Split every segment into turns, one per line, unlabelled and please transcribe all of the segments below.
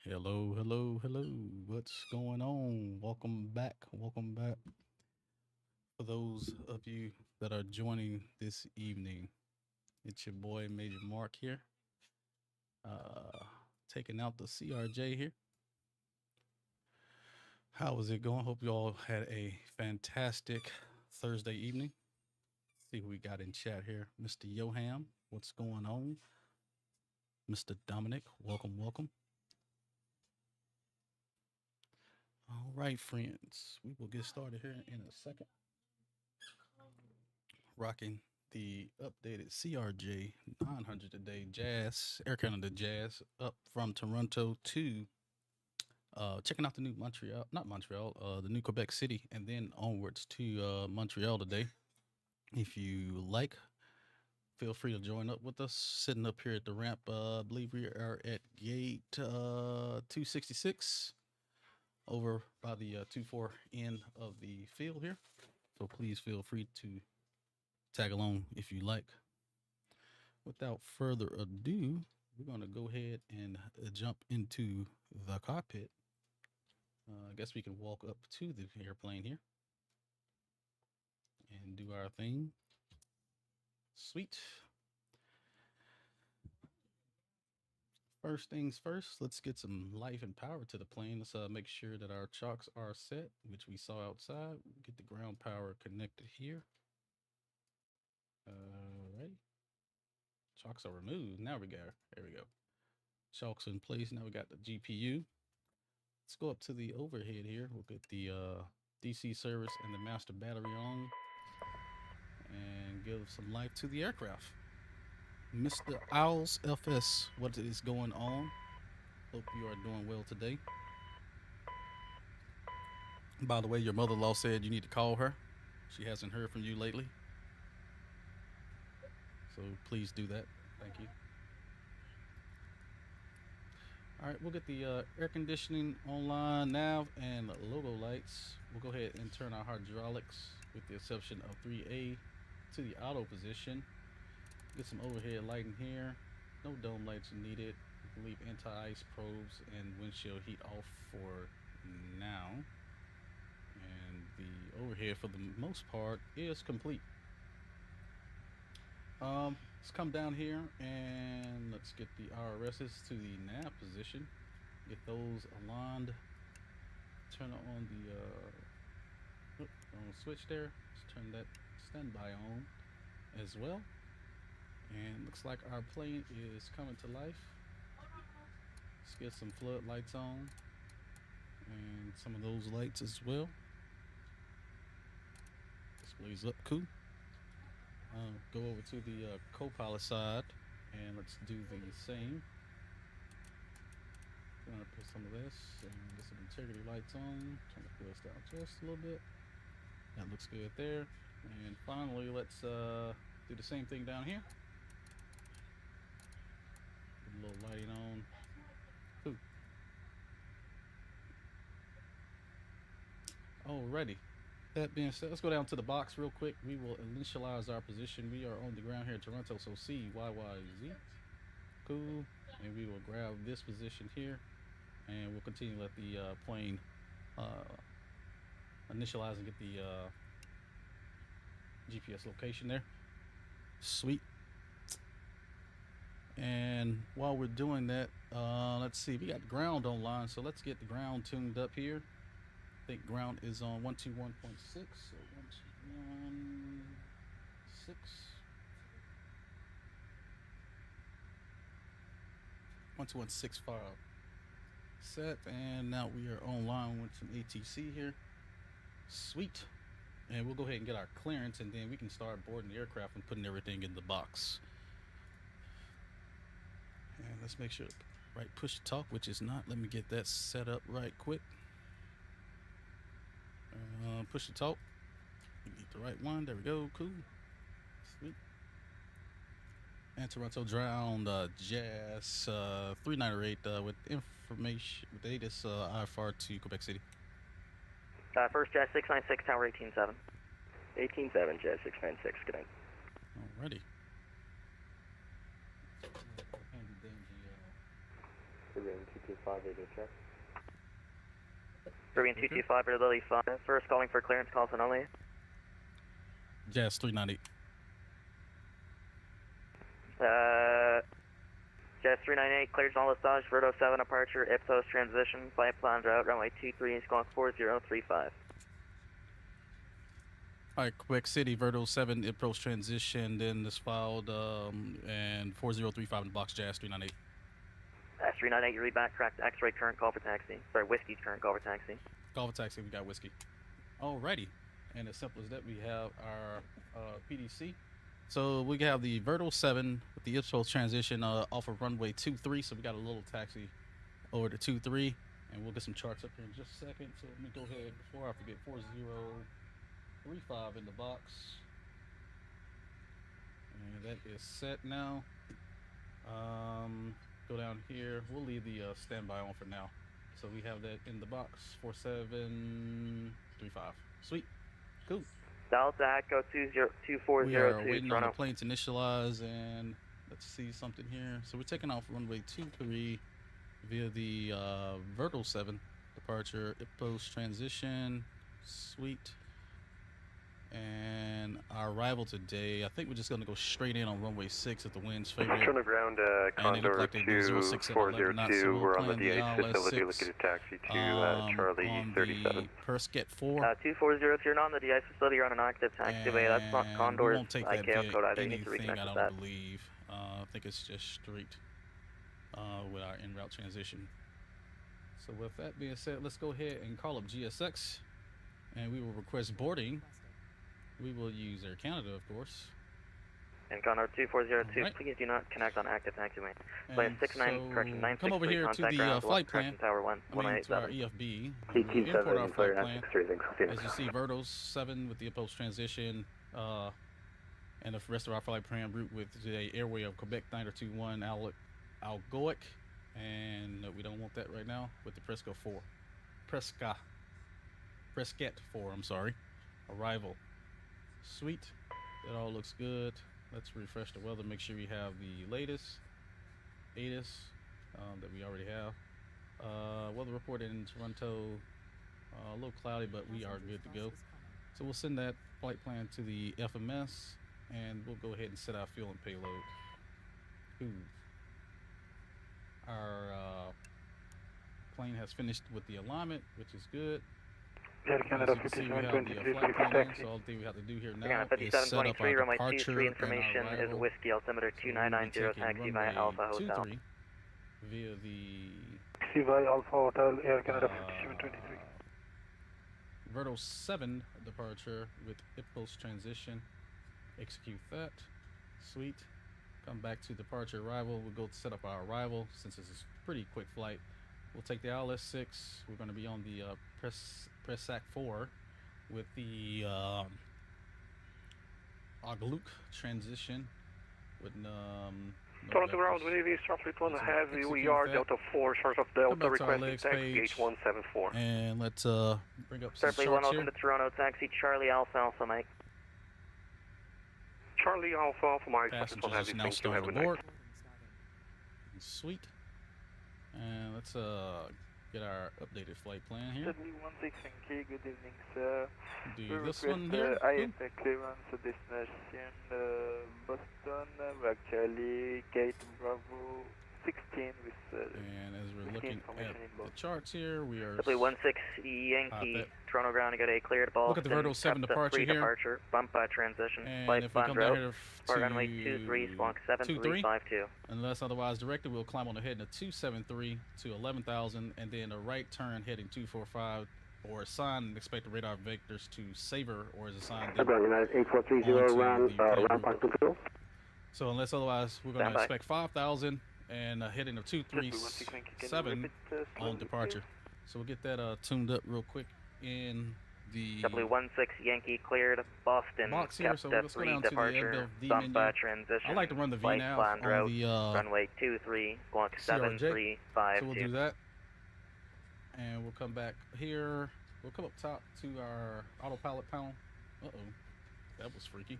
Hello, hello, hello. What's going on? Welcome back. Welcome back. For those of you that are joining this evening, it's your boy Major Mark here. Taking out the CRJ here. How is it going? Hope you all had a fantastic Thursday evening. See who we got in chat here. Mr. Yoham, what's going on? Mr. Dominic, welcome, welcome. All right, friends, we will get started here in a second. Rocking the updated CRJ 900 today, Jazz, Air Canada Jazz, up from Toronto to checking out the new Montreal, not Montreal, the new Quebec City, and then onwards to Montreal today. If you like, feel free to join up with us. Sitting up here at the ramp, I believe we are at gate 266 over by the 24 end of the field here. So please feel free to tag along if you like. Without further ado, we're going to go ahead and jump into the cockpit. I guess we can walk up to the airplane here and do our thing. Sweet. First things first, let's get some life and power to the plane. Let's make sure that our chocks are set, which we saw outside. Get the ground power connected here. All right. Chocks are removed. Now we go. There we go. Chocks in place. Now we got the GPU. Let's go up to the overhead here. We'll get the DC service and the master battery on and give some life to the aircraft. Mr. Owls FS, what is going on? Hope you are doing well today. By the way, your mother-in-law said you need to call her. She hasn't heard from you lately. So please do that. Thank you. All right, we'll get the air conditioning online, nav, and logo lights. We'll go ahead and turn our hydraulics, with the exception of 3A, to the auto position. Get some overhead lighting here. No dome lights needed. We'll leave anti-ice probes and windshield heat off for now. And the overhead, for the most part, is complete. Let's come down here and let's get the RRSs to the nav position. Get those aligned turn on the wrong switch there. Let's turn that standby on as well. And looks like our plane is coming to life. Let's get some floodlights on and some of those lights as well. Displays up, cool. Go over to the co-pilot side and let's do the same. I'm gonna put some of this and get some integrity lights on. Turn the wheels down just a little bit. That looks good there. And finally, let's do the same thing down here. Put a little lighting on. Cool. Alrighty. That being said, let's go down to the box real quick. We will initialize our position. We are on the ground here in Toronto, so CYYZ. Cool. And we will grab this position here, and we'll continue to let the plane initialize and get the GPS location there. Sweet. And while we're doing that, let's see, we got ground online, so let's get the ground tuned up here. I think ground is on 121.6, so 121.6. 121.65 set, and now we are online with some ATC here. Sweet. And we'll go ahead and get our clearance, and then we can start boarding the aircraft and putting everything in the box. And let's make sure right push to talk, which is not. Let me get that set up right quick. Push to talk. We need the right one. There we go. Cool. Sweet. And Toronto ground Jazz 398 with information with ATIS IFR to Quebec City.
First Jazz 696 Tower 187.
187 Jazz 696. Good night.
Alrighty.
Caribbean 225 radio check.
Caribbean 225 Lily 5. First calling for clearance, calls in only.
Jazz 398.
Jazz 398 clears all Lesage, Verdo 7 departure, Ipsos transition, flight plans route, runway 23, squawk 4035.
Alright, Quebec City, Verdo 7, Ipsos transition, then this filed, and 4035 in the box, Jazz 398.
398, you read back, correct, X-ray current call for taxi. Sorry, whiskey current call for taxi.
Call for taxi, we got whiskey. Alrighty, and as simple as that, we have our PDC. So we have the Verdo 7 with the Ipsos transition off of runway 23, so we got a little taxi over to 23, and we'll get some charts up here in just a second. So let me go ahead, before I forget, 4035 in the box. And that is set now. Go down here. We'll leave the standby on for now. So we have that in the box, 4735. Sweet. Cool.
Delta Echo 2402
We are waiting on the plane to initialize, and let's see something here. So we're taking off runway 23 via the Verdo 7 departure, Ipsos transition. Sweet. And our arrival today, I think we're just going to go straight in on runway 6 if the wind's favorable.
From the ground, Condor
like
2402, we're on the DH facility looking to taxi to Charlie 37.
Persket 4.
240, if you're not on the DI facility, you're on an active taxiway. That's not Condor's ICAO code either. You need to reconnect
I
with
don't
that.
believe. I think it's just straight with our en route transition. So with that being said, let's go ahead and call up GSX, and we will request boarding. We will use Air Canada, of course.
And Condor 2402,
right.
please do not connect on active taxiway. Plane 69, correction, 963,
come over here to the flight plan.
Tower 1,
to our
187.
EFB. Import our flight plan. As you see, Verdo 7 with the Ipsos transition, and the rest of our flight plan route with the airway of Quebec 921 Algoic, and we don't want that right now with the Prescott 4. Prescott 4, I'm sorry. Arrival. Sweet. That all looks good. Let's refresh the weather, make sure we have the latest ATIS that we already have. Weather report in Toronto, a little cloudy, but we are good to go. So we'll send that flight plan to the FMS, and we'll go ahead and set our fuel and payload. Ooh. Our plane has finished with the alignment, which is good.
Air
As
Canada
you can see, we have the
5723,
flight
clear for
plan in,
taxi.
so all the thing we have to do here now
Canada
is set up
5723,
our
runway
departure
23,
and
information
our
is
arrival.
Whiskey Altimeter
So we'll be
2990,
taking
taxi via
runway
Alpha Hotel.
23 via the
CY Alpha Hotel, Air Canada 5723.
Verto 7 departure with IPOS transition. Execute that. Sweet. Come back to departure arrival. We'll go set up our arrival since this is a pretty quick flight. We'll take the ILS-6. We're going to be on the Pressac 4 with the Ogluk transition with
Toronto ground, Navy, Starfleet 1 Heavy, we are Delta 4, source of Delta, requesting taxi gate 174.
And let's bring up some
Starfleet 1,
charts
welcome
here.
to Toronto, taxi Charlie Alpha Alpha Mike.
Charlie Alpha Alpha Mike,
Passengers
1 Heavy,
is now
thank you, have a
starting
good
aboard.
night.
Sweet. And let's get our updated flight plan here.
W16NK, good evening, sir.
Do this one here.
IFA clearance destination Boston. We're actually gate Bravo 16 with
And as we're looking
information
at
in
the
both.
charts here, we are
W16 Yankee,
that.
Toronto ground, got a cleared ball.
Look at the Verto 7 departure here.
Departure, bump transition,
and
flight
if we
plan
come down
route.
here
Spark runway 23, squawk 7352.
unless otherwise directed, we'll climb on ahead in a 273 to 11,000, and then a right turn heading 245, or assign expected radar vectors to Saver, or is assigned
United 8430 round park control.
So unless otherwise, we're going to
Standby.
expect 5,000 and a heading of 237 on departure. So we'll get that tuned up real quick in the
W16 Yankee cleared Boston.
box here. So let's go down to the end
departure,
of the
bump
menu.
transition.
I like to run the
flight
VNAV
plan
on
route,
the
runway 23, squawk
CRJ.
7352.
So we'll do that, and we'll come back here. We'll come up top to our autopilot panel. That was freaky.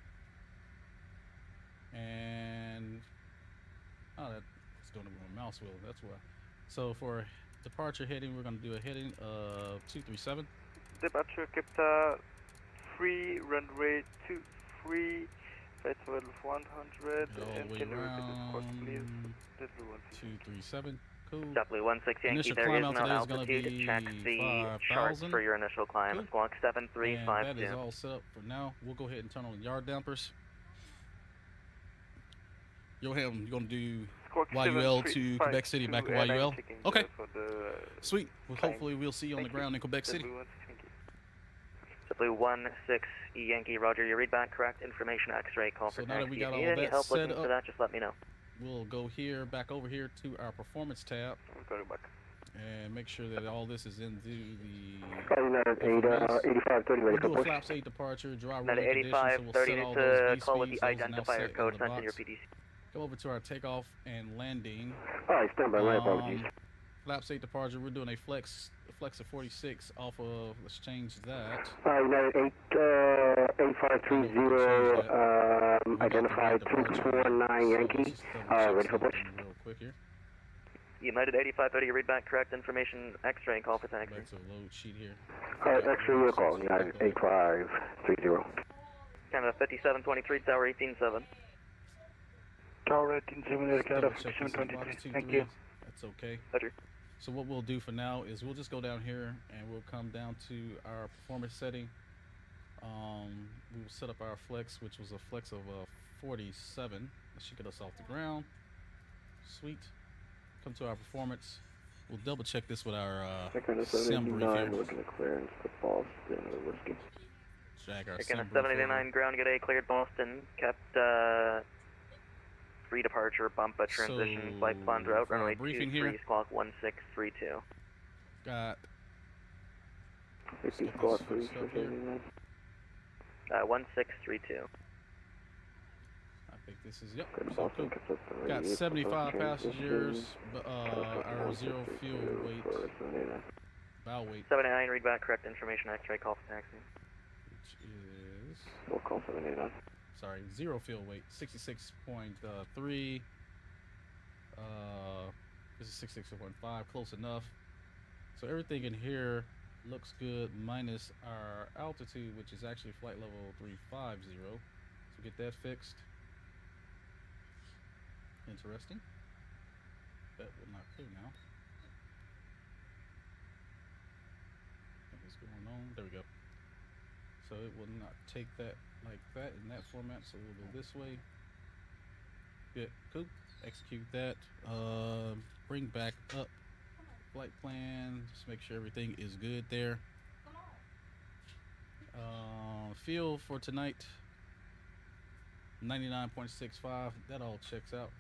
And that's doing it with my mouse wheel. That's why. So for departure heading, we're going to do a heading of 237.
Departure Capta 3, runway 23, flight level 100,
All the
and
way
can you repeat the course, please?
around 237. Cool.
W16 Yankee,
Initial
there
climb
is
out
no
today is gonna
altitude.
be
Check the charts
5,000.
for your initial climb.
Cool.
Squawk
And that
7352.
is all set up for now. We'll go ahead and turn on the yard dampers. Johan, you're going to do YUL to Quebec City, back to YUL? Okay. Sweet. Well, hopefully we'll see you on the ground in Quebec City.
W16 Yankee, roger. Your read back correct. Information X-ray call for
So now that we
taxi.
got
If
all
you need any
that
help
set
looking for
up,
that, just let me know.
we'll go here, back over here to our performance tab, and make sure that all this is into the
United 8530
We'll
ready
do
for
a
push.
flaps 8 departure, dry
Now
rolling
the
conditions, so we'll
8530
set all
to
those
call with
V
the
speeds, those are now
identifier
set in
code
the
sent in your
box.
PDC.
Go over to our takeoff and landing.
Alright, stand by, my apologies.
Flaps 8 departure, we're doing a flex of 46 off of, let's change that.
United 8530, identified 249 Yankee, ready for push.
Real quick here.
United 8530, read back correct. Information X-ray call for taxi.
Back to the load sheet here.
Alright, extra your call, United 8530.
Canada 5723, tower 187.
Tower 187, Air Canada
Double check this in box
5723,
23.
thank you.
That's okay.
Roger.
So what we'll do for now is we'll just go down here and we'll come down to our performance setting. We will set up our flex, which was a flex of 47. That should get us off the ground. Sweet. Come to our performance. We'll double check this with our sim brief here.
Looking at clearance to Boston, whiskey.
Drag our
Again,
sim
a
brief
789 ground, get a cleared Boston. Kept free departure, bump a transition,
So,
flight plan route,
for our
runway
briefing
23,
here.
squawk 1632.
Got
50
Get
squad,
this
please.
fixed up here.
1632.
I think this is yep.
Good,
So
Boston,
cool.
consistent
Got
radius,
75
transition,
passengers. Our zero fuel weight,
for 79.
bow weight,
79, read back correct. Information X-ray call for taxi.
which is
We'll call 79.
sorry, zero fuel weight, 66.3. This is 66.5, close enough. So everything in here looks good, minus our altitude, which is actually flight level 350. So get that fixed. Interesting. That will not clear now. is going on. There we go. So it will not take that like that in that format. So we'll go this way. Good, cool. Execute that. Bring back up flight plan. Just make sure everything is good there. Fuel for tonight, 99.65. That all checks out.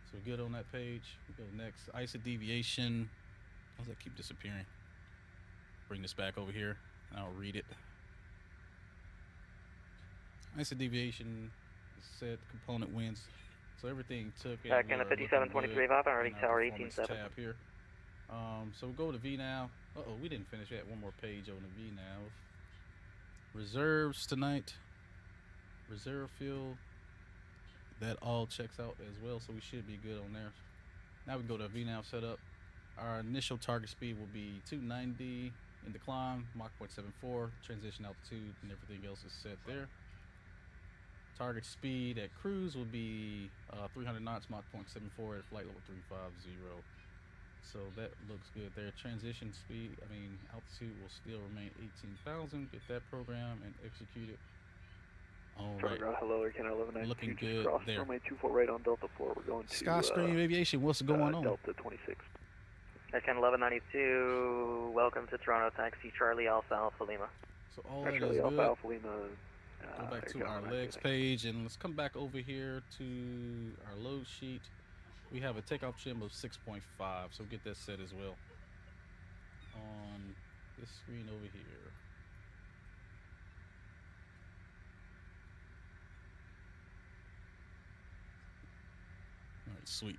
So we're good on that page. We go next. ISA deviation. How does that keep disappearing? Bring this back over here and I'll read it. ISA deviation is set. Component wins. So everything took in.
Back in the 5723 Bob, already tower 18.7.
Tab here. So we'll go to V now. We didn't finish yet. One more page on the V now. Reserves tonight. Reserve fuel. That all checks out as well, so we should be good on there. Now we go to VNAV setup. Our initial target speed will be 290 in the climb, Mach 0.74, transition altitude, and everything else is set there. Target speed at cruise will be 300 knots, Mach 0.74 at flight level 350. So that looks good there. Transition speed, altitude will still remain 18,000. Get that program and execute it. All right.
Hello, Aircan 1192.
Looking good there.
Runway 24 right on Delta 4. We're going to
Skystream Aviation, what's going on?
Delta 26.
Aircan 1192, welcome to Toronto, taxi Charlie Alpha Alpha Lima.
So all that is
Charlie
good.
Alpha Lima.
Go back to our legs page and let's come back over here to our load sheet. We have a takeoff trim of 6.5, so get that set as well on this screen over here. All right, sweet.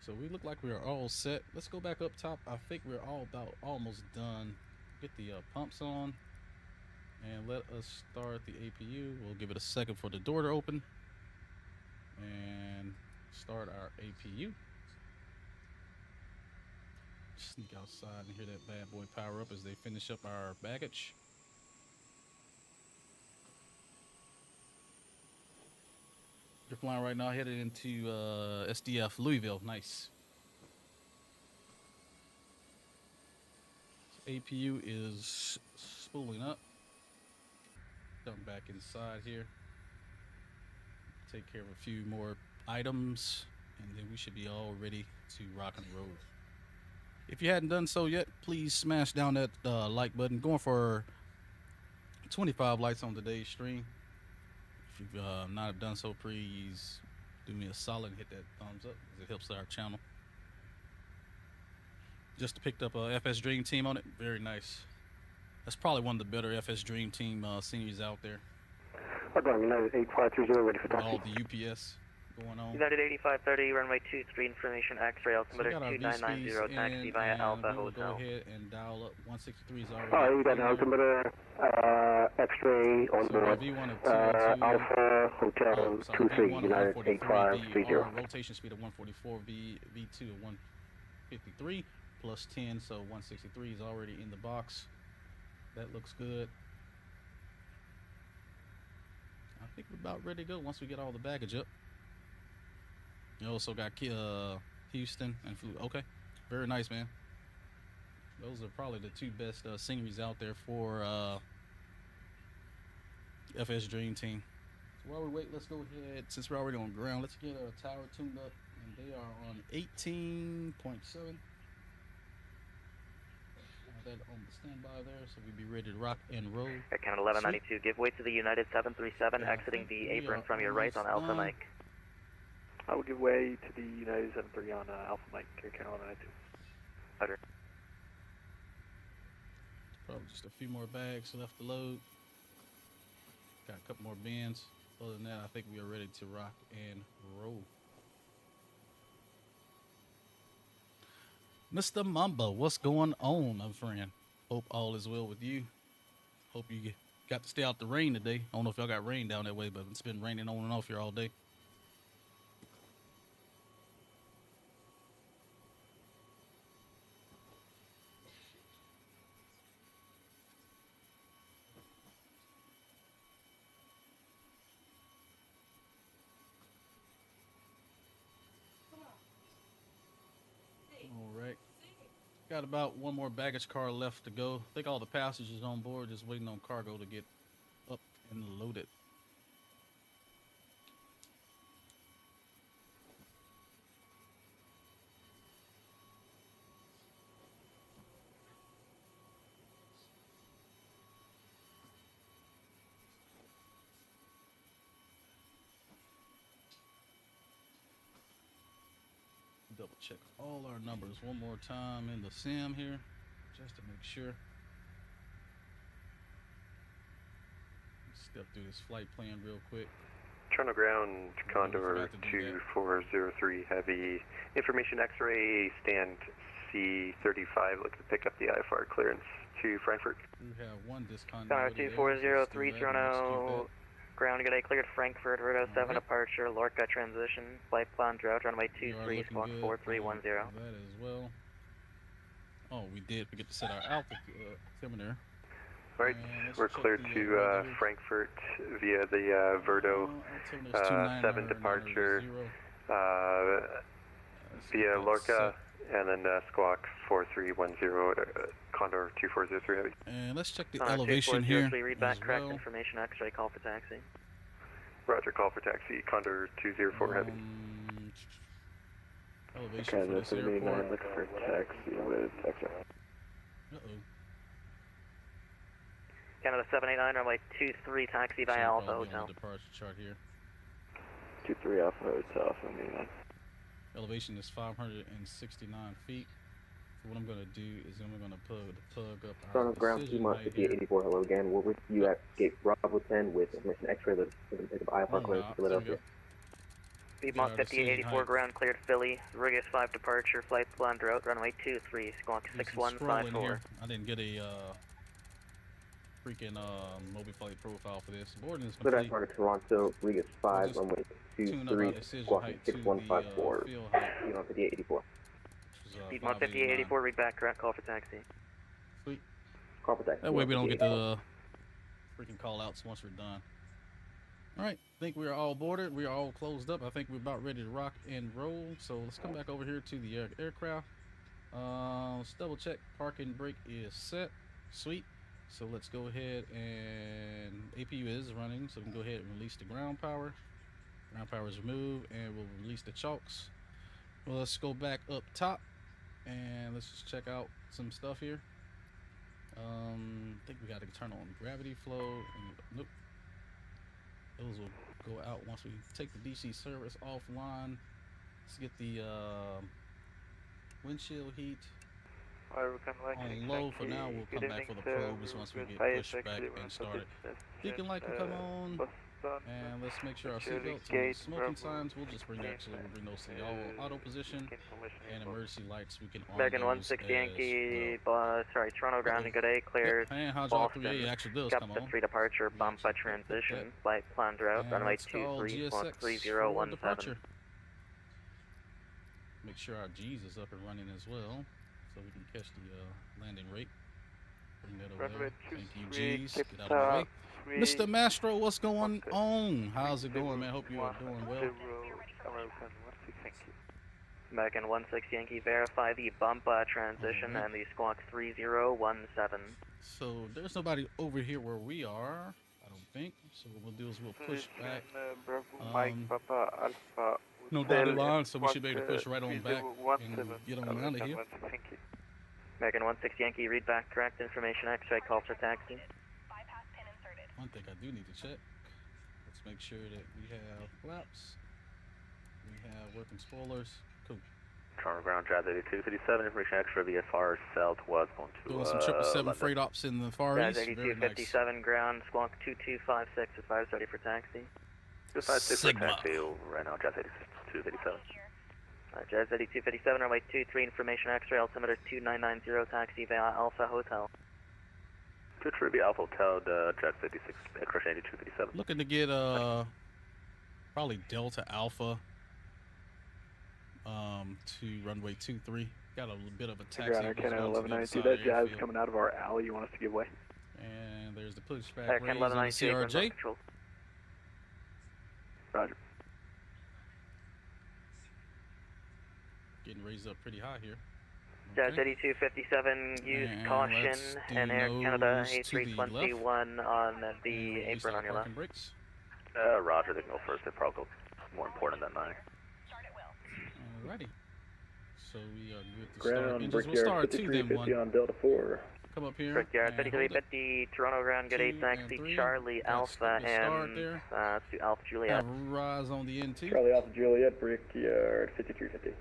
So we look like we are all set. Let's go back up top. I think we're almost done. Get the pumps on and let us start the APU. We'll give it a second for the door to open and start our APU. Sneak outside and hear that bad boy power up as they finish up our baggage. You're flying right now, headed into SDF Louisville. Nice. So APU is spooling up. Come back inside here. Take care of a few more items, and then we should be all ready to rock and roll. If you hadn't done so yet, please smash down that like button. Going for 25 likes on today's stream. If you've not done so, please do me a solid and hit that thumbs up, because it helps our channel. Just picked up a FS Dream Team on it. Very nice. That's probably one of the better FS Dream Team sceneries out there.
United 8530, ready for taxi.
All the UPS going on.
United 8530, runway 23, information X-ray, altimeter 2990, taxi via Alpha
we'll
Hotel.
Go ahead and dial up 163 is already.
Alright, you got an altimeter, X-ray on board, Alpha Hotel 23, United 8530.
Rotation speed of 144, V2 of 153, plus 10, so 163 is already in the box. That looks good. I think we're about ready to go once we get all the baggage up. You also got Houston and Flew. Okay, very nice, man. Those are probably the two best sceneries out there for FS Dream Team. So while we wait, let's go ahead. Since we're already on ground, let's get our tower tuned up, and they are on 18.7. That on the standby there, so we'll be ready to rock and roll.
Aircan 1192, give way to the United 737, exiting the apron from your right on Alpha Mike.
I will give way to the United 73 on Alpha Mike, Aircan 1192.
Roger.
Probably just a few more bags left to load. Got a couple more bins. Other than that, I think we are ready to rock and roll. Mr. Mamba, what's going on, my friend? Hope all is well with you. Hope you got to stay out the rain today. I don't know if y'all got rain down that way, but it's been raining on and off here all day. got about one more baggage car left to go. I think all the passengers on board just waiting on cargo to get up and loaded. Double check all our numbers one more time in the sim here, just to make sure. Step through this flight plan real quick.
Toronto ground, Condor 2403 heavy. Information X-ray, stand C35, looking to pick up the IFR clearance to Frankfurt.
We have one discontinuity.
Condor 2403 Toronto. Ground good day, cleared Frankfurt, Route 07 departure, Lorca transition, flight plan route, runway 23, squawk 4310.
That as well. Oh, we did forget to set our altimeter.
Right, we're cleared to Frankfurt via the Verdo 7 departure via Lorca, and then squawk 4310 Condor 2403 heavy.
And let's check the elevation here.
Read back, correct information, X-ray, call for taxi.
Roger, call for taxi, Condor 204 heavy.
Elevation for this airport.
Look for taxi with X-ray.
Canada 789, runway 23, taxi via Alpha Hotel.
Departure chart here.
23 Alpha Hotel, 789.
Elevation is 569 feet. So what I'm going to do is I'm going to plug up our
Toronto ground, T-Mont 5884, hello again. We'll reach you at gate Bravo 10 with information X-ray that pick up IFR clearance to Philadelphia.
Piedmont 5884 ground cleared Philly, Rigas 5 departure, flight plan route, runway 23, squawk 6154.
I didn't get a freaking mobile flight profile for this. Boarding is
Clear
complete.
target Toronto, Rigas 5, runway 23, squawking 6154, Piedmont 5884.
Piedmont 5884, read back, correct, call for taxi.
Sweet.
Call for taxi.
That way we don't get the freaking call outs once we're done. Alright, I think we are all boarded. We are all closed up. I think we're about ready to rock and roll. So let's come back over here to the aircraft. Let's double check. Parking brake is set. Sweet. So let's go ahead, and APU is running, so we can go ahead and release the ground power. Ground power is removed, and we'll release the chokes. Well, let's go back up top, and let's just check out some stuff here. I think we got to turn on gravity flow, and nope. Those will go out once we take the DC service offline. Let's get the windshield heat on low for now. We'll come back for the probes once we get pushed back and started. Beacon light can come on, and let's make sure our seatbelts on. Smoking signs, we'll bring those to the auto position, and emergency lights we can on
American
those
160
as
Yankee, sorry, Toronto grounding, good day, cleared.
And
Boston,
3A actually does come on.
3 departure, bump by transition, flight plan route, runway 23, squawk 3017.
Make sure our G's is up and running as well, so we can catch the landing rate. Bring that over there. Thank you, G's. Get out of the way. Mr. Mastro, what's going on? How's it going, man? Hope you are doing well.
American 160 Yankee, verify the bump transition and the squawk 3017.
So there's nobody over here where we are, I don't think. So what we'll do is we'll push back. No dotted line, so we should be able to push right on back and get on out of here.
American 160 Yankee, read back, correct information, X-ray, call for taxi.
One thing I do need to check. Let's make sure that we have flaps. We have working spoilers. Cool.
Toronto ground, Jazz 8257, information extra via far southwest going to
doing some 777 freight ops in the far
Jazz
east.
8257 nice. Ground, squawk 2256 at 530 for taxi.
256 for taxi right now, Jazz 8257.
Jazz 8257, runway 23, information X-ray, altimeter 2990, taxi via Alpha Hotel.
23 Alpha Hotel, Jazz 56, crush 8257.
Looking to get probably Delta Alpha to runway 23. Got a little bit of a taxi.
Ground, Canada 1192, that Jazz is coming out of our alley. You want us to give way?
And there's the pushback raise on the
1192,
CRJ.
Roger.
Getting raised up pretty high here.
3257, use
And
caution,
let's do
and Air Canada
nose to the
A321 on the apron on your left.
Brakes.
Roger, they can go first. They're probably more important than mine.
Alrighty. So we are good to
Ground,
start engines. We'll
Brickyard
start 2 then 1.
5350 on Delta 4.
Come up here.
Brickyard
and hold it.
3350, Toronto ground, good 8 taxi, Charlie Alpha, and to Alpha Juliet.
Have rise on the N2.
Charlie Alpha Juliet, Brickyard 5350.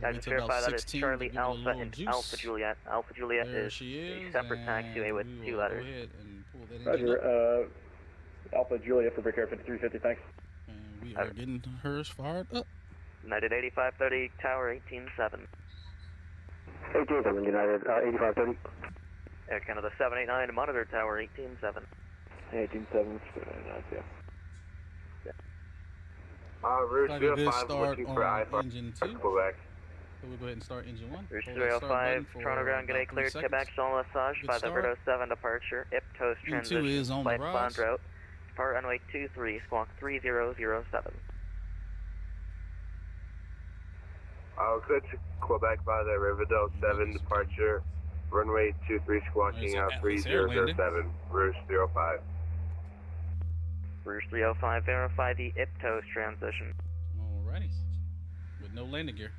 I just verify that it's Charlie Alpha and Alpha Juliet. Alpha Juliet
there
is
she is,
a separate taxiway with
we
2
will
letters.
Go ahead and pull that engine up.
Roger, Alpha Juliet for Brickyard 5350, thanks.
And we are getting hers fired up.
United 8530, Tower 187.
18-7, United, 8530.
Air Canada 789, Monitor Tower 187.
18-7, yeah.
Route
Like a good
305,
start
looking
on
for I-5,
engine 2. So
Quebec.
we'll go ahead and start engine 1.
Route
Hold that start
305,
button for
Toronto ground, good
about
8 cleared,
3
Quebec,
seconds.
Jean Lesage,
Good
by the
start.
Rideau 7 departure, IPTOS
N2
transition,
is on the
flight plan
rise.
route, depart runway 23, squawk 3007.
Clear to Quebec by the Riverdale 7 departure, runway 23 squawking
There's
out
Atlas Air
3007, Rouge 305.
Rouge 305, verify the IPTOS transition.
Alrighty. With no landing gear.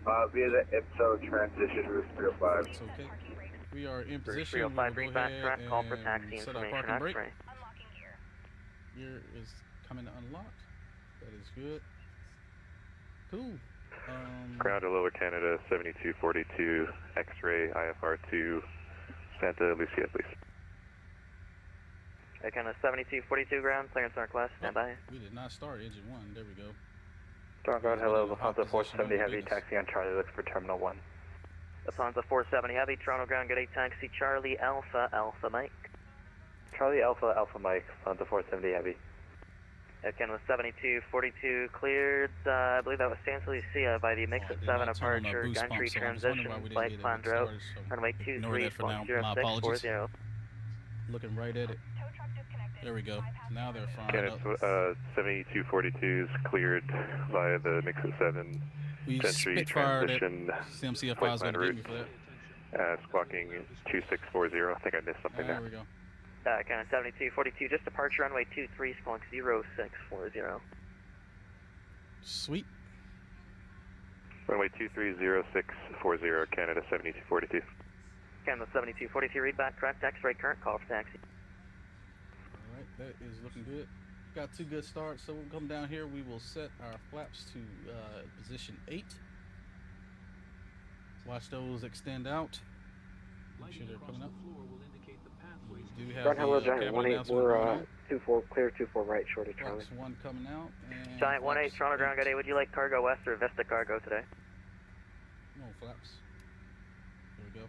Via the IPTO transition, Rouge 305.
It's okay. We are in
Rouge
position.
305,
We'll go
read
ahead
backtrack, call for taxi
and set our
information,
parking brake.
X-ray.
Gear is coming unlocked. That is good. Cool.
Ground to Lower Canada 7242, X-ray IFR2, Santa Lucia, please.
Air Canada 7242 ground, clearance request, stand by.
We did not start engine 1. There we go.
Toronto ground, hello,
Lufthansa
Lufthansa 470 Heavy, taxi on Charlie, looking for Terminal 1.
Lufthansa 470 Heavy, Toronto ground, good 8 taxi, Charlie Alpha, Alpha Mike.
Charlie Alpha, Alpha Mike, Lufthansa 470 Heavy.
Air Canada 7242 cleared, I believe that was Santa Lucia by the mix
Oh, I
at
did
7
not turn on our
departure,
boost pump,
entry
so I'm just wondering
transition,
why we didn't
flight
get it
plan
started,
route,
so
runway
ignore
23,
that for now. My
0640.
Looking right at it. There we go. Now they're fine.
Canada 7242 is cleared via the mix at 7,
We
Century
spitfired it.
transition,
CMCFI is going to get me for that.
squawking 2640. I think I missed something
There
there.
we go.
Canada 7242, just departure runway 23, squawk 0640.
Sweet.
Runway 230640, Canada 7242.
Canada 7242, read back, correct, X-ray, current call for taxi.
Alright, that is looking good. Got 2 good starts, so we'll come down here. We will set our flaps to position 8. Watch those extend out. Make sure they're coming up. We do have
Front hello,
the
Giant
cabin
18,
announcement
we're
going on.
24, clear 24 right, short of Charlie.
Flaps 1 coming out. And
Giant 18,
flaps
Toronto ground, good 8, would you like cargo west or Vista cargo today?
No flaps. There we go.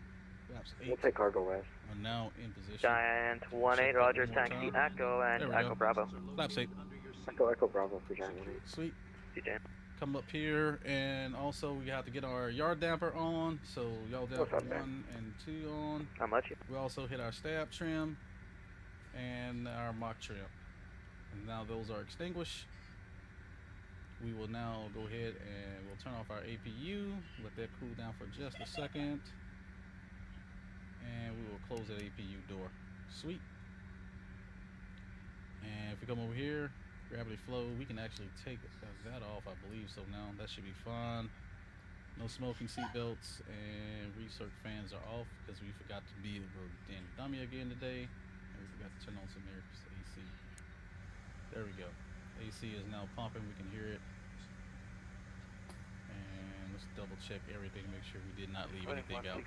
Flaps 8
We'll take cargo west.
are now in position.
Giant 18,
Check that
Roger,
one more
taxi,
time.
Echo,
There
and
we
Echo
go.
Bravo.
Flaps 8.
Echo Bravo for Giant 18.
Sweet.
CJ.
Come up here, and also we have to get our yard damper on. So yard damper
What's up,
1
man?
and 2 on.
How much?
We also hit our stab trim and our mock trim. And now those are extinguished. We will now go ahead and we'll turn off our APU, let that cool down for just a second, and we will close that APU door. Sweet. And if we come over here, gravity flow, we can actually take that off, I believe. So now that should be fine. No smoking seat belts, and recirc fans are off because we forgot to be a damn dummy again today, and we forgot to turn on some AC. There we go. AC is now pumping. We can hear it. And let's double check everything, make sure we did not leave anything out.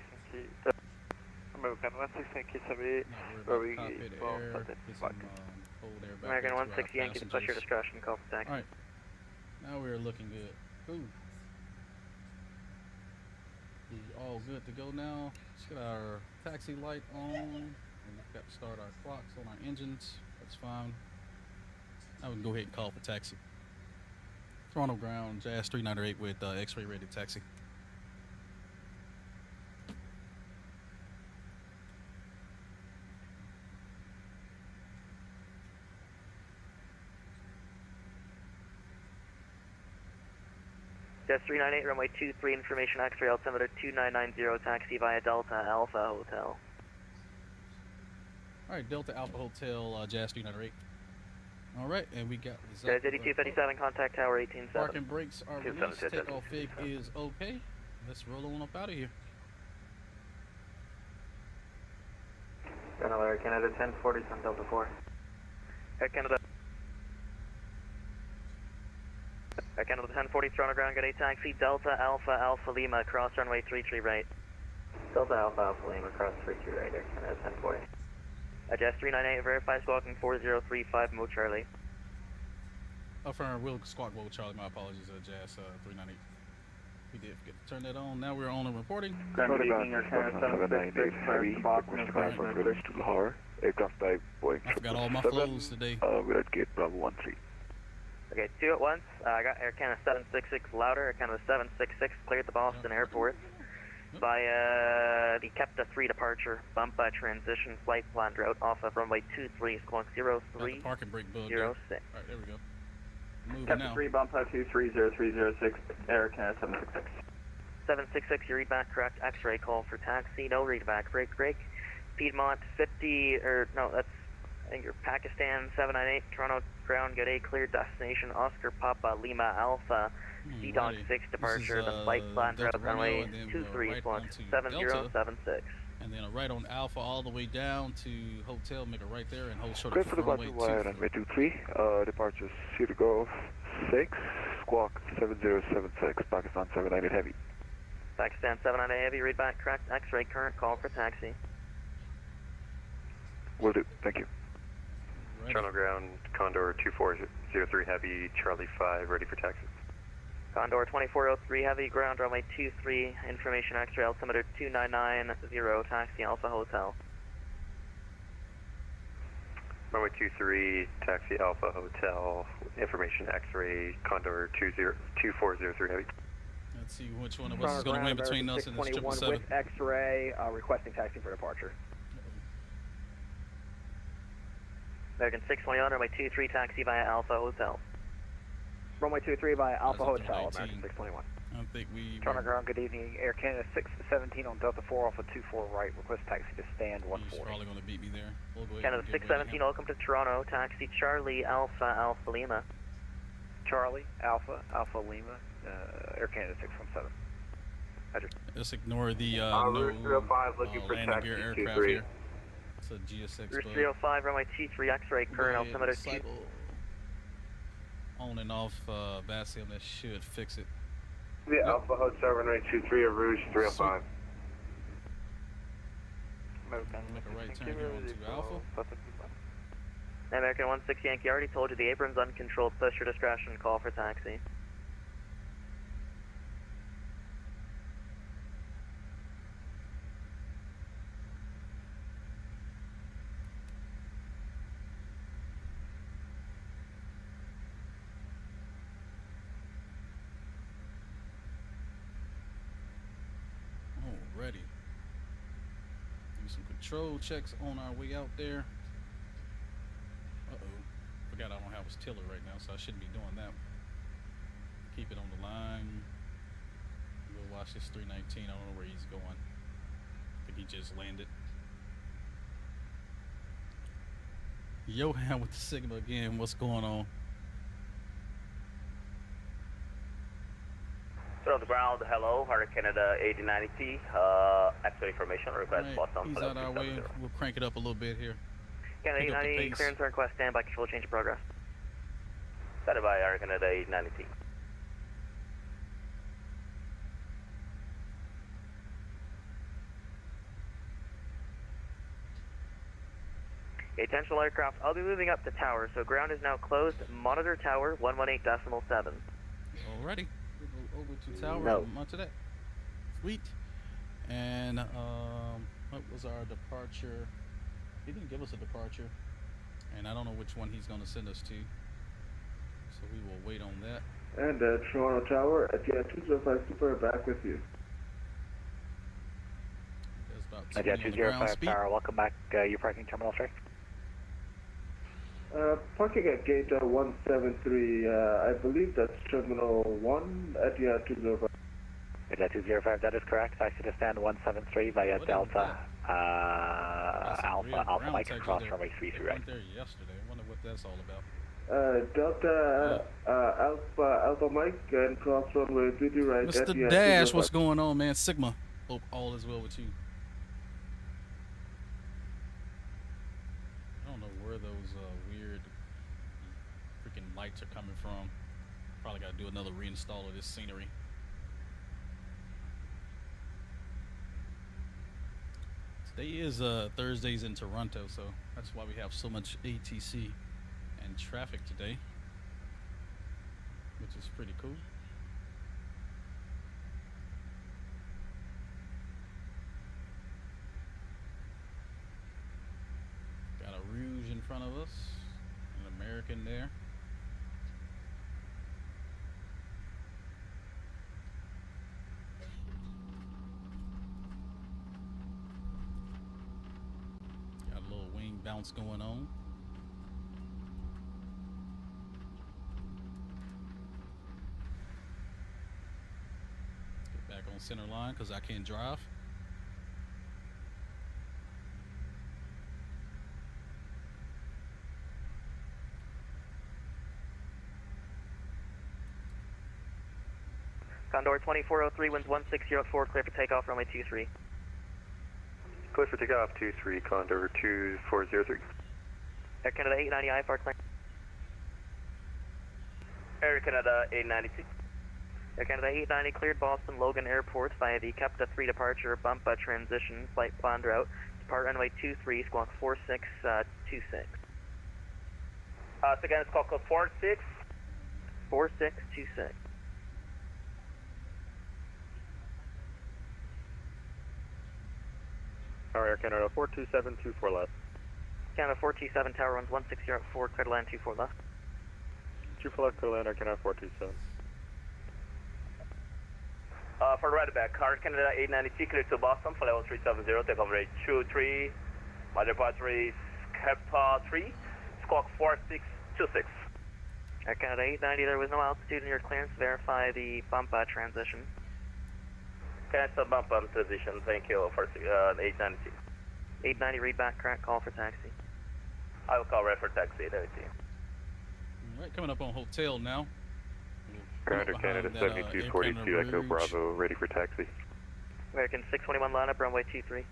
American 160 Kisabi,
Not worried about cockpit air, get some cold air back
American
into our
160 Yankee, push your
passengers.
discretion, call for taxi.
Alright, now we're looking good. Cool. We all good to go now. Let's get our taxi light on, and we've got to start our clocks on our engines. That's fine. Now we can go ahead and call for taxi. Toronto ground, Jazz 398 with X-ray rated taxi.
Jazz 398, runway 23, information X-ray, altimeter 2990, taxi via Delta Alpha Hotel.
Alright, Delta Alpha Hotel, Jazz 398. Alright, and we got...
Jazz 8237, contact tower 187.
Parking brakes are released, takeoff fig is okay. Let's roll on up out of here.
Air Canada 1040, on Delta 4. Air Canada. Air Canada 1040, Toronto ground, get a taxi, Delta Alpha Alpha Lima, cross runway 33 right. Delta Alpha Alpha Lima, cross 33 right, Air Canada 1040. Jazz 398, verify squawking 4035, Mo Charlie.
Affirm, Will Squawk Wo Charlie, my apologies, Jazz 398. We did forget to turn that on. Now we're on and reporting.
Good evening, Air Canada 798 Heavy, request for clearance to Lahore, aircraft type Boeing.
I forgot all my flows today.
We're at gate Bravo 13.
Okay, 2 at once. I got Air Canada 766 louder, Air Canada 766 cleared the Boston airport by the Kepta 3 departure, bump by transition flight plan route off of runway 23, squawk 0306.
Parking brake bug. Alright, there we go.
Kepta 3, bump 230306, Air Canada 766.
766, you read back correct, X-ray call for taxi, no read back, break. Piedmont 50, no, that's, I think you're Pakistan 798, Toronto ground, get a cleared destination, Oscar Papa Lima Alpha, CDOC 6 departure, the flight plan route runway 23, squawk 7076.
And then a right on Alpha all the way down to hotel, make a right there and hold short
Clear
of
for the
runway
121, runway 23, departure Cedar Grove 6, squawk 7076, Pakistan 798 Heavy.
Pakistan 798 Heavy, read back correct, X-ray current, call for taxi.
Will do, thank you.
Right.
Toronto ground, Condor 2403 Heavy, Charlie 5, ready for taxi.
Condor 2403 Heavy, ground runway 23, information X-ray, altimeter 2990, taxi Alpha Hotel.
Runway 23, taxi Alpha Hotel, information X-ray, Condor 2403 Heavy.
Let's see which one of us is going to win between us and this 777.
With X-ray, requesting taxi for departure.
American 621, runway 23, taxi via Alpha Hotel.
Runway 23 via Alpha
That's
Hotel,
19.
American 621.
I don't think we...
Toronto ground, good evening. Air Canada 617 on Delta 4 Alpha 24 right. Request taxi to stand
He's
140.
probably going to beat me there. We'll go ahead
Canada
and get
617, welcome to Toronto, taxi Charlie Alpha Alpha Lima.
Charlie, Alpha, Alpha Lima, Air Canada 617.
Let's ignore the
Route 305 looking for
landing
taxi
gear
23.
aircraft here. It's a GSX
Route
bug.
305, runway 23, X-ray, current altimeter 2.
Cycle on and off Bassium, that should fix it.
The Alpha Hotel, runway 23 of Rouge 305.
Make a right turn here onto Alpha.
American 16 Yankee, already told you the apron's uncontrolled, push your discretion, call for taxi.
Alrighty. Do some control checks on our way out there. Forgot I don't have a tiller right now, so I shouldn't be doing that. Keep it on the line. We'll watch this 319. I don't know where he's going. I think he just landed. Johan with the signal again. What's going on?
So on the ground, hello, Hurricane Canada 8090T, extra information request bottom.
He's on our way. We'll crank it up a little bit here.
Canada 890, clearance request, standby, control change in progress.
Started by Hurricane Canada 8090T.
Attention aircraft, I'll be moving up to tower, so ground is now closed. Monitor tower 118.7.
Alrighty. We'll go over to tower.
No.
Onto that. Sweet. And what was our departure? He didn't give us a departure, and I don't know which one he's going to send us to. So we will wait on that.
And Toronto Tower, at the 205 Super, back with you.
There's about
Jet
20 on the ground
205
speed.
Tower, welcome back. Your parking terminal, sir.
Parking at gate 173, I believe that's Terminal 1 at 205.
Is that 205? That is correct. I should stand 173 via Delta Alpha Mike across runway 33 right.
I went there yesterday. I wonder what that's all about.
Delta Alpha Mike and cross runway 33 right.
Mr. Dash, what's going on, man? Sigma. Hope all is well with you. I don't know where those weird freaking lights are coming from. Probably got to do another reinstall of this scenery. Today is Thursdays in Toronto, so that's why we have so much ATC and traffic today, which is pretty cool. Got a Rouge in front of us, an American there. Got a little wing bounce going on. Get back on center line because I can't drive.
Condor 2403, winds 1604, clear for takeoff, runway 23.
Clear for takeoff 23, Condor 2403.
Air Canada 890, IFR clear.
Air Canada 892.
Air Canada 890 cleared Boston Logan Airport via the Capta 3 departure bump transition, flight planned route. Depart runway 23, squawk 4626.
Again, squawk 46.
4626.
Air Canada 427, 24 left.
Canada 427, tower runs 1604, clear to land 24 left.
24 left, clear to land, Air Canada 427.
For right back, Air Canada 890, clear to Boston for level 370, takeoff rate 23, Motherboard 3, Capta 3, squawk 4626.
Air Canada 890, there was no altitude in your clearance, verify the bump transition.
Cancel bump transition, thank you for 890.
890, read back, correct, call for taxi.
I will call right for taxi, 890.
Alright, coming up on hotel now.
Ground Canada 7242, Echo Bravo, ready for taxi.
American 621, line up, runway 23.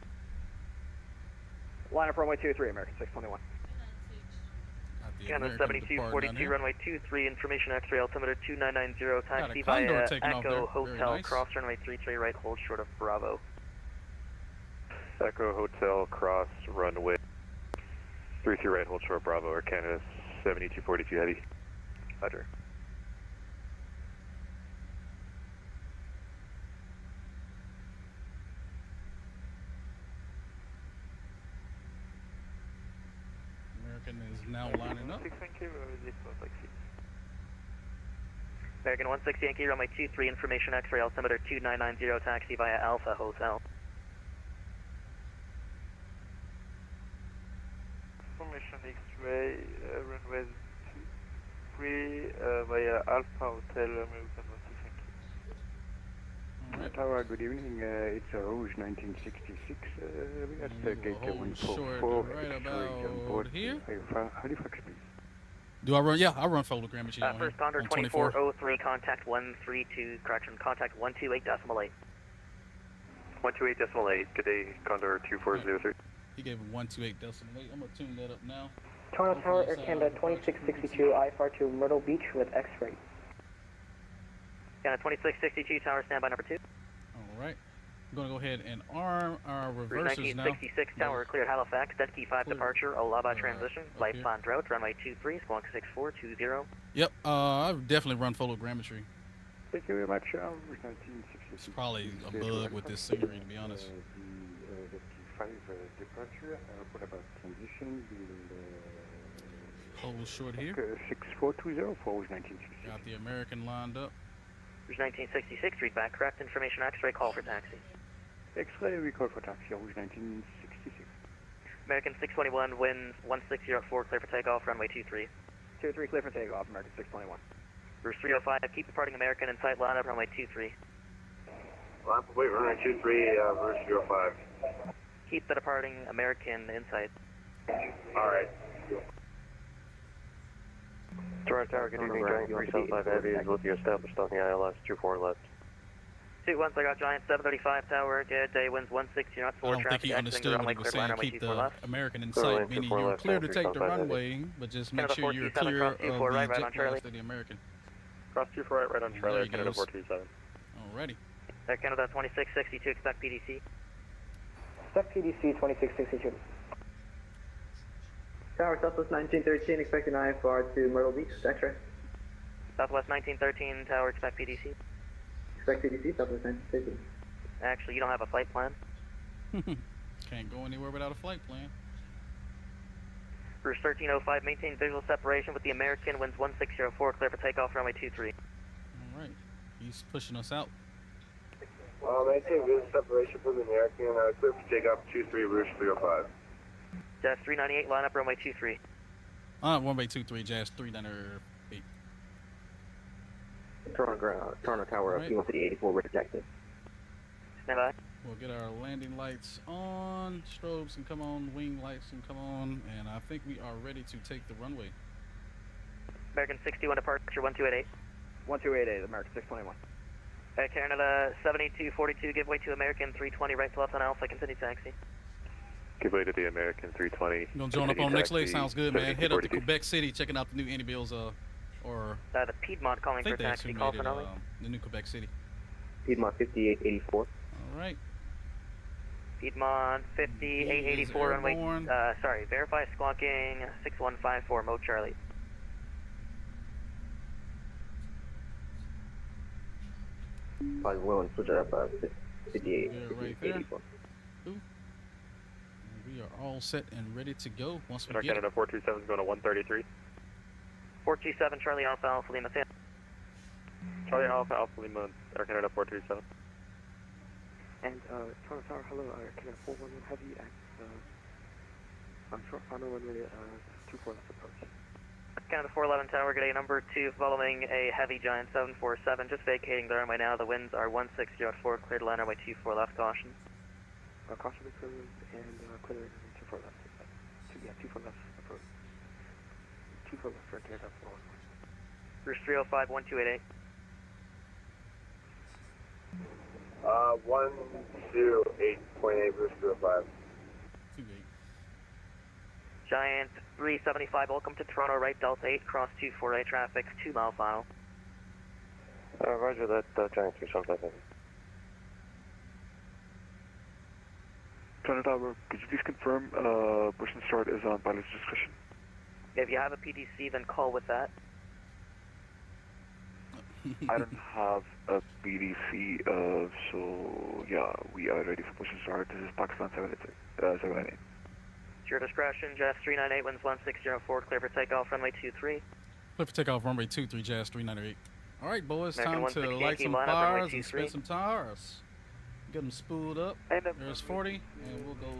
Line up runway 23, American 621.
Canada 7242, runway 23, information X-ray altimeter 2990, taxi via Echo Hotel, nice. Cross runway 33 right, hold short of Bravo.
Echo Hotel, cross runway 33 right, hold short of Bravo, Air Canada 7242 heavy. Roger.
Is now lining up.
American 160 Yankee, runway 23, information X-ray altimeter 2990, taxi via Alpha Hotel.
Information X-ray, runway 23 via Alpha Hotel, American 160 Yankee.
Tower, good evening. It's a Rouge 1966. We got the gate 144.
Right about here.
Halifax, please.
Do I run? Yeah, I run photogrammetry.
First Condor 2403, contact 132, correction, contact 128.8.
128.8, good day, Condor 2403.
He gave him 128.8. I'm going to tune that up now.
Toronto Tower, Air Canada 2662, IFR to Myrtle Beach with X-ray.
Canada 2662, tower standby number 2.
All right. I'm going to go ahead and arm our reversers now.
1966, tower cleared Halifax, dead key 5 departure, Olaba transition, light planned route, runway 23, squawk 6420.
Yep, I've definitely run photogrammetry.
Thank you very much.
It's probably a bug with this scenery, to be honest.
The T5 departure, what about transition?
Hold short here.
6420 for 1966.
Got the American lined up.
1966, read back, correct information X-ray, call for taxi.
X-ray, we call for taxi, Rouge 1966.
American 621, winds 160 at 4, clear for takeoff, runway 23.
23, clear for takeoff, American 621.
Bruce 305, keep departing American in sight, line up, runway 23.
Line up, wait, runway 23, Bruce 305.
Keep the departing American in sight.
Alright.
Toronto Tower, good evening, Giant 375 Heavy is with you established on the ILS, 24 left.
21, I got Giant 735 Tower, good day, winds 160 knots, 4
I don't think
traffic,
he
exiting the
understood
runway,
what he was
clear
saying.
runway
Keep
24
the
left.
American in
Clear
sight,
lane
meaning
24
you're
left,
clear to take the
375
runway, but just make
Canada
sure you're
427,
clear
cross
of
24 right,
the
right on
jet
Charlie.
blast of the American.
Cross 24 right on
There
Charlie,
he
Canada
goes.
427.
Alrighty.
Canada 2662, expect PDC.
Expect PDC 2662. Tower Southwest 1913, expecting IFR to Myrtle Beach, X-ray.
Southwest 1913, Tower, expect PDC.
Expect PDC, Southwest 1913.
Actually, you don't have a flight plan.
Can't go anywhere without a flight plan.
Bruce 1305, maintain visual separation with the American, winds 1604, clear for takeoff, runway 23.
Alright. He's pushing us out.
Maintain visual separation from the American, clear for takeoff 23, Bruce 305.
Jazz 398, line up, runway 23.
Runway 23, Jazz 398.
Toronto Tower,
Right.
P1 City 84, rejected.
Stand by.
We'll get our landing lights on, strobes can come on, wing lights can come on, and I think we are ready to take the runway.
American 61, departure 1288.
1288, American 621.
Canada 78242, give way to American 320, right to left on Alpha, continue taxi.
Give way to the American 320.
You gonna join up on next leg? Sounds good, man. Head up to
7242.
Quebec City, checking out the new Andybills, or
The Piedmont
I
calling for
think they
taxi,
actually
call
made
for
it,
Nolly.
the new Quebec City.
Piedmont 5884.
All right.
Piedmont 5884, runway,
airborne.
sorry, verify squawking 6154, Mo Charlie.
Probably will and switch it up, 58,
Yeah, right there.
84.
And we are all set and ready to go once we
Our
get
Canada 427 is going to 133.
427, Charlie Alpha, Alpha Lima, San.
Charlie Alpha, Alpha Lima, Air Canada 427.
And, Toronto Tower, hello, Canada 411 Heavy at, I'm short final runway, 24 left approach.
Canada 411 Tower, good day, number 2, following a heavy Giant 747, just vacating the runway now, the winds are 160 at 4, clear to line runway 24 left, caution.
Caution equivalent and, clear 24 left, 24 left approach. 24 left for Canada 411.
Bruce 305, 1288.
108.8, Bruce 305.
28.
Giant 375, welcome to Toronto, right Delta 8, cross 248 traffic, 2 mile final.
Roger that, Giant 375 Heavy.
Toronto Tower, could you please confirm, push and start is on pilot's discretion?
If you have a PDC, then call with that.
I don't have a PDC, so yeah, we are ready for push and start. This is Pakistan 798.
It's your discretion, Jazz 398, winds 1604, clear for takeoff, runway 23.
Clear for takeoff, runway 23, Jazz 398. All right, boys,
American
time to
160
light some
line up, runway
fires and
23.
spin some tires. Get them spooled up. There's 40, and we'll go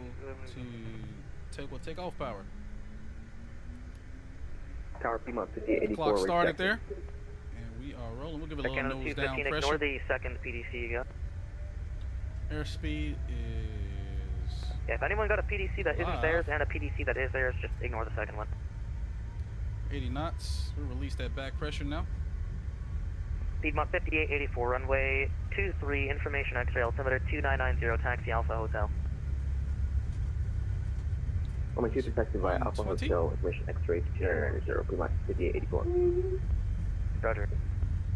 to take off power.
Tower Piedmont 5884.
Clock started
rejected.
there, and we are rolling. We'll give it a little
Canada
nose
215,
down
ignore
pressure.
the second PDC you got.
Airspeed is
Yeah, if anyone got a PDC that isn't
5.
theirs and a PDC that is theirs, just ignore the second one.
80 knots. We'll release that back pressure now.
Piedmont 5884, runway 23, information X-ray, altimeter 2990, taxi Alpha Hotel.
Only 2 detected via Alpha
20.
Hotel, information X-ray 2990, Piedmont 5884.
Roger.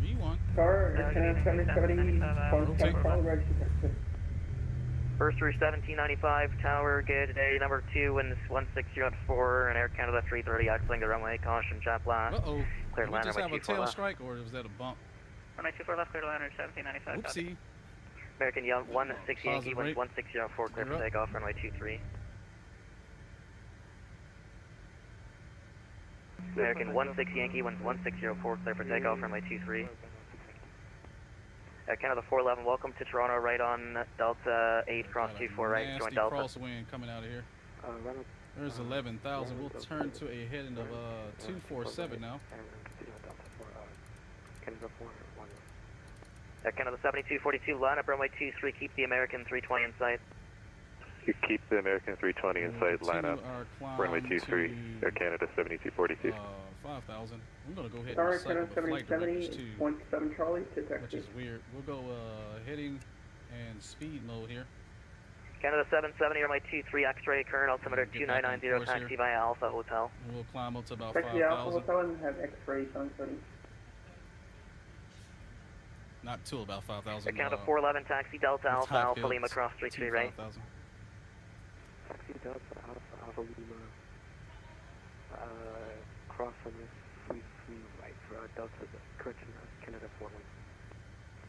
V1.
Car, Canada 770, Control, ready to taxi.
First through 1795, tower, good day, number 2, winds 160 at 4, and Air Canada 330, exiting the runway, caution, jet blast.
Uh-oh.
Clear
Did
to
we
land,
just
runway
have a
24
tail
left.
strike, or was that a bump?
Runway 24 left, clear to land, 1795.
Oopsie.
American Young 160 Yankee,
Positive
winds
rate.
160 at 4, clear
You're
for
up.
takeoff, runway 23. American 160 Yankee, winds 160 at 4, clear for takeoff, runway 23. Canada 411, welcome to Toronto, right on Delta 8, cross
Got a
24 right, join
nasty
Delta.
crosswind coming out of here.
Right up
There's 11,000. We'll turn to a heading of 247 now.
Canada 411.
Canada 7242, line up runway 23, keep the American 320 in sight.
You keep the American 320 in sight, line up runway 23, Air Canada 7242.
5,000. I'm going to go ahead and cycle the flight directors too,
0.7 Charlie to taxi.
which is weird. We'll go heading and speed mode here.
Canada 770, runway 23, X-ray, current altimeter 2990, taxi via Alpha Hotel.
And we'll climb up to about
Taxi Alpha
5,000.
Hotel and have X-ray sunsetting.
Not till about 5,000.
Canada 411, taxi Delta Alpha, Alpha Lima, cross 33, right?
5,000.
Taxi Delta Alpha Lima. Cross on this 33 right for Delta, correction, Canada 411.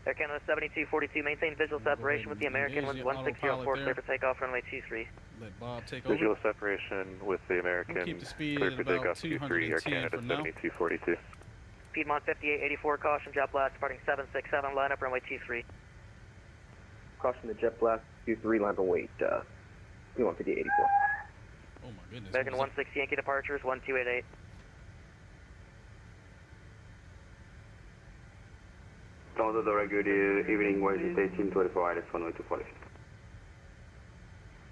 Air Canada 7242, maintain visual separation with the American, winds 1604, clear for takeoff, runway 23.
Let Bob take over.
Visual separation with the American,
We'll keep the speed
clear
at
for
about
takeoff 23, Air
210
Canada
for now.
7242.
Piedmont 5884, caution, jet blast, departing 767, line up runway 23.
Caution the jet blast, 23, line and wait, Piedmont 5884.
Oh my goodness.
American 16 Yankee departures, 1288.
Toronto Dora, good evening, where is it 1824, ILS 10240.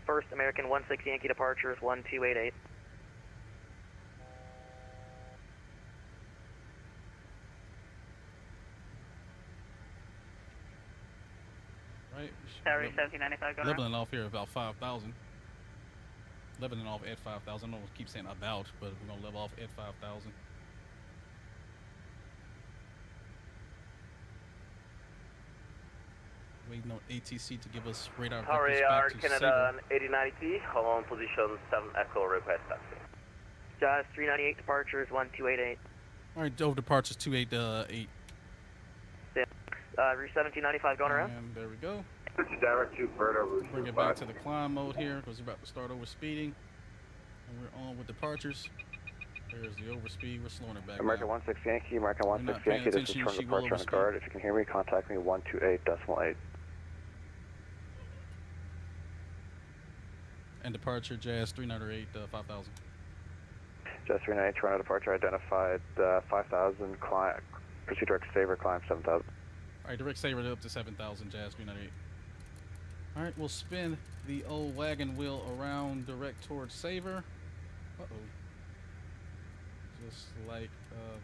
First American 16 Yankee departures, 1288.
Right.
Tower 1795, going
leveling off here about 5,000. Leveling off at 5,000. I don't keep saying about, but we're gonna level off at 5,000. Waiting on ATC to give us radar vectors back to
Canada 8090, hold on position 7 Echo request taxi.
Jazz 398 departures, 1288.
All right, over departures 288.
Route 1795 going around.
And there we go.
Direct to Berta, Route
Bring it back to the climb mode here because we're about to start over speeding. And we're on with departures. There's the overspeed. We're slowing it back
American
down.
16 Yankee, American 16 Yankee, this is from departure on guard. If you can hear me, contact me 128.8.
And departure, Jazz 398, 5,000.
Jazz 398, Toronto departure identified, 5,000, climb, proceed direct saver, climb 7,000.
Alright, direct saver up to 7,000, Jazz 398. Alright, we'll spin the old wagon wheel around direct towards saver. Uh-oh. Just like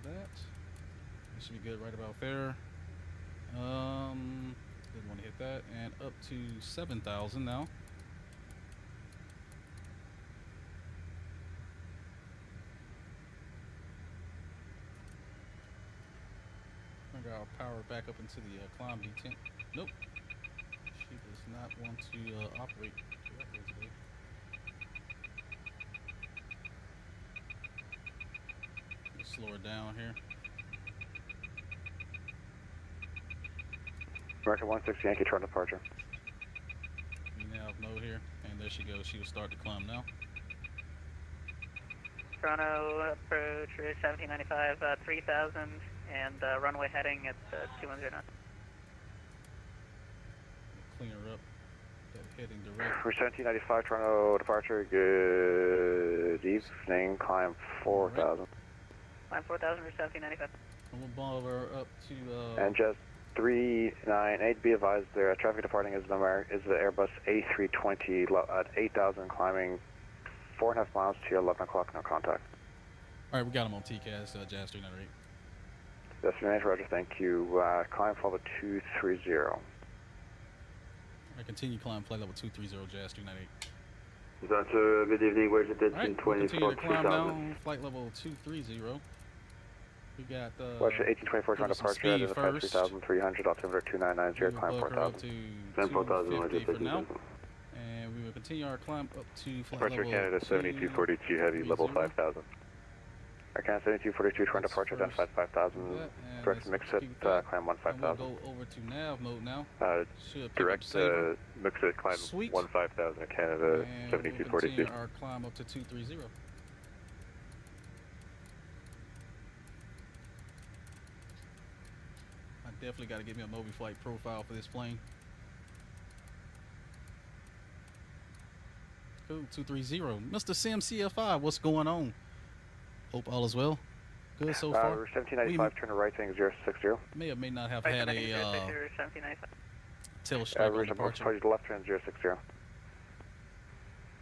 that. It should be good right about there. Didn't want to hit that. And up to 7,000 now. I think I'll power back up into the climb detent. Nope. She does not want to operate today. Let's slow her down here.
American 16 Yankee, Toronto departure.
We now have mode here, and there she goes. She will start to climb now.
Toronto approach Route 1795, 3000, and runway heading at 210 knots.
Clean her up. That heading direct.
For 1795, Toronto departure, good evening, climb 4,000.
Climb 4,000 for 1795.
And we'll bomb her up to
And just 398, be advised there, traffic departing is the Airbus A320 at 8,000, climbing 4.5 miles to your 11 o'clock, no contact.
Alright, we got him on TCAS, Jazz 398.
Destination, roger, thank you. Climb flight level 230.
I continue climb flight level 230, Jazz 398.
Doctor, good evening, where's it
Alright, we'll continue to climb
20,000?
now, flight level 230. We got
Roger, 1824, Toronto departure, identify 3,300, altimeter 2990, climb 4,000.
4,000 for now. And we will continue our climb up to flight
Departure
level
Canada 7242 heavy, level 5,000.
Air Canada 7242, Toronto departure, identified 5,000, direct mix it, climb 15,000.
We'll go over to nav mode now.
Direct mix it, climb 15,000 Canada 7242.
We'll continue our climb up to 230. I definitely got to get me a Moby flight profile for this plane. Cool, 230. Mr. CMCFI, what's going on? Hope all is well. Good so far.
1795, turn to right, heading 060.
May or may not have had a tail strike on departure.
Left turn 060.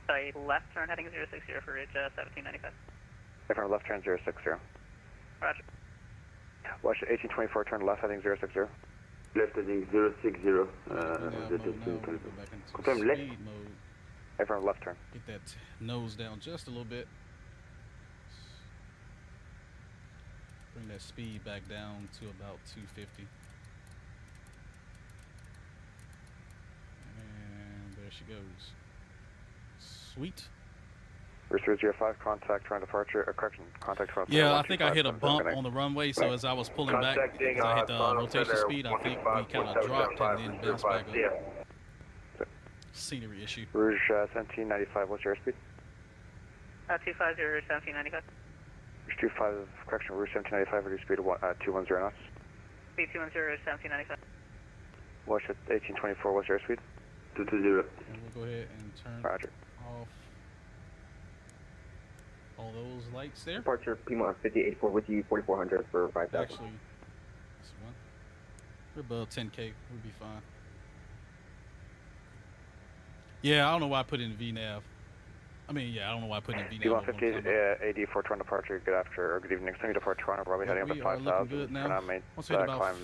Sorry, left turn heading 060 for Ridge 1795.
Affirmative, left turn 060.
Roger.
Watch 1824, turn left heading 060.
Left heading 060. Confirm left.
Affirmative, left turn.
Get that nose down just a little bit. Bring that speed back down to about 250. And there she goes. Sweet.
Ursa 05, contact trying departure, correction, contact from.
Yeah, I think I hit a bump on the runway, so as I was pulling back, as I hit the rotation speed, I think we kind of dropped and then bounced back up. Scenery issue.
Rouge 1795, what's your airspeed?
250, 1795.
Rouge 25, correction, Rouge 1795, reduce speed to 210 knots.
Speed 210, 1795.
Watch at 1824, what's your airspeed?
220.
And we'll go ahead and turn
Roger.
off all those lights there.
Departure Piedmont 5084 with you, 4400 for 5,000.
Actually, this one. We're above 10K. We'll be fine. Yeah, I don't know why I put in VNAV. I mean, yeah, I don't know why I put in VNAV.
Piedmont 5084, turn departure, good after, or good evening. Extending depart Toronto, probably heading up at 5,000.
Good now. Once we hit about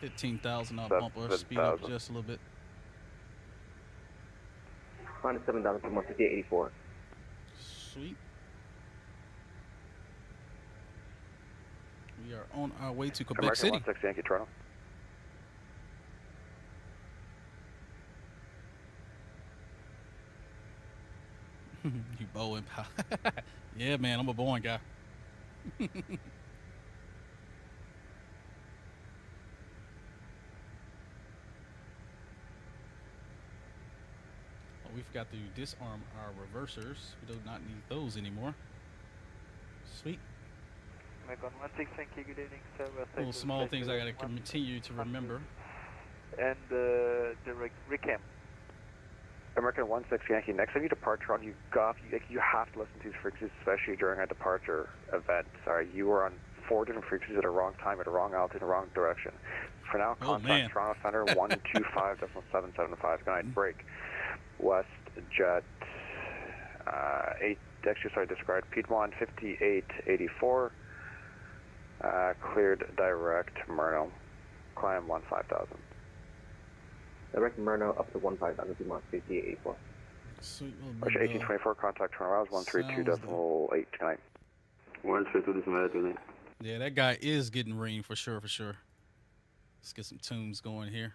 15,000, I'll bump our speed up just a little bit.
Honda 7,000, Piedmont 5884.
Sweet. We are on our way to Quebec City.
16 Yankee Toronto.
You Boeing pal. Yeah, man, I'm a Boeing guy. Oh, we forgot to disarm our reversers. We do not need those anymore. Sweet. Little small things I gotta continue to remember.
And the recam. American 16 Yankee, next time you depart Toronto, you have to listen to these frequencies, especially during a departure event. Sorry, you were on 4 different frequencies at a wrong time, at a wrong altitude, in the wrong direction. For now, contact Toronto Center 125.775. Good night, break. West Jet 8, actually, sorry, described Piedmont 5884. Cleared direct Murno. Climb 15,000.
Direct Murno up to 15,000, Piedmont 5884.
Sweet.
1824, contact Toronto, 132.829.
132.829.
Yeah, that guy is getting rain for sure, for sure. Let's get some tunes going here.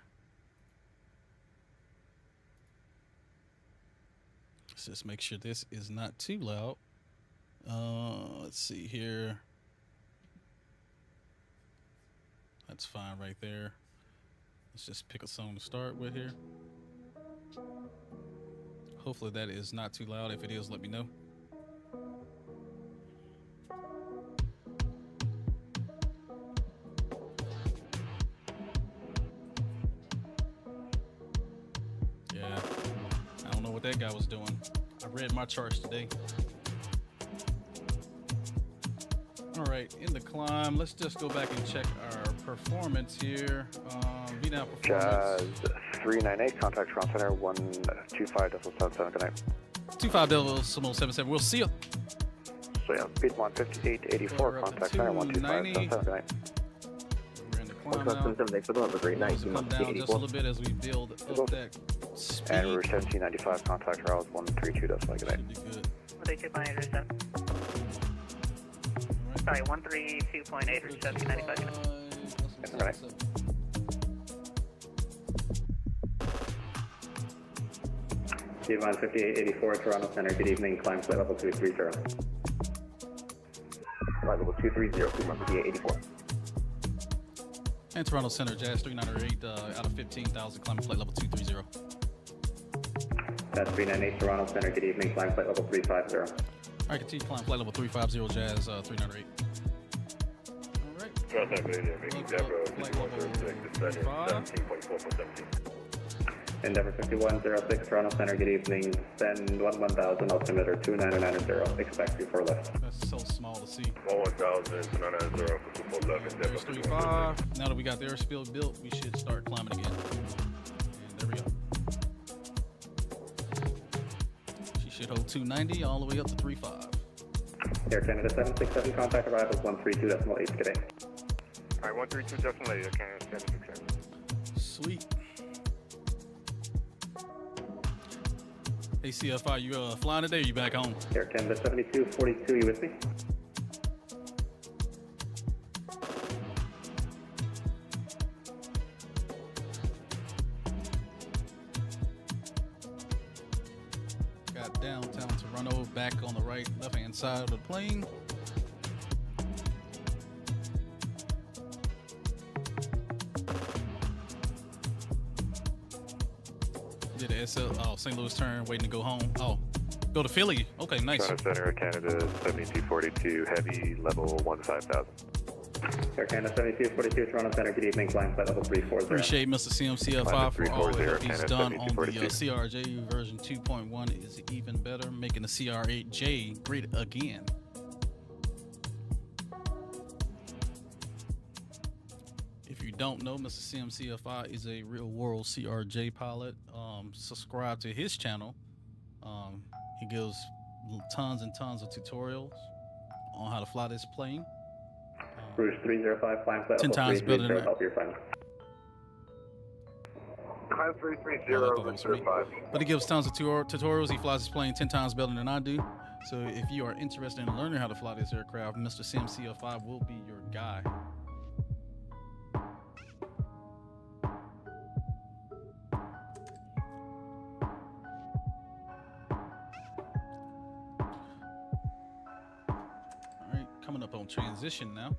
Let's just make sure this is not too loud. Let's see here. That's fine right there. Let's just pick a song to start with here. Hopefully that is not too loud. If it is, let me know. Yeah, I don't know what that guy was doing. I read my charts today. All right, in the climb, let's just go back and check our performance here. VNAV performance.
Jazz 398, contact Toronto Center 125.77. Good night.
25.77. We'll see you.
So yeah, Piedmont 5884, contact Center 125.77. Good night.
We're in the climb now.
Have a great night.
Come down just a little bit as we build up that speed.
And Route 1795, contact Rouse 132.5. Good night.
Should be good.
132.8 Sorry, 132.8 1795.
Good night.
Piedmont 5884, Toronto Center, good evening, climb flight level 230.
Flight level 230, Piedmont 5884.
And Toronto Center, Jazz 398 out of 15,000, climbing flight level 230.
That's 398, Toronto Center, good evening, climb flight level 350.
All right, continue climb flight level 350, Jazz 398. All right.
Flight level 350.
Endeavor 5106, Toronto Center, good evening. Send 1000 altimeter 2990. Expect before lift.
That's so small to see.
1000 2990 for 211.
There's 35. Now that we got the airspeed built, we should start climbing again. And there we go. She should hold 290 all the way up to 35.
Air Canada 767, contact arrivals 132.8 today.
Alright, 132.8, Air Canada 767.
Sweet. Hey CFI, you flying today or you back home?
Air Canada 7242, you with me?
Got downtown Toronto back on the right, left-hand side of the plane. Did the St. Louis turn, waiting to go home. Oh, go to Philly. Okay, nice.
Toronto Center, Canada 7242, heavy level 15,000.
Air Canada 7242, Toronto Center, good evening, flying flight level 340.
Appreciate Mr. CMCFI for all the help he's done on the CRJ version 2.1 is even better, making the CRJ great again. If you don't know, Mr. CMCFI is a real world CRJ pilot. Subscribe to his channel. He gives tons and tons of tutorials on how to fly this plane.
Rouge 305, flying flight
10 times better than that.
You're fine.
Climb 330,
but he gives tons of tutorials. He flies his plane 10 times better than I do. So if you are interested in learning how to fly this aircraft, Mr. CMCFI will be your guy. Coming up on transition now.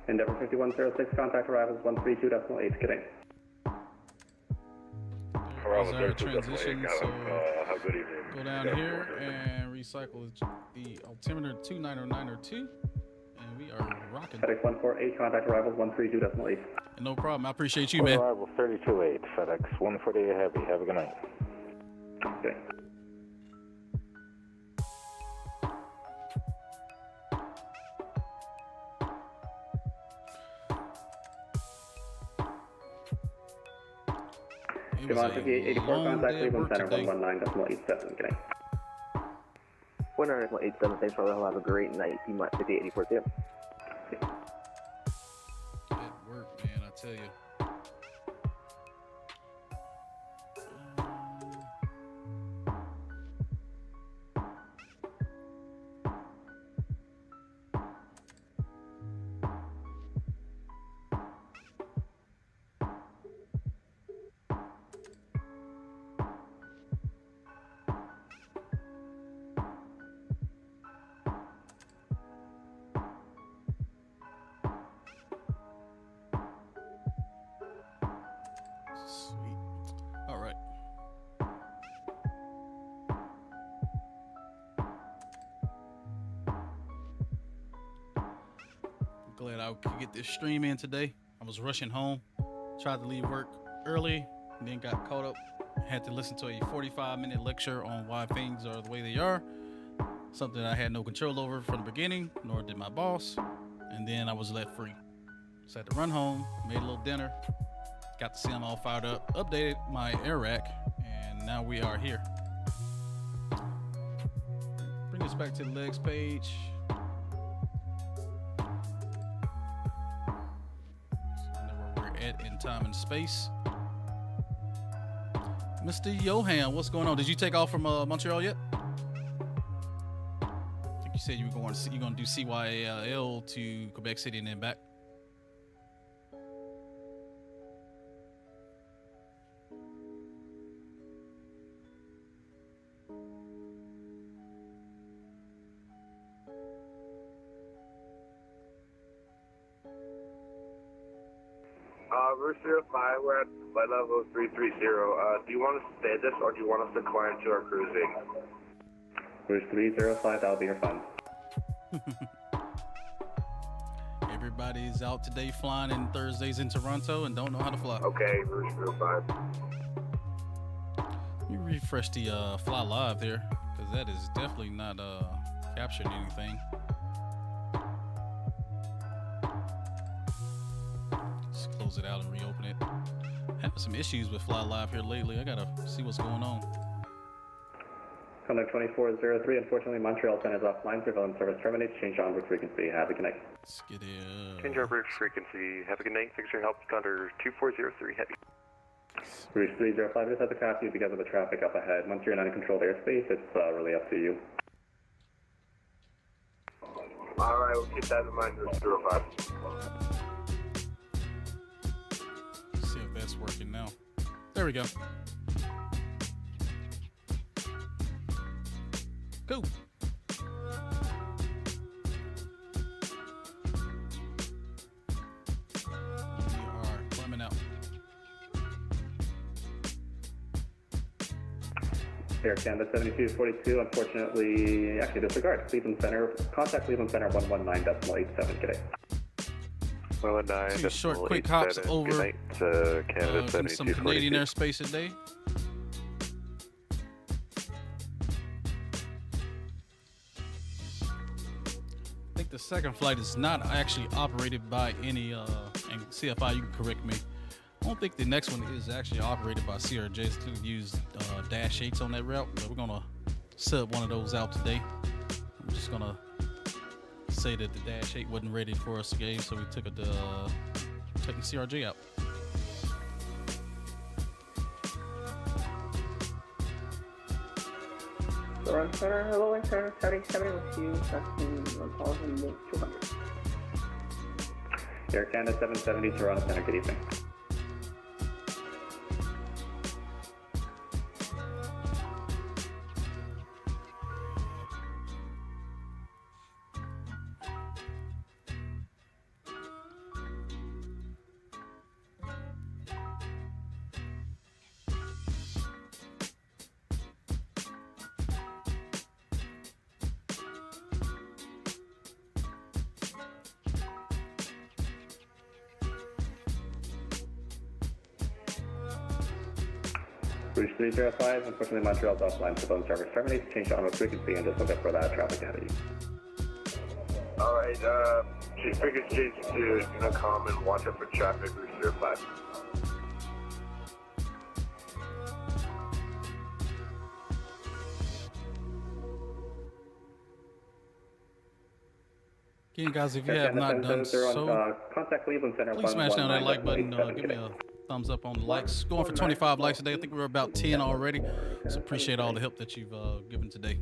Endeavor 5106, contact arrivals 132.8, good day.
There's our transition, so go down here and recycle the altimeter 29092, and we are rocking.
FedEx 148, contact arrivals 132.8.
No problem, I appreciate you, man.
Arrival 32.8, FedEx 148 heavy, have a good night.
Okay. Devon 5884, contact Cleveland Center 119.87, good night.
109.87, thanks for have a great night. Piedmont 5884 too.
Good work, man, I tell you. Glad I could get this stream in today. I was rushing home, tried to leave work early, and then got caught up. Had to listen to a 45-minute lecture on why things are the way they are. Something I had no control over from the beginning, nor did my boss. And then I was left free. So I had to run home, made a little dinner, got to see them all fired up, updated my air rack, and now we are here. Bring us back to the legs page. In time and space. Mr. Johan, what's going on? Did you take off from Montreal yet? I think you said you were going to do CYUL to Quebec City and then back.
Route 05, we're at flight level 330. Do you want us to stay this or do you want us to climb to our cruising?
Route 305, that'll be your fun.
Everybody's out today flying in Thursdays in Toronto and don't know how to fly.
Okay, Route 05.
Let me refresh the fly live there, because that is definitely not capturing anything. Just close it out and reopen it. Having some issues with fly live here lately. I gotta see what's going on.
Contact 2403, unfortunately Montreal Center is offline, surveillance service terminates, change onboard frequency, have a good night.
Let's get it.
Change onboard frequency, have a good night, fix your help, Condor 2403 Heavy.
Route 305, just have the capacity because of the traffic up ahead. Once you're in uncontrolled airspace, it's really up to you.
Alright, we'll keep that in mind, Route 05.
Let's see if that's working now. There we go. Go. We are climbing out.
Air Canada 7242, unfortunately, actually disregard. Cleveland Center, contact Cleveland Center 119.87, good day.
119.87,
Two short quick hops over
good night, Canada 7242.
some Canadian airspace today. I think the second flight is not actually operated by any, and CFI, you can correct me. I don't think the next one is actually operated by CRJ. It's going to use Dash 8s on that route, but we're going to sub one of those out today. I'm just going to say that the Dash 8 wasn't ready for us today, so we took taking CRJ out.
Toronto Center, hello, Center 77 with you, that's 1,200.
Air Canada 770, Toronto Center, good evening. Route 305, unfortunately Montreal's offline, surveillance service terminates, change onboard frequency, and just look up for that traffic ahead of you.
Alright, Chief Frequency J2 is gonna come and watch out for traffic, Route 05.
Again, guys, if you have not done so,
contact Cleveland Center,
please smash down that like button. Give me a thumbs up on the likes. Going for 25 likes today. I think we're about 10 already. So appreciate all the help that you've given today.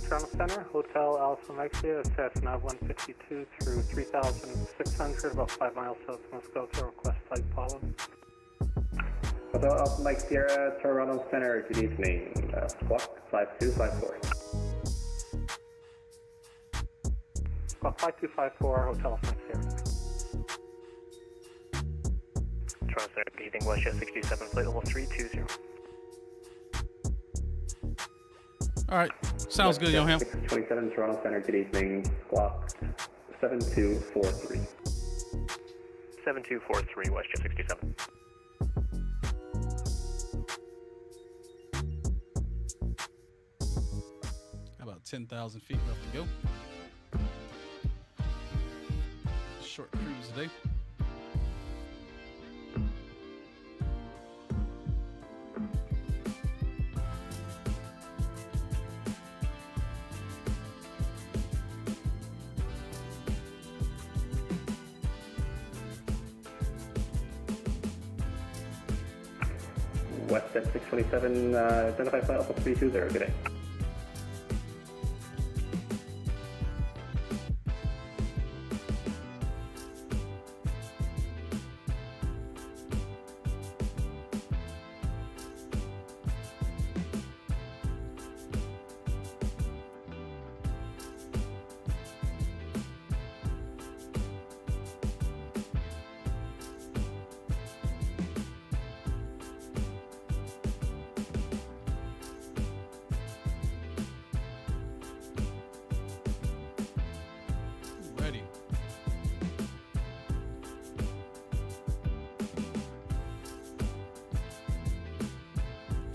Toronto Center, Hotel Alpha Mexia, Cessna 152 through 3,600, about 5 miles south of Moscow, request flight follow.
Hotel Alpha Mike Sierra, Toronto Center, good evening, squawk 5254.
Squawk 5254, Hotel Alpha Mike Sierra.
Toronto Center, good evening, WestJet 67, flight level 320.
All right, sounds good, Yoham.
627 Toronto Center, good evening, squawk 7243.
7243, WestJet 67.
About 10,000 feet left to go. Short cruise today.
West at 627, identify flight Alpha 320, good day.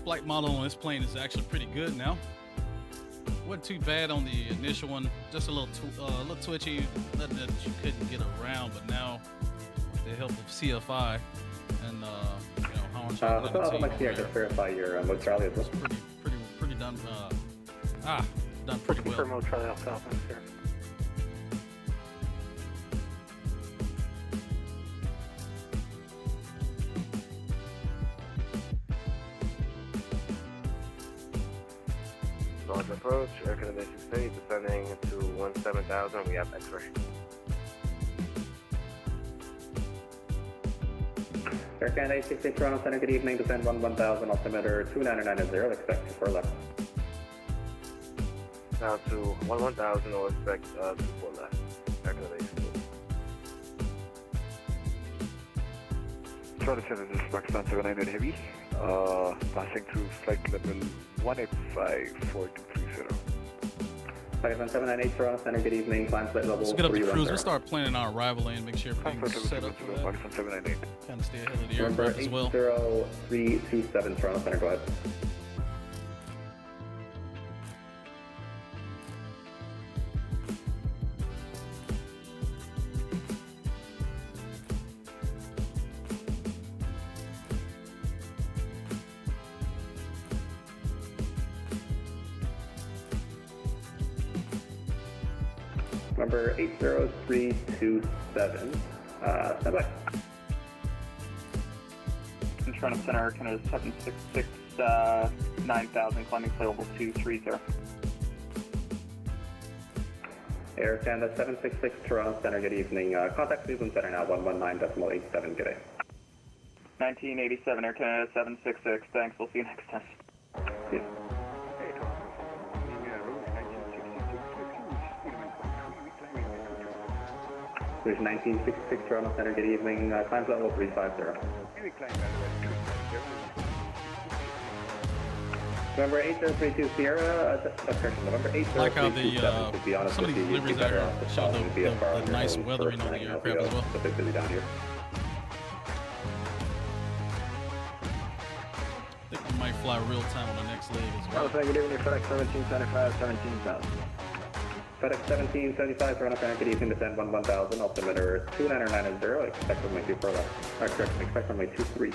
Flight model on this plane is actually pretty good now. Wasn't too bad on the initial one, just a little twitchy, nothing that you couldn't get around. But now, with the help of CFI and how
much here to verify your Montreal as well.
Pretty done. Done pretty well.
For Montreal Alpha here.
Approach, Air Canada 68, descending to 17,000, we have X-ray.
Air Canada 68, Toronto Center, good evening, descend 11,000, altimeter 2990, expect 24 left.
Now to 11,000, we'll expect 24 left, Air Canada 68.
Toronto Center, this is Pakistan 798 Heavy, passing through flight level 1854230.
Pakistan 798, Toronto Center, good evening, climb flight level 310.
Let's get up the cruise. We'll start planning our arrival and make sure everything's set up for that.
Pakistan 798.
Kind of stay ahead of the aircraft as well.
Number 80327, Toronto Center, go ahead. Number 80327, stand by.
Toronto Center, Canada 766, 9000, climbing flight level 230.
Air Canada 766, Toronto Center, good evening. Contact Cleveland Center now, 119.87, good day.
1987, Air Canada 766, thanks, we'll see you next time.
Yeah. There's 1966 Toronto Center, good evening. Climb level 350. November 8032 Sierra, November 8032
like how the some of these deliveries out here show the nice weathering on the aircraft as well.
It's a bit busy down here.
I think we might fly real time on the next leg as well.
Good evening, FedEx 1775, 17,000.
FedEx 1775, Toronto Center, good evening, descend 11,000, altimeter 2990, expect runway 24 left. Correct, expect runway 23.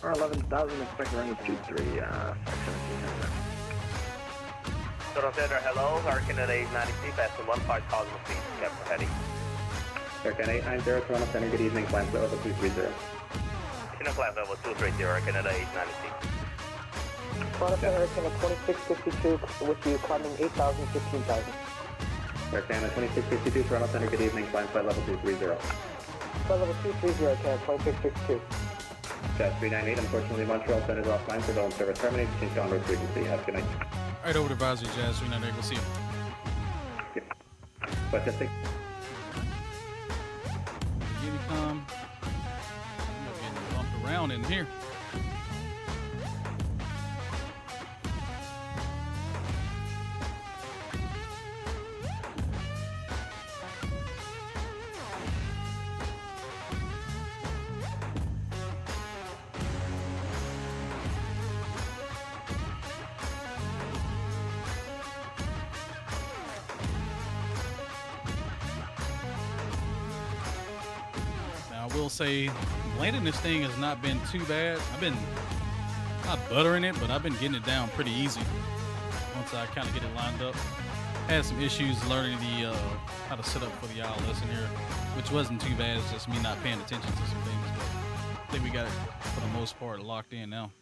Or 11,000, expect runway 23, FedEx 1775.
Toronto Center, hello, Air Canada 893, passing 15,000 feet, Captain Heading.
Air Canada 890, Toronto Center, good evening, climb flight level 230.
Chinook climb level 230, Air Canada 893.
Toronto Center, Air Canada 2652 with you, climbing 8,000, 15,000.
Air Canada 2652, Toronto Center, good evening, climb flight level 230.
Flight level 230, Air Canada 2662.
Jet 398, unfortunately Montreal Center is offline, so don't service terminate, change on road frequency, have a good night.
Alright, over to advisory, Jazz 398, we'll see you.
Yep. But just
Unicom. You're getting bumped around in here. I will say landing this thing has not been too bad. I've been not buttering it, but I've been getting it down pretty easy once I kind of get it lined up. Had some issues learning the how to set up for the ILS in here, which wasn't too bad. It's just me not paying attention to some things. But I think we got it for the most part locked in now.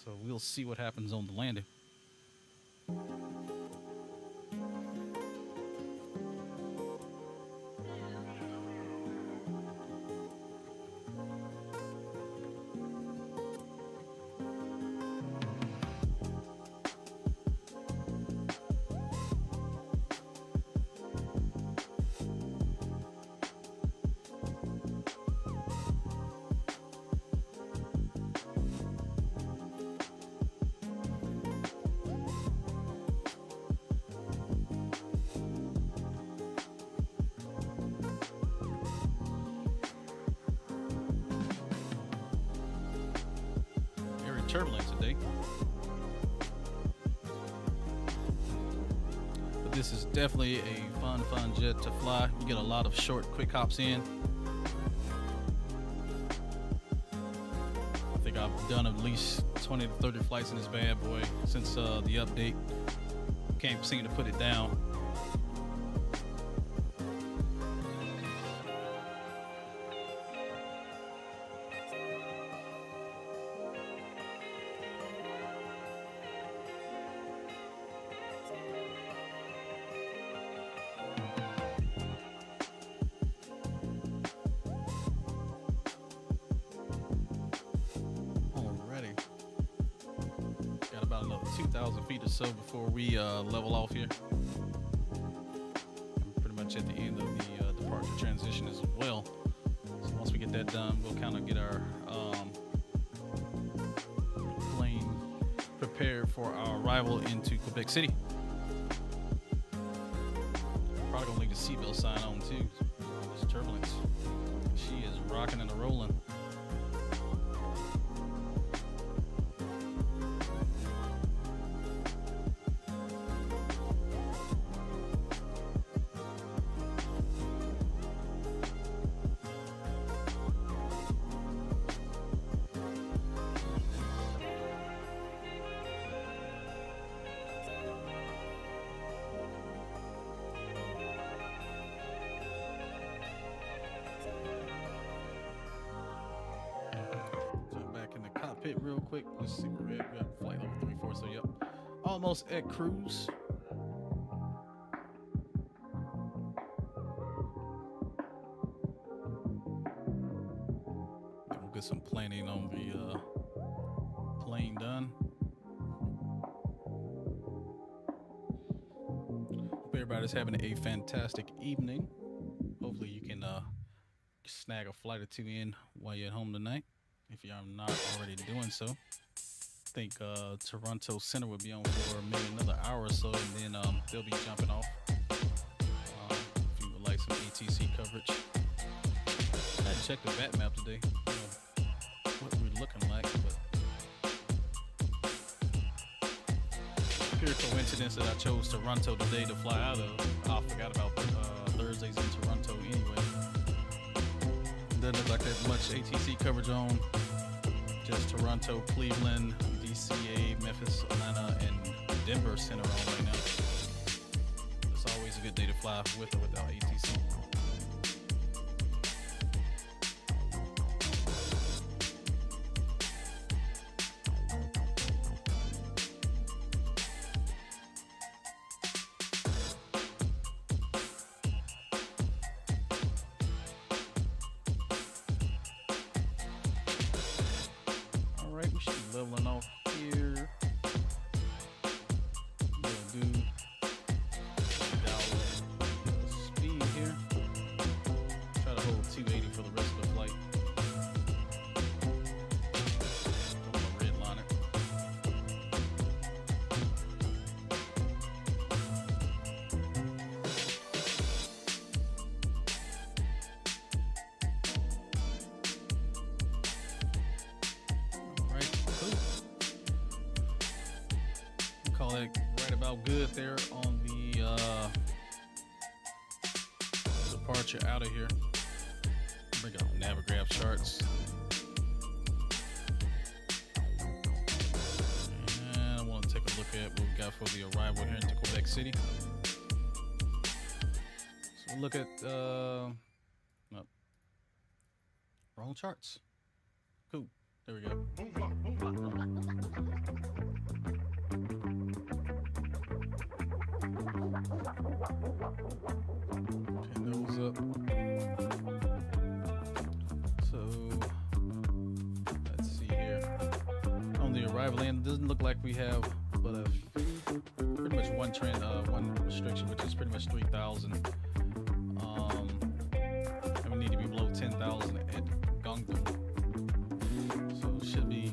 So we'll see what happens on the landing. Turbulence today, but this is definitely a fun jet to fly. You get a lot of short, quick hops in. I think I've done at least 20 to 30 flights in this bad boy since the update. Can't seem to put it down. So before we level off here, I'm pretty much at the end of the departure transition as well. So once we get that done, we'll kind of get our plane prepared for our arrival into Quebec City. Probably gonna leave the seatbelt sign on too. This turbulence, she is rocking and rolling. Real quick, let's see where we're at. We got flight level 34, so yep, almost at cruise. We'll get some planning on the plane done. Hope everybody's having a fantastic evening. Hopefully you can snag a flight or two in while you're at home tonight, if you're not already doing so. I think Toronto Center will be on for maybe another hour or so, and then they'll be jumping off. If you would like some ATC coverage. I had to check the VAT map today, what we're looking like, but pure coincidence that I chose Toronto today to fly out of. I forgot about Thursdays in Toronto anyway. Doesn't look like there's much ATC coverage on. Just Toronto, Cleveland, DCA, Memphis, Atlanta, and Denver Center on right now. It's always a good day to fly with or without ATC. Leveling off here. We'll do dial speed here. Try to hold 280 for the rest of the flight. Don't want to redline it. Right about good there on the departure out of here. Bring up Navigraph charts. And I want to take a look at what we got for the arrival here into Quebec City. So we'll look at no, wrong charts. Cool. There we go. Pin those up. So let's see here. On the arrival end, it doesn't look like we have but a pretty much one trend, one restriction, which is pretty much 3,000. And we need to be below 10,000 at Gungdom. So should be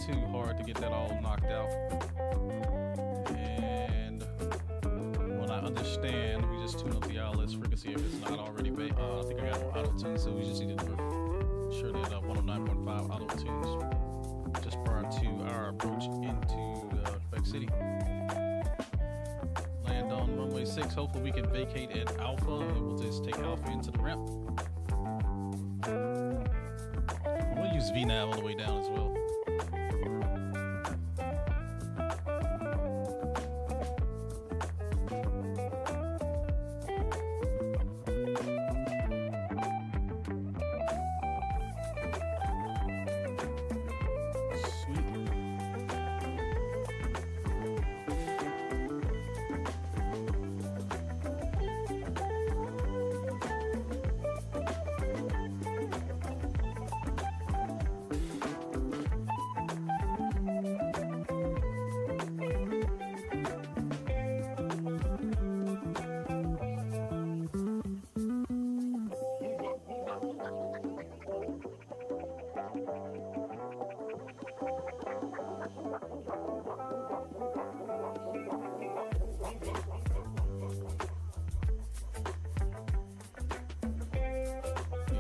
too hard to get that all knocked out. And when I understand, we just tune up the ILS frequency if it's not already I think I got auto tune, so we just need to make sure that 109.5 auto tunes just prior to our approach into Quebec City. Land on runway 6. Hopefully we can vacate at Alpha and we'll just take Alpha into the ramp. We'll use VNAV all the way down as well.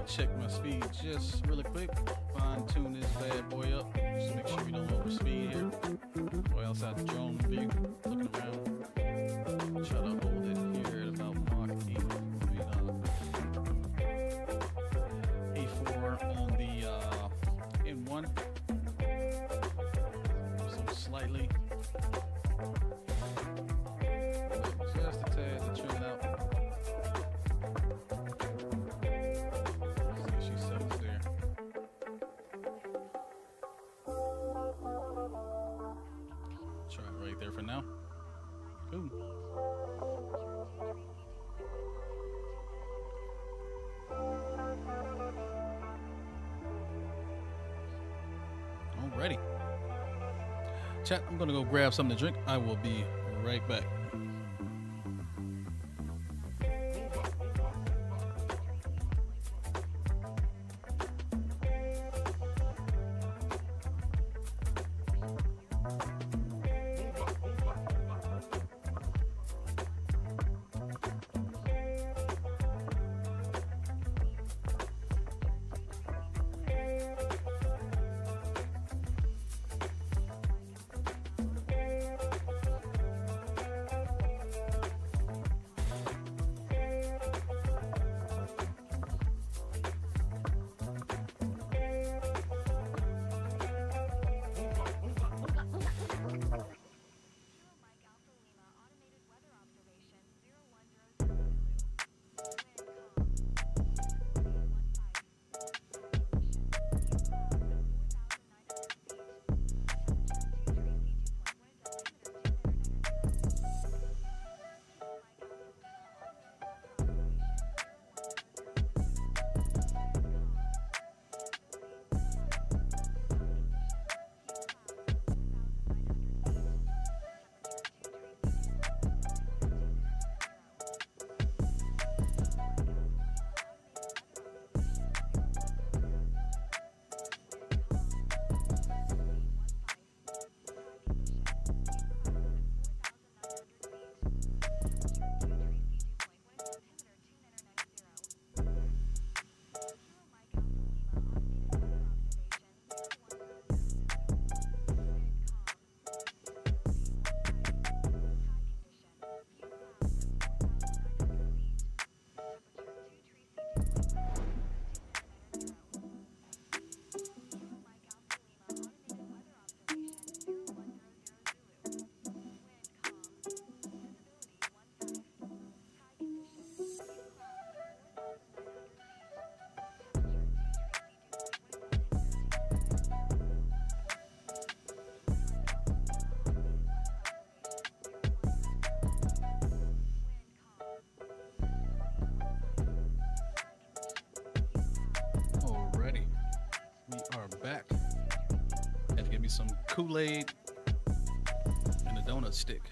Check my speed just really quick. Fine tune this bad boy up. Just to make sure we don't overspeed here. Go outside the drone view, looking around. Try to hold it here at about Mach 8. A4 on the N1. So slightly. Just a tad to trim it out. For now. Cool. Alrighty. Chat, I'm gonna go grab something to drink. I will be right back. me some Kool-Aid and a donut stick.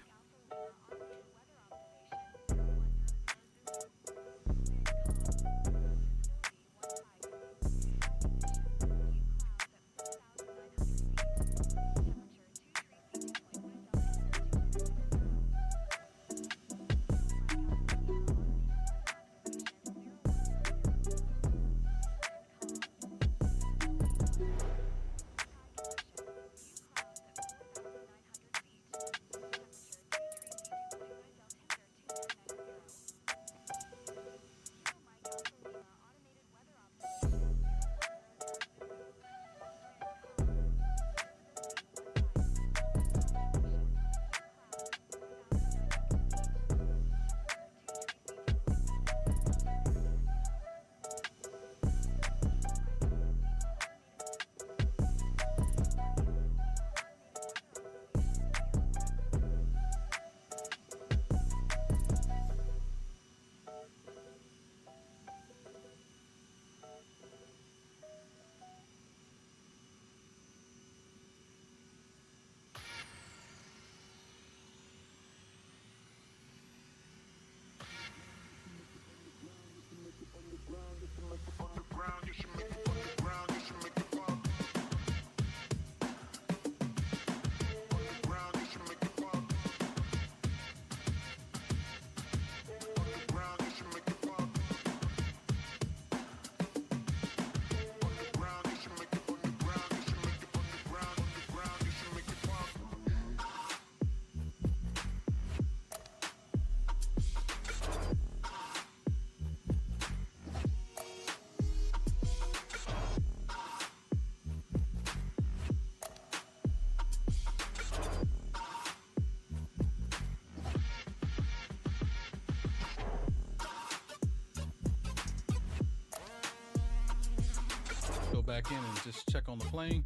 Go back in and just check on the plane.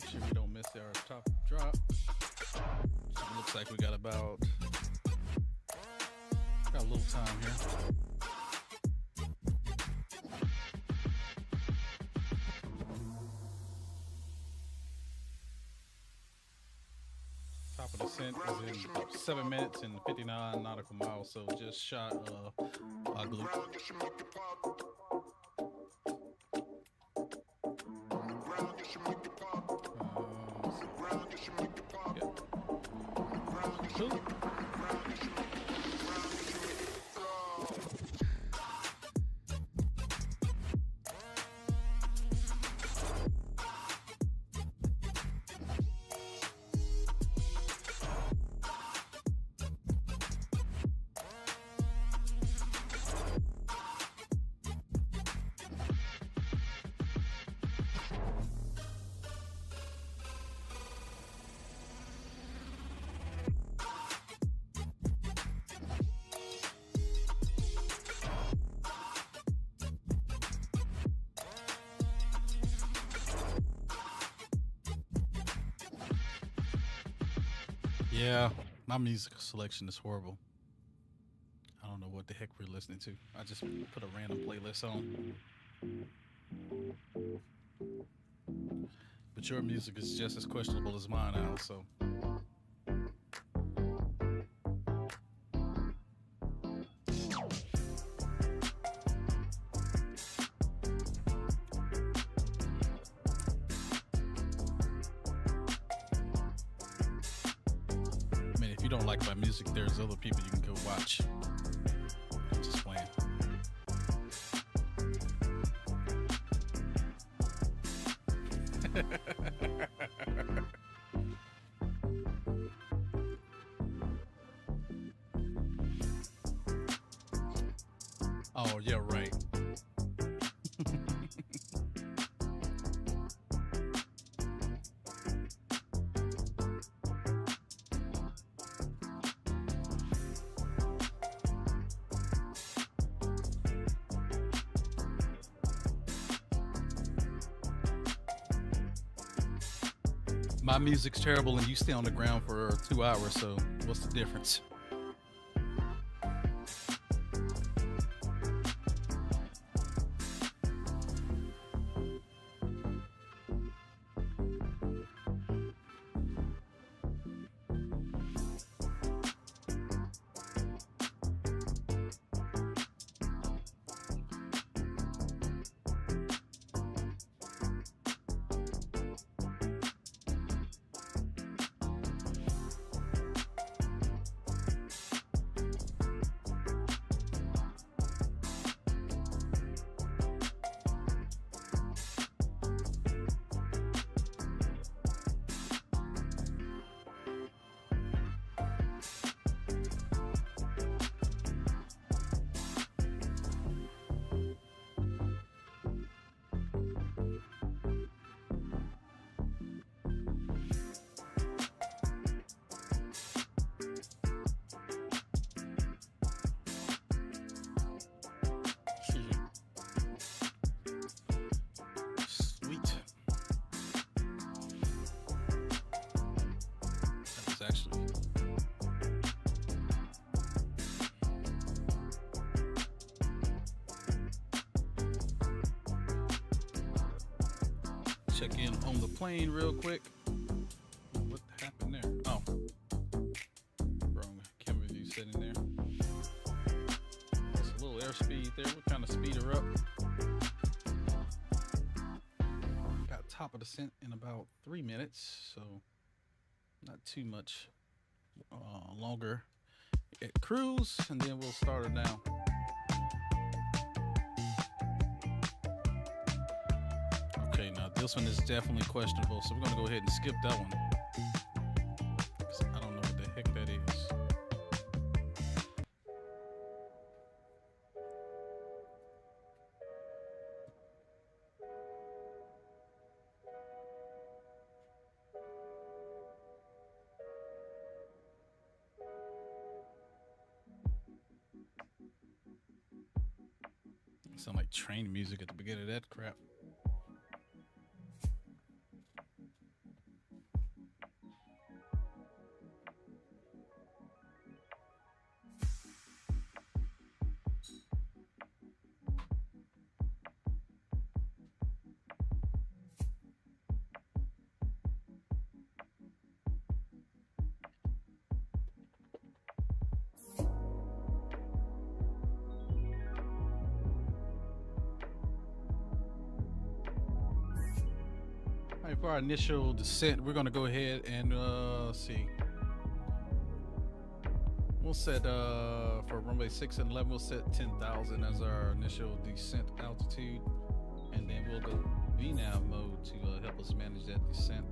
Make sure we don't miss our top drop. So it looks like we got a little time here. Top of descent is in about 7 minutes and 59 nautical miles, so just shot a glute. Yeah, my music selection is horrible. I don't know what the heck we're listening to. I just put a random playlist on. But your music is just as questionable as mine now, so. Don't like my music, there's other people you can go watch. I'm just playing. Oh, yeah, right. My music's terrible and you stay on the ground for 2 hours, so what's the difference? in on the plane real quick. What happened there? Oh, wrong camera view setting there. Just a little airspeed there. We'll kind of speed her up. Got top of descent in about 3 minutes, so not too much longer at cruise, and then we'll start her down. Okay, now this one is definitely questionable, so we're gonna go ahead and skip that one. 'Cause I don't know what the heck that is. Sound like train music at the beginning of that crap. For our initial descent, we're going to go ahead and see. We'll set for runway 6 and 11, we'll set 10,000 as our initial descent altitude, and then we'll go VNAV mode to help us manage that descent.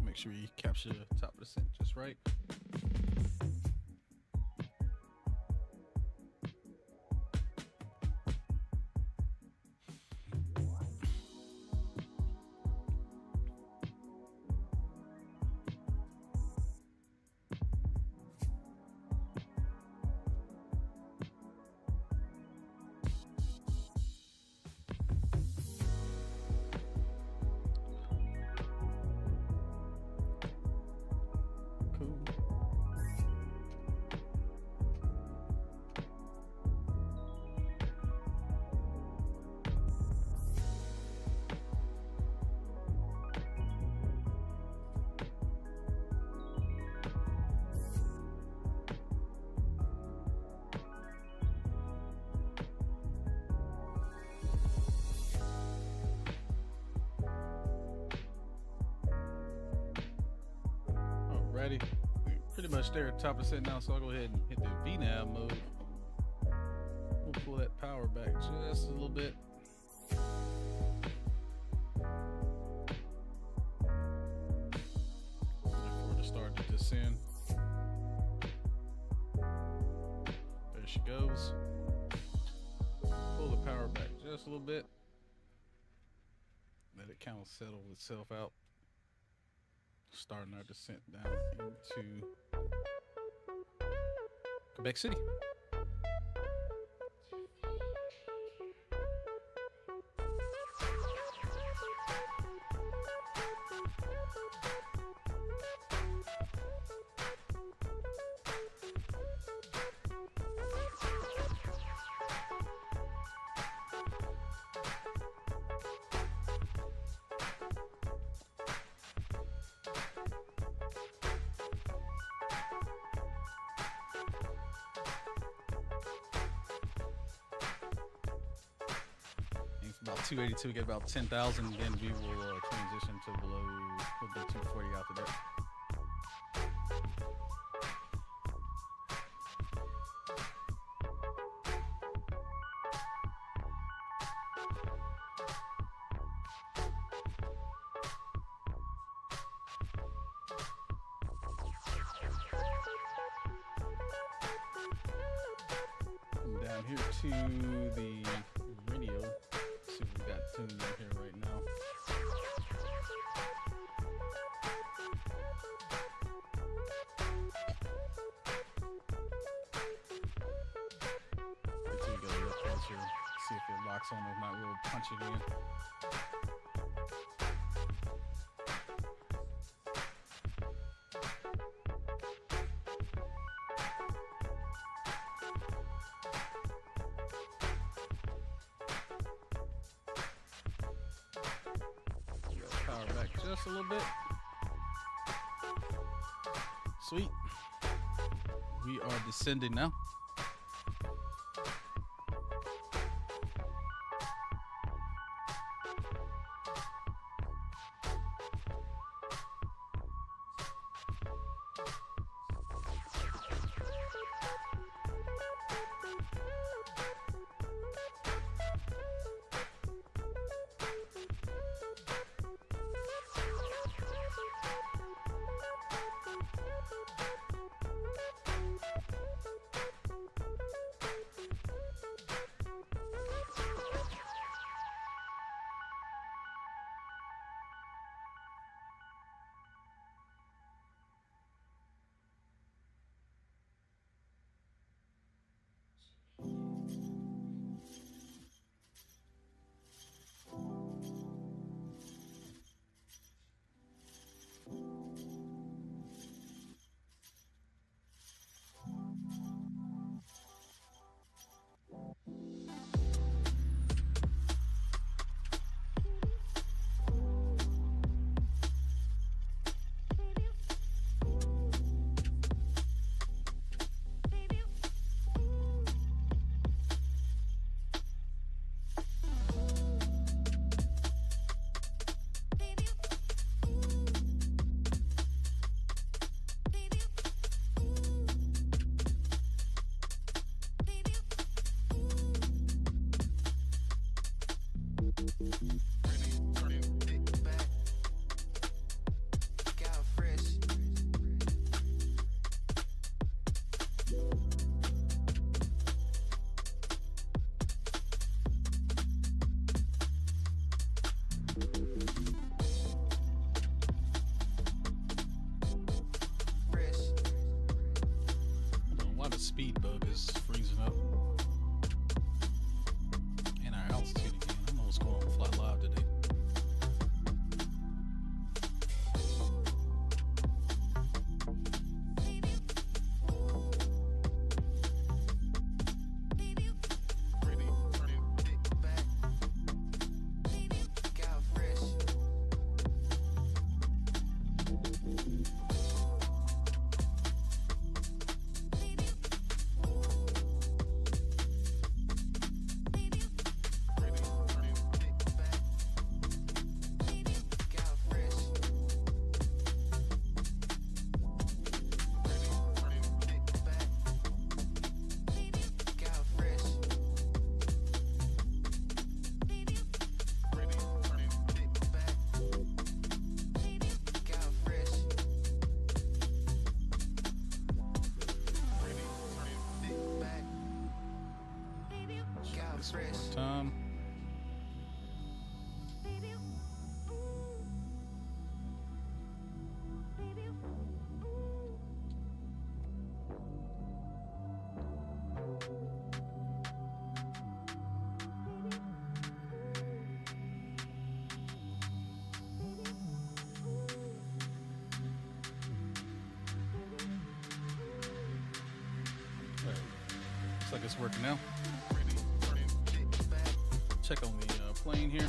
Make sure you capture the top of the scent just right. Alrighty, pretty much there at top of the set now, so I'll go ahead and hit the VNAV mode. We'll pull that power back just a little bit. Before to start to descend. There she goes. Pull the power back just a little bit. Let it kind of settle itself out. Starting our descent down into Quebec City. About 282, get about 10,000, then we will transition to below, we'll go 240 after that. Come down here to the radio. See what we got tuned in here right now. sure. See if it locks on. If not, we'll punch it in. Power back just a little bit. Sweet. We are descending now. Speed bug is freezing up. And our altitude again. I don't know what's going on with Fly Live today. Time. Looks like it's working now. Check on the plane here.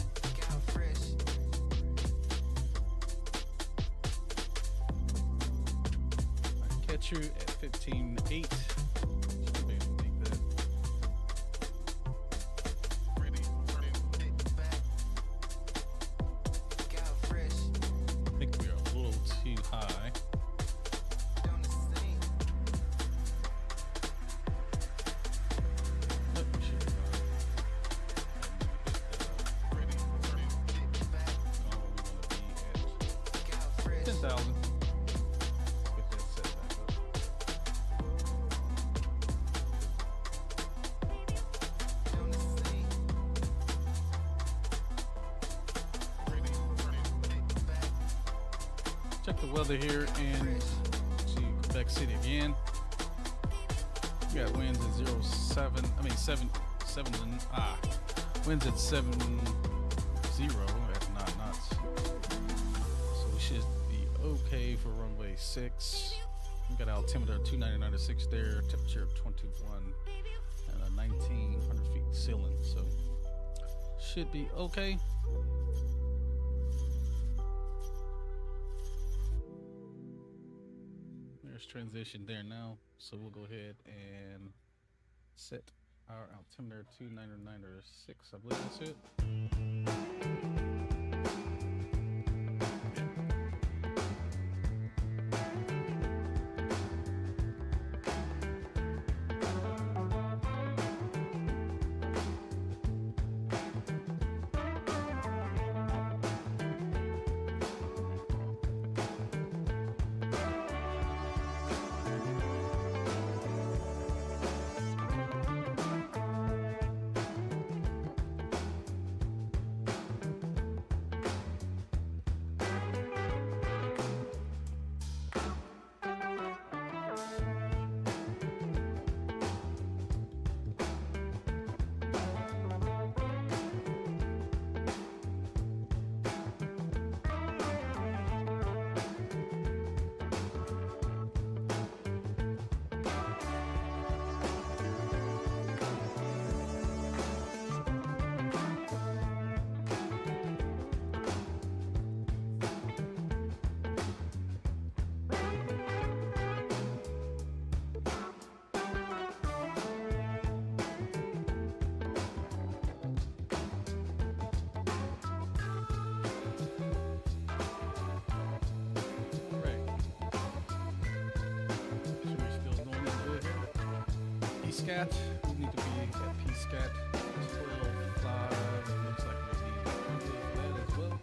I catch you at 15.8. Should be able to make that. I think we are a little too high. Check the weather here in Quebec City again. We got winds at 7 winds at 70 at 9 knots. So we should be okay for runway 6. We got altimeter 299 to 6 there, temperature of 21, and a 1900 feet ceiling. So should be okay. There's transition there now. So we'll go ahead and set our altimeter 299 to 6. I believe that's it. PSCAT. We need to be at PSCAT 12.5. Looks like we'll be good for that as well.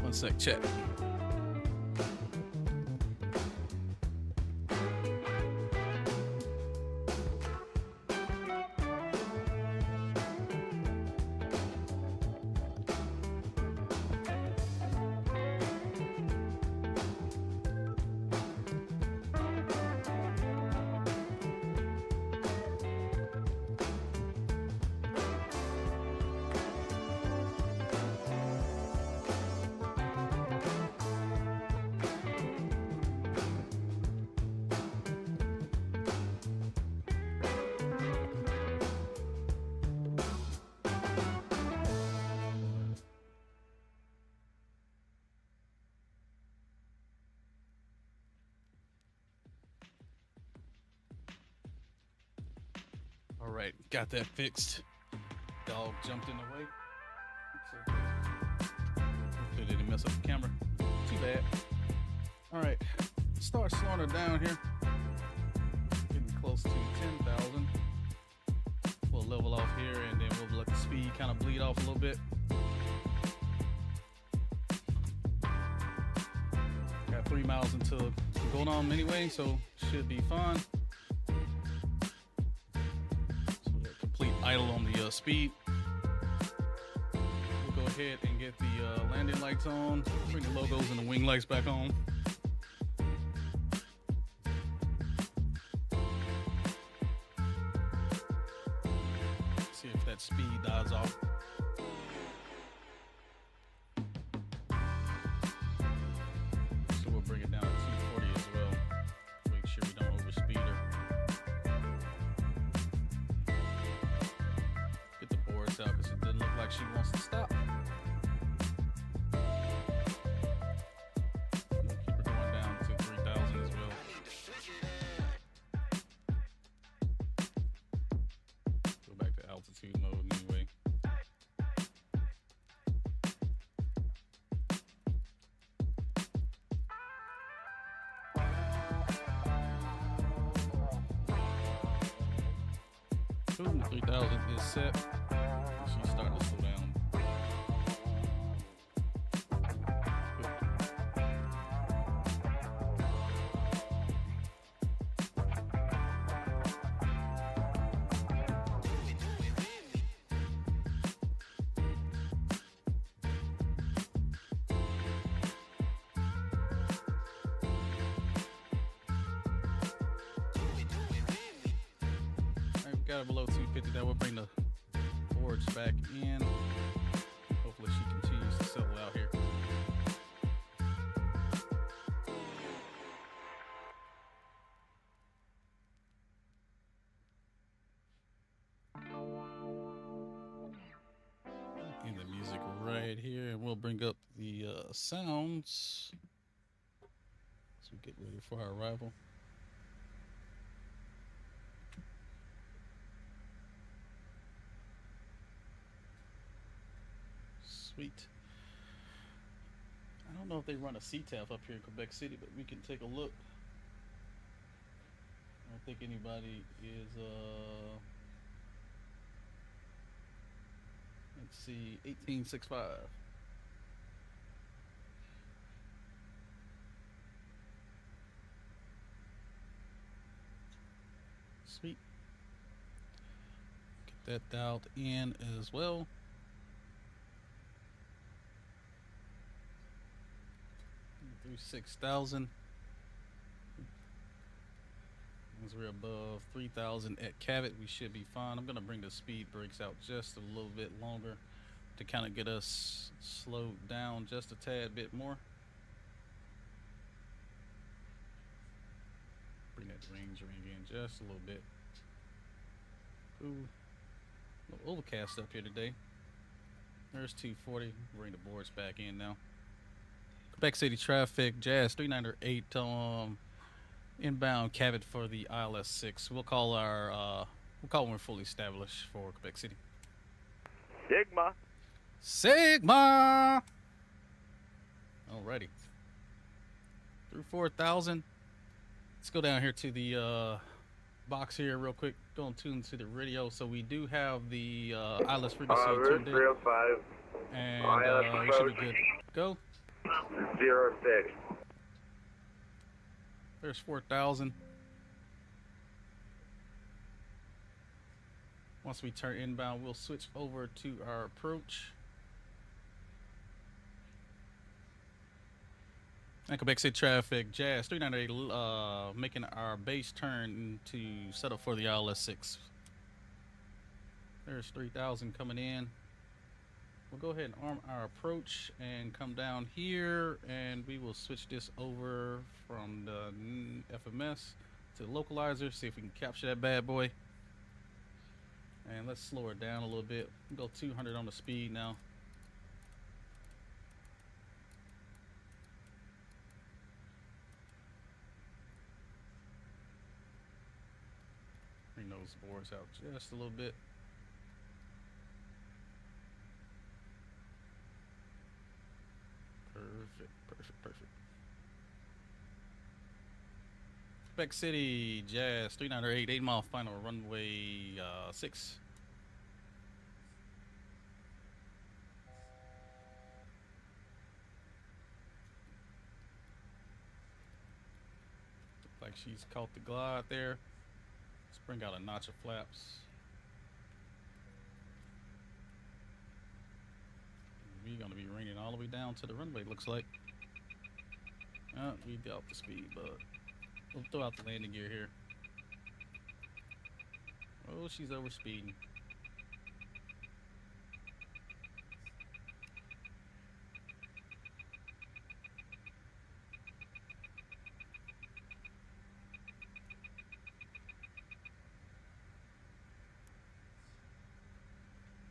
One sec, check. All right, got that fixed. Dog jumped in the way. Hopefully they didn't mess up the camera. Too bad. All right, start slowing her down here. Getting close to 10,000. We'll level off here and then we'll let the speed kind of bleed off a little bit. Got 3 miles until going on anyway, so should be fine. Idle on the speed. We'll go ahead and get the landing lights on, bring the logos and the wing lights back on. See if that speed dies off. So we'll bring it down to like she wants to stop. We'll keep her going down to 3,000 as well. Go back to altitude mode anyway. Boom, 3,000 is set. She's starting to slow down. Got her below 250. That will bring the boards back in. Hopefully she continues to settle out here. And the music right here, and we'll bring up the sounds as we get ready for our arrival. Sweet. I don't know if they run a CTAF up here in Quebec City, but we can take a look. I don't think anybody is let's see, 1865. Sweet. Get that dialed in as well. Through 6,000. As we're above 3,000 at Cabot, we should be fine. I'm gonna bring the speed brakes out just a little bit longer to kind of get us slowed down just a tad bit more. Bring that range in just a little bit. Ooh, a little overcast up here today. There's 240. Bring the boards back in now. Quebec City traffic, Jazz 398 inbound Cabot for the ILS-6. We'll call when we're fully established for Quebec City.
Sigma.
Sigma. Alrighty. Through 4,000. Let's go down here to the box here real quick. Go and tune to the radio. So we do have the ILS frequency tuned in.
305.
And we should be good. Go.
06.
There's 4,000. Once we turn inbound, we'll switch over to our approach. And Quebec City traffic, Jazz 398, making our base turn to set up for the ILS-6. There's 3,000 coming in. We'll go ahead and arm our approach and come down here, and we will switch this over from the FMS to the localizer, see if we can capture that bad boy. And let's slow it down a little bit. We'll go 200 on the speed now. Bring those boards out just a little bit. Perfect. Quebec City, Jazz 398, 8 mile final runway 6. Looks like she's caught the glide there. Let's bring out a notch of flaps. We're gonna be raining all the way down to the runway, looks like. We got the speed, but we'll throw out the landing gear here. Oh, she's over speeding.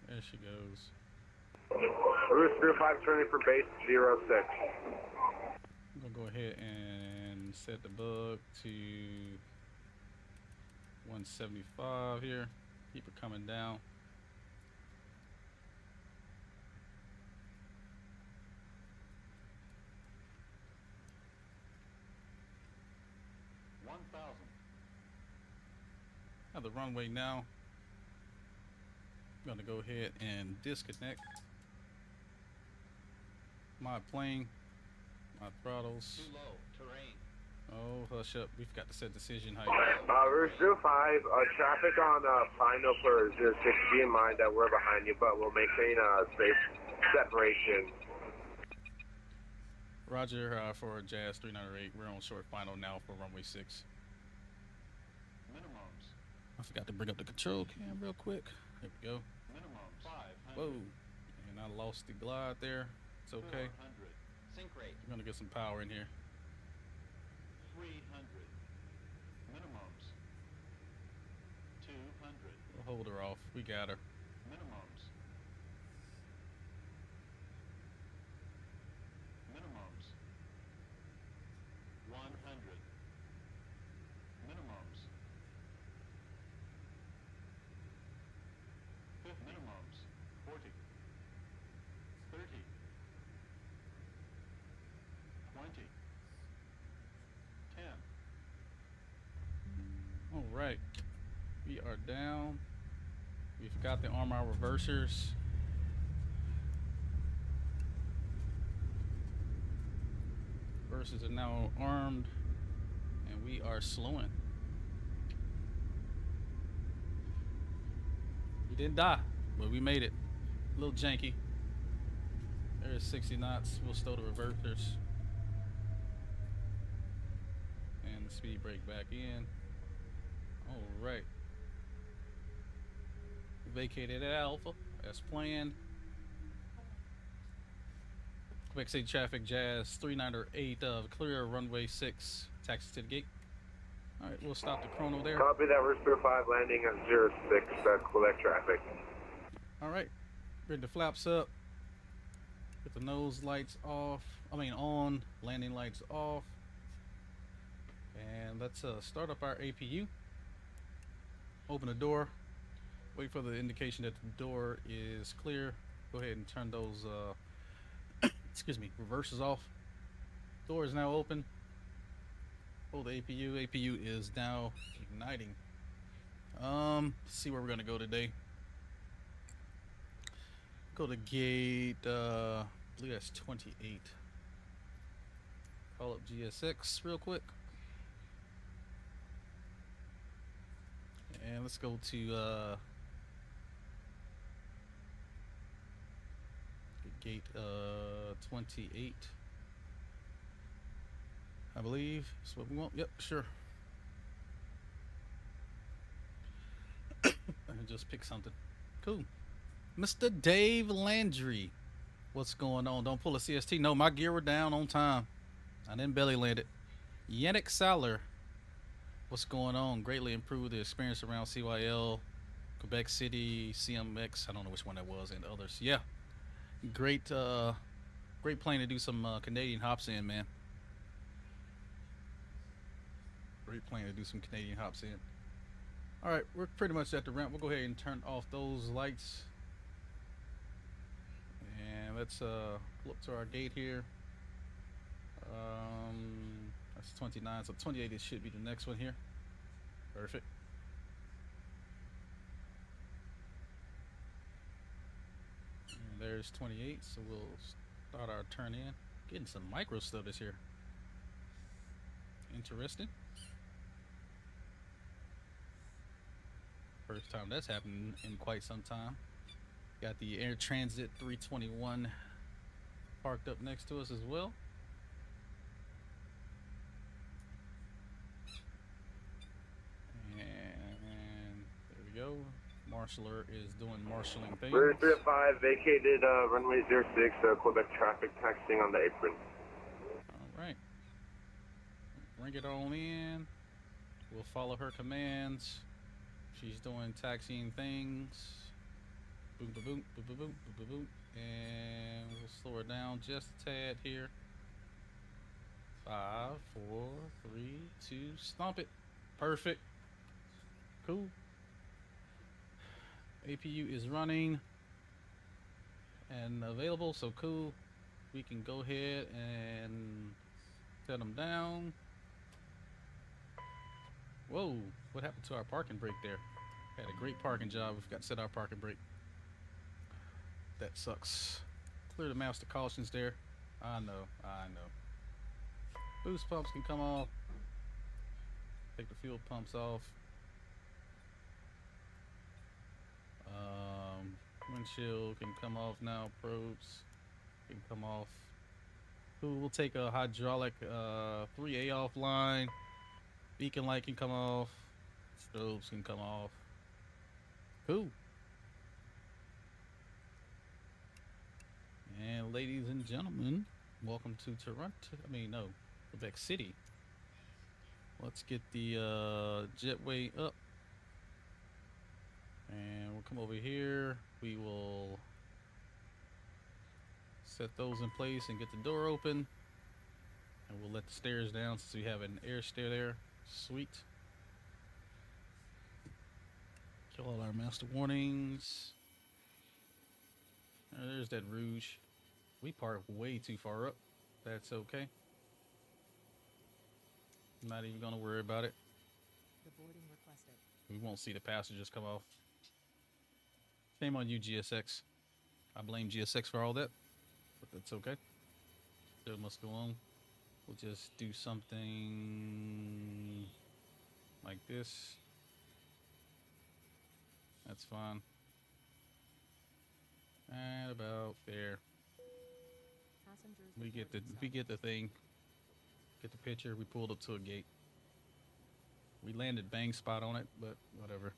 There she goes.
Rooster 5 turning for base 06.
I'm gonna go ahead and set the bug to 175 here. Keep it coming down. Have the runway now. I'm gonna go ahead and disconnect my plane, my throttles.
Too low, terrain.
Oh, hush up. We forgot to set decision height.
Rooster 5, traffic on final for 06. Be in mind that we're behind you, but we'll maintain space separation.
Roger for Jazz 398. We're on short final now for runway 6.
Minimums.
I forgot to bring up the control cam real quick. There we go.
Minimums. 500.
Whoa. And I lost the glide there. It's okay.
400. Sync rate.
We're gonna get some power in here.
300. Minimums. 200.
We'll hold her off. We got her.
Minimums. Minimums. 100. Minimums. 50. Minimums. 40. 30. 20. 10.
All right. We are down. We've got the arm our reversers. Reversers are now armed, and we are slowing. We didn't die, but we made it. A little janky. There's 60 knots. We'll stow the reversers. And the speed brake back in. All right. Vacated at Alpha as planned. Quebec City traffic, Jazz 398 clear runway 6, taxi to the gate. All right, we'll stop the chrono there.
Copy that, Rooster 5 landing at 06, Quebec traffic.
All right, bring the flaps up. Put the nose lights off. On, landing lights off. And let's start up our APU. Open the door. Wait for the indication that the door is clear. Go ahead and turn those excuse me, reverses off. Door is now open. Hold the APU. APU is now igniting. Let's see where we're gonna go today. Go to gate I believe that's 28. Call up GSX real quick. And let's go to gate 28. I believe that's what we want. Yep, sure. I just pick something. Cool. Mr. Dave Landry. What's going on? Don't pull a CST. No, my gear were down on time. I didn't belly land it. Yannick Saller. What's going on? Greatly improved the experience around CYL, Quebec City, CMX. I don't know which one that was, and others. Yeah. Great plane to do some Canadian hops in, man. Great plane to do some Canadian hops in. All right, we're pretty much at the ramp. We'll go ahead and turn off those lights. And let's look to our gate here. That's 29, so 28 it should be the next one here. Perfect. And there's 28, so we'll start our turn in. Getting some micro stuff this here. Interesting. First time that's happened in quite some time. Got the Air Transit 321 parked up next to us as well. And there we go. Marshaller is doing marshalling things.
We're 305, vacated runway 06, Quebec traffic, taxiing on the apron.
All right. Bring it on in. We'll follow her commands. She's doing taxiing things. Boom, boom, boom, boom, boom, boom, boom, boom. And we'll slow her down just a tad here. 5, 4, 3, 2, stomp it. Perfect. Cool. APU is running and available, so cool. We can go ahead and set them down. Whoa, what happened to our parking brake there? Had a great parking job. We forgot to set our parking brake. That sucks. Clear the master cautions there. I know. Boost pumps can come off. Take the fuel pumps off. Windshield can come off now. Probes can come off. Ooh, we'll take a hydraulic 3A offline. Beacon light can come off. Strobes can come off. Cool. And ladies and gentlemen, welcome to Toronto. Quebec City. Let's get the jetway up. And we'll come over here. We will set those in place and get the door open. And we'll let the stairs down since we have an air stair there. Sweet. Kill all our master warnings. There's that Rouge. We parked way too far up. That's okay. I'm not even gonna worry about it.
Boarding requested.
We won't see the passengers come off. Shame on you, GSX. I blame GSX for all that, but that's okay. Still must go on. We'll just do something like this. That's fine. And about there. We get the thing. Get the picture. We pulled up to a gate. We landed bang spot on it, but whatever.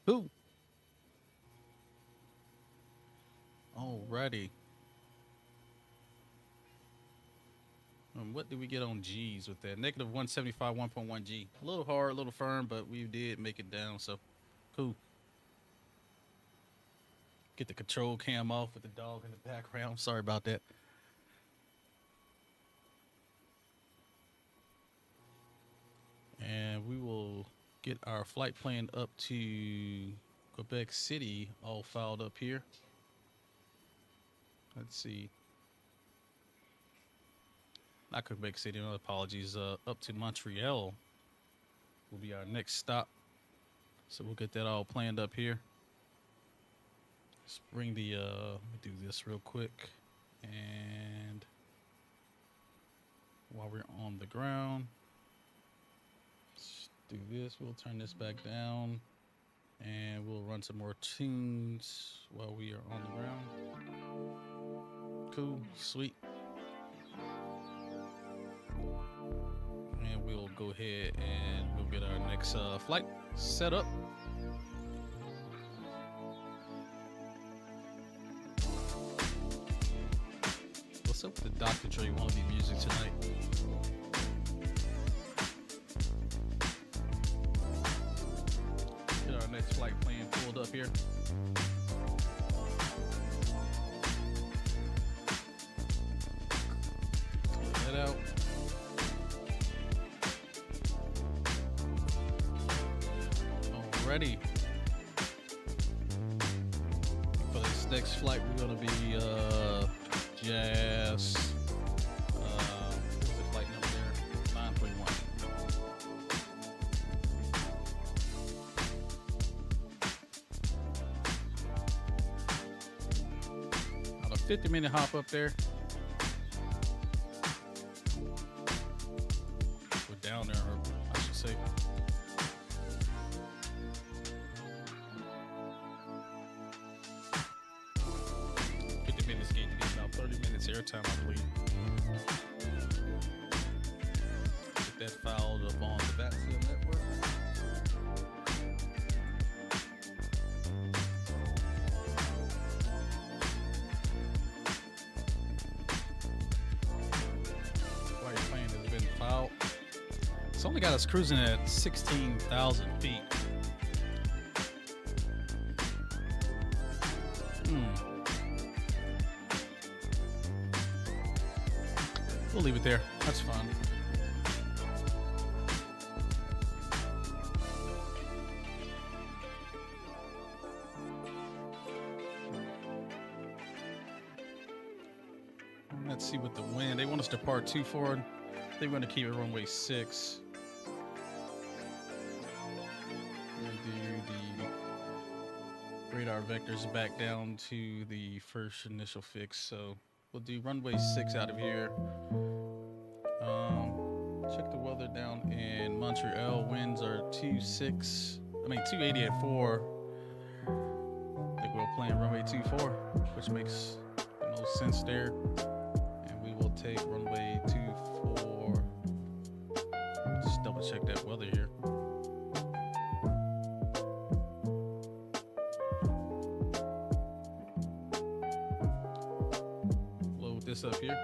Who? Alrighty. What did we get on G's with that? Negative 175, 1.1 G. A little hard, a little firm, but we did make it down, so cool. Get the control cam off with the dog in the background. Sorry about that. And we will get our flight plan up to Quebec City, all filed up here. Let's see. Not Quebec City, no apologies. Up to Montreal will be our next stop. So we'll get that all planned up here. Let's bring the, let me do this real quick. And while we're on the ground, let's do this. We'll turn this back down and we'll run some more tunes while we are on the ground. Cool, sweet. And we'll go ahead and we'll get our next flight set up. What's up with the Dr. Dre wannabe music tonight? Get our next flight plan pulled up here. Clear that out. Alrighty. For this next flight, we're gonna be Jazz. What's the flight number there? 931. About a 50-minute hop up there. We're down there, I should say. Airtime, I believe. Get that filed up on the Vaxia network. Flight plan has been filed. It's only got us cruising at 16,000 feet. leave it there. That's fine. Let's see what the wind. They want us to depart 24. They want to keep it runway 6. We'll do the radar vectors back down to the first initial fix. So we'll do runway 6 out of here. Check the weather down in Montreal. Winds are 280 at 4. I think we're playing runway 24, which makes the most sense there. We'll take runway 24. Just double check that weather here. Load this up here.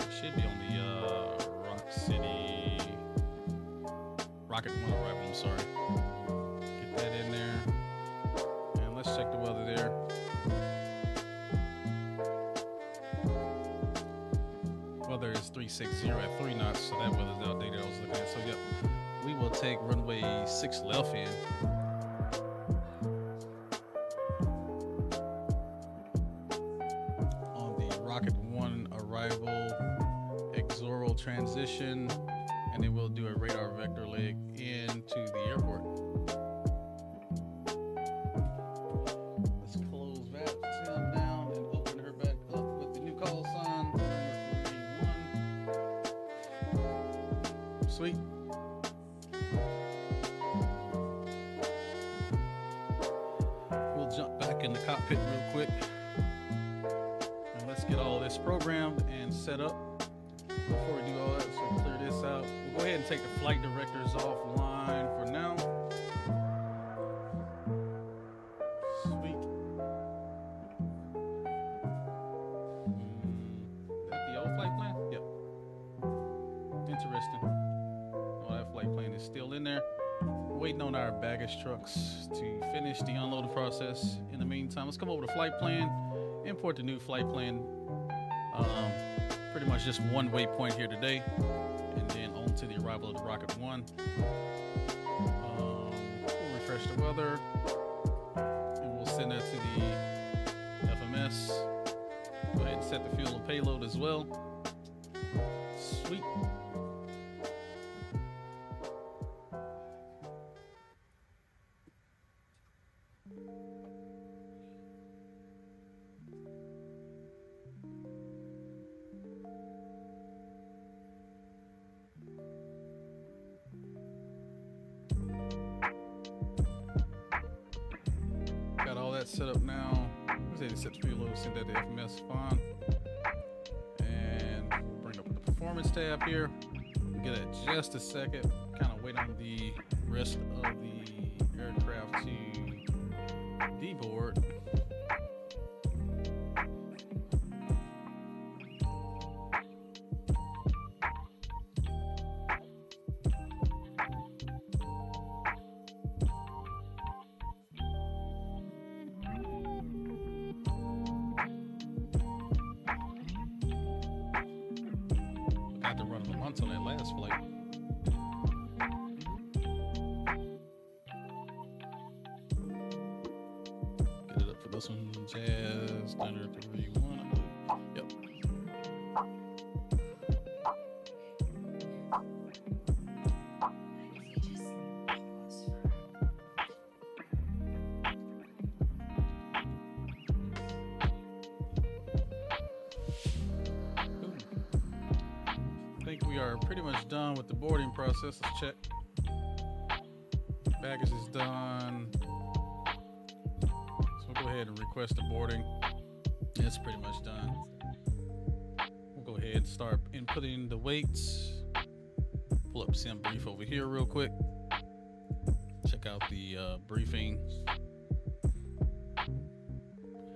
It should be on the Rock City Rocket 1 arrival, I'm sorry. Get that in there. And let's check the weather there. Weather is 360 at 3 knots, so that weather's outdated. I was looking at. So yep, we will take runway 6 left in. On the Rocket 1 arrival, exoral transition, and then we'll do a radar vector leg into the airport. Let's close that down and open her back up with the new call sign. Sweet. We'll jump back in the cockpit real quick. And let's get all this programmed and set up. Before we do all that, so clear this out. We'll go ahead and take the flight directors offline for now. Sweet. Is that the old flight plan? Yep. Interesting. Flight plane is still in there. We're waiting on our baggage trucks to finish the unloading process. In the meantime, let's come over to flight plan, import the new flight plan. Pretty much just one waypoint here today, and then on to the arrival of the Rocket 1. We'll refresh the weather, and we'll send that to the FMS. Go ahead and set the fuel and payload as well. Sweet. Set up now. Let's say to set the fuel load, send that to FMS, fine. And we'll bring up the performance tab here. We'll get it just a second. Kind of wait on the rest of the aircraft to deboard. On that last flight. Get it up for this one. Jazz Thunder 3-1. Yep. We are pretty much done with the boarding process. Let's check. Baggage is done. So we'll go ahead and request the boarding. It's pretty much done. We'll go ahead and start inputting the weights. Pull up Sim Brief over here real quick. Check out the briefing.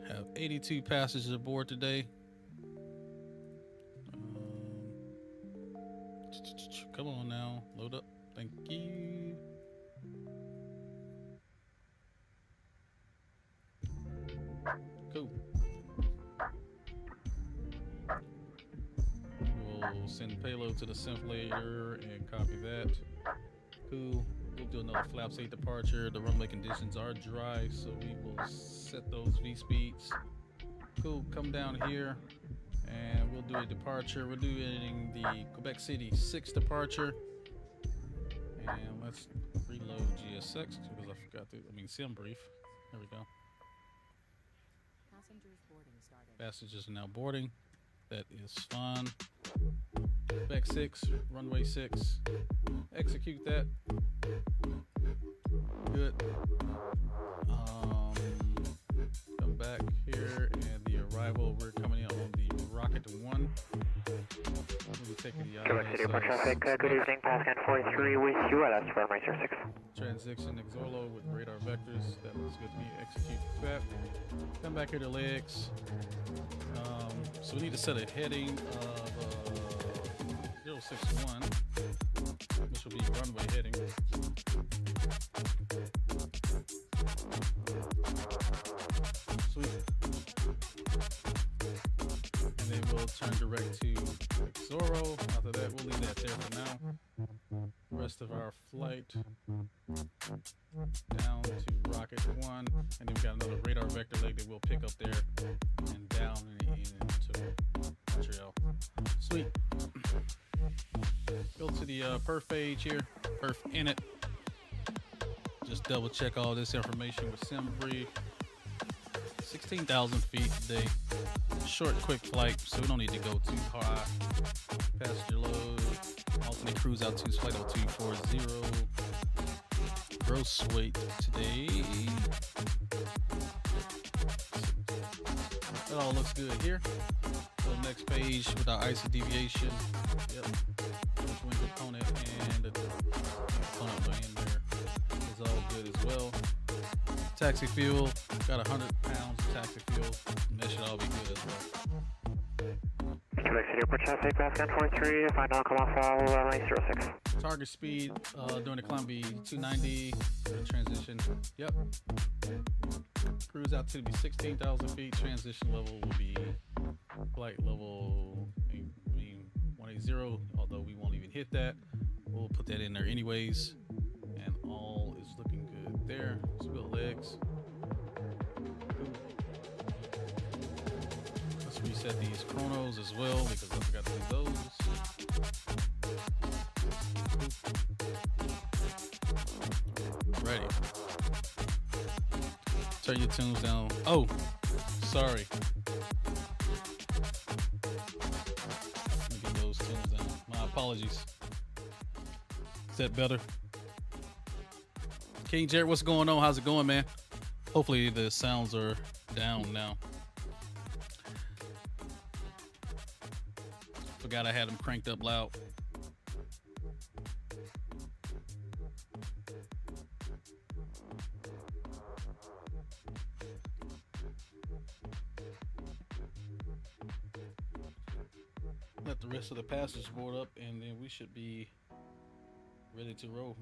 Have 82 passengers aboard today. Come on now, load up. Thank you. Cool. will send payload to the simulator and copy that. Cool. We'll do another flaps 8 departure. The runway conditions are dry, so we will set those V speeds. Cool. Come down here and we'll do a departure. We're doing the Quebec City 6 departure. And let's reload GSX because I forgot to, sim brief. There we go.
Passengers boarding started.
Passengers are now boarding. That is fine. Quebec 6, runway 6. Execute that. Good. Come back here and the arrival. We're coming in on the Rocket 1. We'll be taking the
Quebec City Airport traffic. Good evening, Pascan 43 with you at runway 06.
Transition Exorlo with radar vectors. That looks good to me. Execute that. Come back here to legs. So we need to set a heading of 061, which will be runway heading. Sweet. And then we'll turn direct to Exoro. After that, we'll leave that there for now. Rest of our flight down to Rocket 1, and then we got another radar vector leg that we'll pick up there and down and into Montreal. Sweet. Go to the perf page here, perf init. Just double check all this information with SimBrief. 16,000 feet today. Short, quick flight, so we don't need to go too high. Passenger load. Alternate cruise altitude flight 0240. Gross weight today. That all looks good here. So next page with our IC deviation. Yep. Wing component and the component in there is all good as well. Taxi fuel, got 100 pounds of taxi fuel, and that should all be good as well.
Quebec City Airport traffic, Pascan 43, find out, come off runway 06.
Target speed during the climb be 290, transition, yep. Cruise altitude will be 16,000 feet, transition level will be flight level 180, although we won't even hit that. We'll put that in there anyways, and all is looking good there. Let's build legs. Let's reset these chronos as well because I forgot to do those. Ready. Turn your tunes down. Oh, sorry. Let me get those tunes down. My apologies. Is that better? King Jared, what's going on? How's it going, man? Hopefully the sounds are down now. Forgot I had them cranked up loud. Let the rest of the passengers board up, and then we should be ready to roll.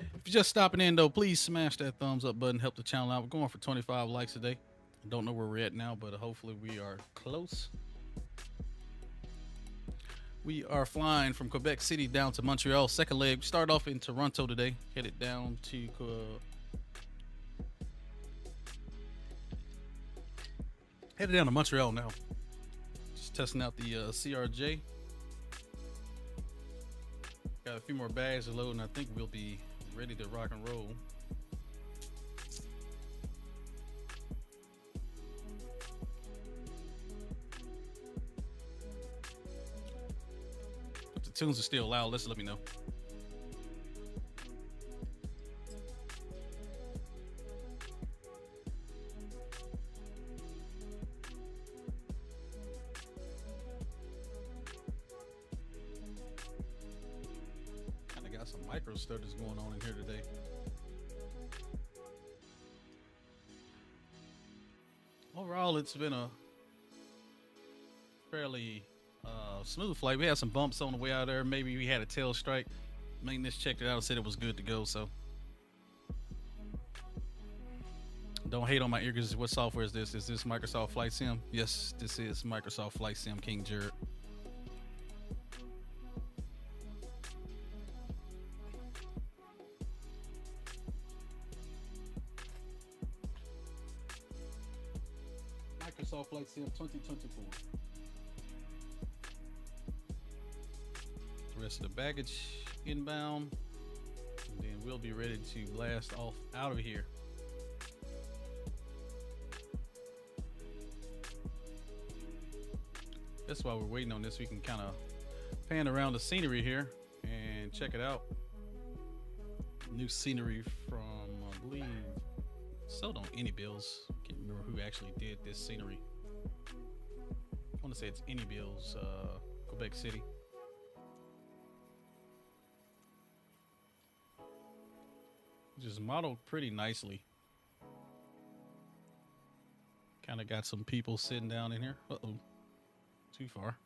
If you're just stopping in, though, please smash that thumbs up button. Help the channel out. We're going for 25 likes today. I don't know where we're at now, but hopefully we are close. We are flying from Quebec City down to Montreal. Second leg. We start off in Toronto today. Headed down to headed down to Montreal now. Just testing out the CRJ. Got a few more bags to load, and I think we'll be ready to rock and roll. If the tunes are still loud, let me know. Some micro stutters going on in here today. Overall, it's been a fairly smooth flight. We had some bumps on the way out there. Maybe we had a tail strike. Maintenance checked it out and said it was good to go. So Don't hate on my ears. What software is this? Is this Microsoft Flight Sim? Yes, this is Microsoft Flight Sim, King Jared. Microsoft Flight Sim 2024. The rest of the baggage inbound, and then we'll be ready to blast off out of here. That's why we're waiting on this. We can kind of pan around the scenery here and check it out. New scenery from, I believe, sold on Any Bills. Can't remember who actually did this scenery. I want to say it's Any Bills, Quebec City. Just modeled pretty nicely. Kind of got some people sitting down in here. Uh-oh. Too far.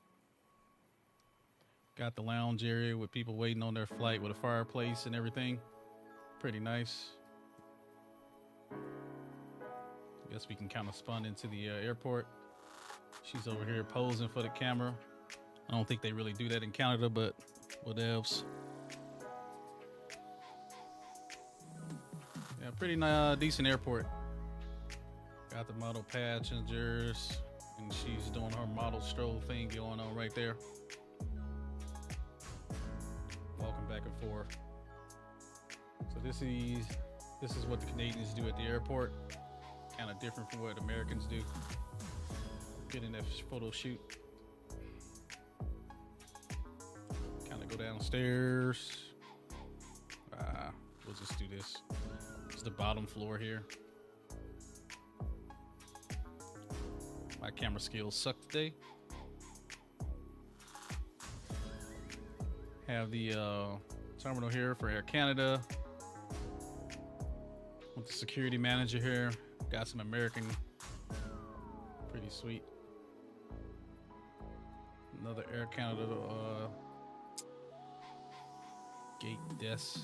Got the lounge area with people waiting on their flight with a fireplace and everything. Pretty nice. Guess we can kind of spun into the airport. She's over here posing for the camera. I don't think they really do that in Canada, but whatevs. Yeah, pretty decent airport. Got the model passengers, and she's doing her model stroll thing going on right there. Walking back and forth. So this is what the Canadians do at the airport. Kind of different from what Americans do. Get in that photo shoot. Kind of go downstairs. We'll just do this. It's the bottom floor here. My camera skills suck today. Have the terminal here for Air Canada. With the security manager here. Got some American. Pretty sweet. Another Air Canada gate desk.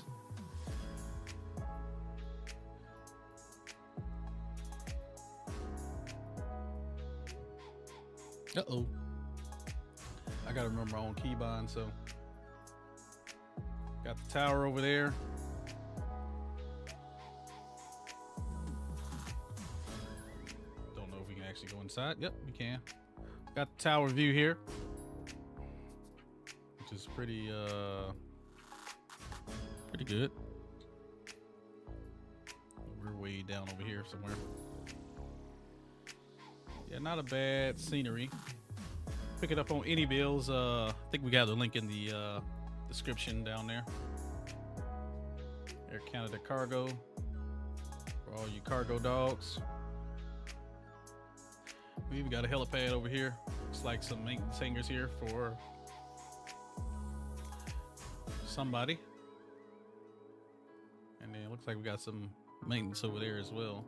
Uh-oh. I gotta remember my own keybind, so. Got the tower over there. Don't know if we can actually go inside. Yep, we can. Got the tower view here. Which is pretty good. We're way down over here somewhere. Yeah, not a bad scenery. Pick it up on Any Bills. I think we got the link in the description down there. Air Canada Cargo for all you cargo dogs. We even got a helipad over here. Looks like some maintenance hangers here for somebody. And then it looks like we got some maintenance over there as well.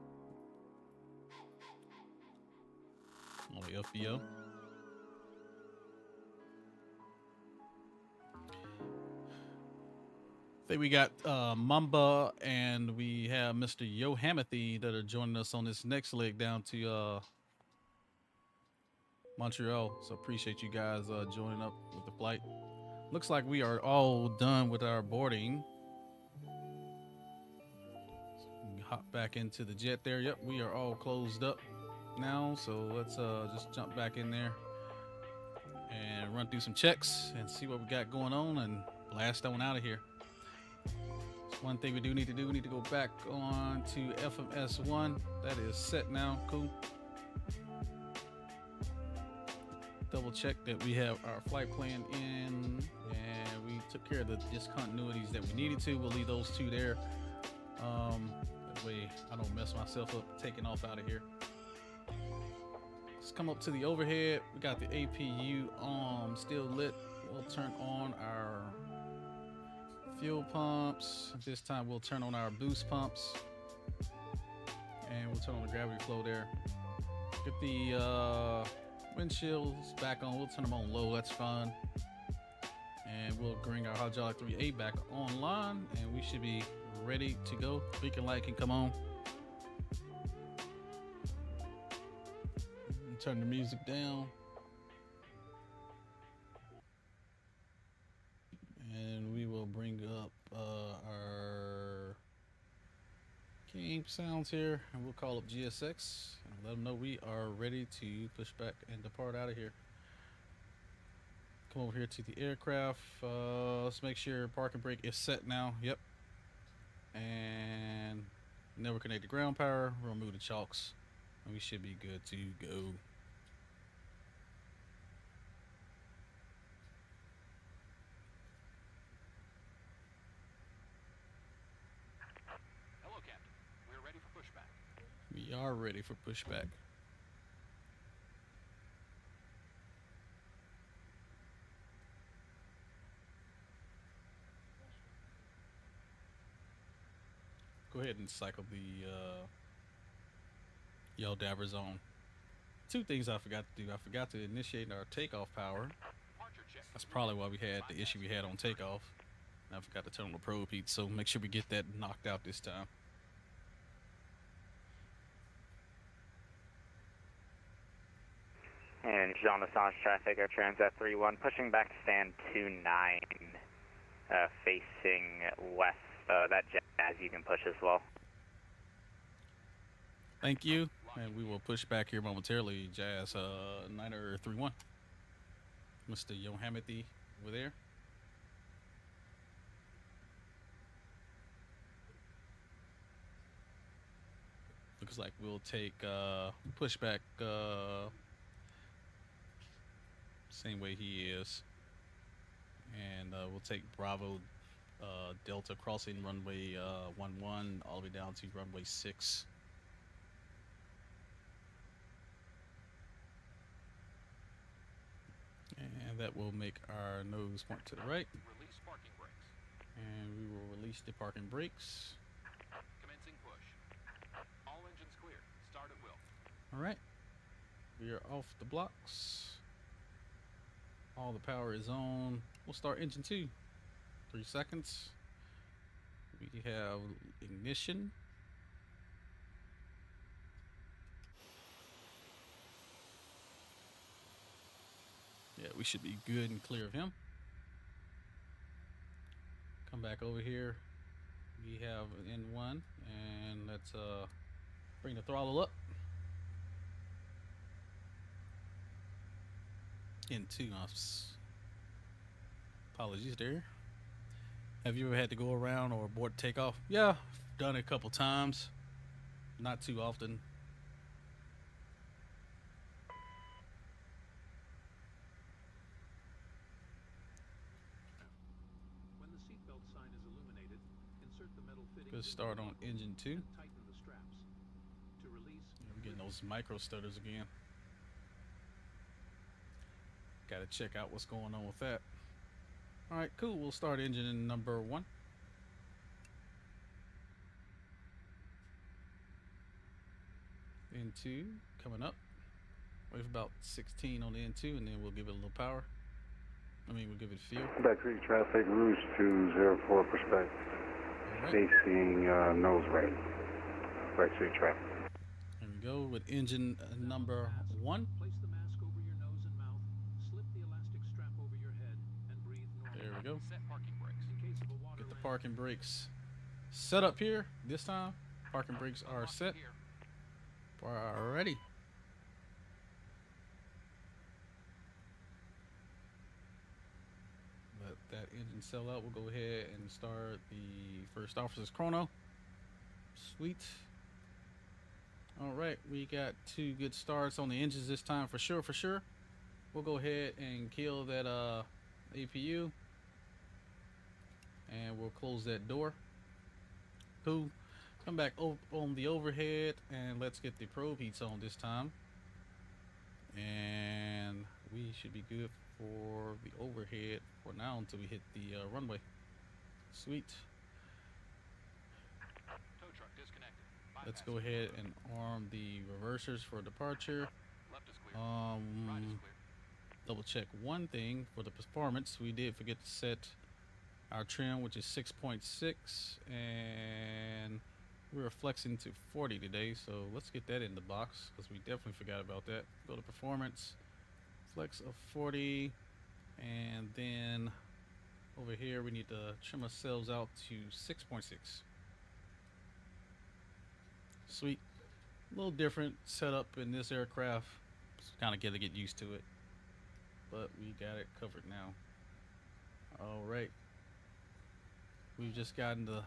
On the FBO. I think we got Mamba and we have Mr. Yo Hamathy that are joining us on this next leg down to Montreal. So appreciate you guys joining up with the flight. Looks like we are all done with our boarding. So we can hop back into the jet there. Yep, we are all closed up now, so let's just jump back in there and run through some checks and see what we got going on and blast on out of here. So one thing we do need to do, we need to go back on to FMS1. That is set now. Cool. Double check that we have our flight plan in and we took care of the discontinuities that we needed to. We'll leave those two there. That way I don't mess myself up taking off out of here. Let's come up to the overhead. We got the APU still lit. We'll turn on our fuel pumps. This time we'll turn on our boost pumps. And we'll turn on the gravity flow there. Get the windshields back on. We'll turn them on low. That's fine. And we'll bring our hydraulic 3A back online. And we should be ready to go. Beacon light can come on. turn the music down. And we will bring up our game sounds here, and we'll call up GSX and let them know we are ready to push back and depart out of here. Come over here to the aircraft. Let's make sure parking brake is set now. Yep. And never connect the ground power. Remove the chocks, and we should be good to go.
Hello, Captain. We're ready for pushback.
We are ready for pushback. Go ahead and cycle the Yell Dabber zone. Two things I forgot to do. I forgot to initiate our takeoff power. That's probably why we had the issue we had on takeoff. And I forgot to turn on the probe heat, so make sure we get that knocked out this time.
And Jean Assange traffic, our Transat 31, pushing back to stand 29, facing west. That jazz you can push as well.
Thank you, and we will push back here momentarily. Jazz, Niner 31. Mr. Yohamity over there. Looks like we'll take pushback same way he is, and we'll take Bravo Delta crossing runway 11 all the way down to runway 6. And that will make our nose point to the right.
Release parking brakes.
And we will release the parking brakes.
Commencing push. All engines clear. Start at will.
All right. We are off the blocks. All the power is on. We'll start engine 2. 3 seconds. We have ignition. Yeah, we should be good and clear of him. Come back over here. We have an N1, and let's bring the throttle up. N2. Apologies there. Have you ever had to go around or abort takeoff? Yeah, done it a couple times. Not too often.
When the seatbelt sign is illuminated, insert the metal fitting.
Good start on engine 2.
And tighten the straps. To release.
We're getting those micro stutters again. Gotta check out what's going on with that. Alright, cool. We'll start engine number 1. N2 coming up. Wait for about 16 on the N2, and then we'll give it a little power. I mean, we'll give it fuel.
Quebec Creek traffic, Rouge 204 prospect.
Right.
Facing nose right. Quebec Creek traffic.
Here we go with engine number 1.
Place the mask over your nose and mouth. Slip the elastic strap over your head and breathe normally.
There we go.
Set parking brakes.
In case of a water
Get the
lamp.
parking brakes set up here. This time, parking brakes are set. We're ready. Let that engine sell out. We'll go ahead and start the first officer's chrono. Sweet. All right, we got 2 good starts on the engines this time for sure. We'll go ahead and kill that APU, and we'll close that door. Cool. Come back on the overhead, and let's get the probe heats on this time. And we should be good for the overhead for now until we hit the runway. Sweet.
Tow truck disconnected.
Let's go ahead and arm the reversers for departure.
Left is clear. Right is clear.
Double check one thing for the performance. We did forget to set our trim, which is 6.6, and We were flexing to 40 today, so let's get that in the box because we definitely forgot about that. Go to performance, flex of 40, and then over here we need to trim ourselves out to 6.6. Sweet. A little different setup in this aircraft. Just kind of gotta get used to it, but we got it covered now. All right. We've just gotten the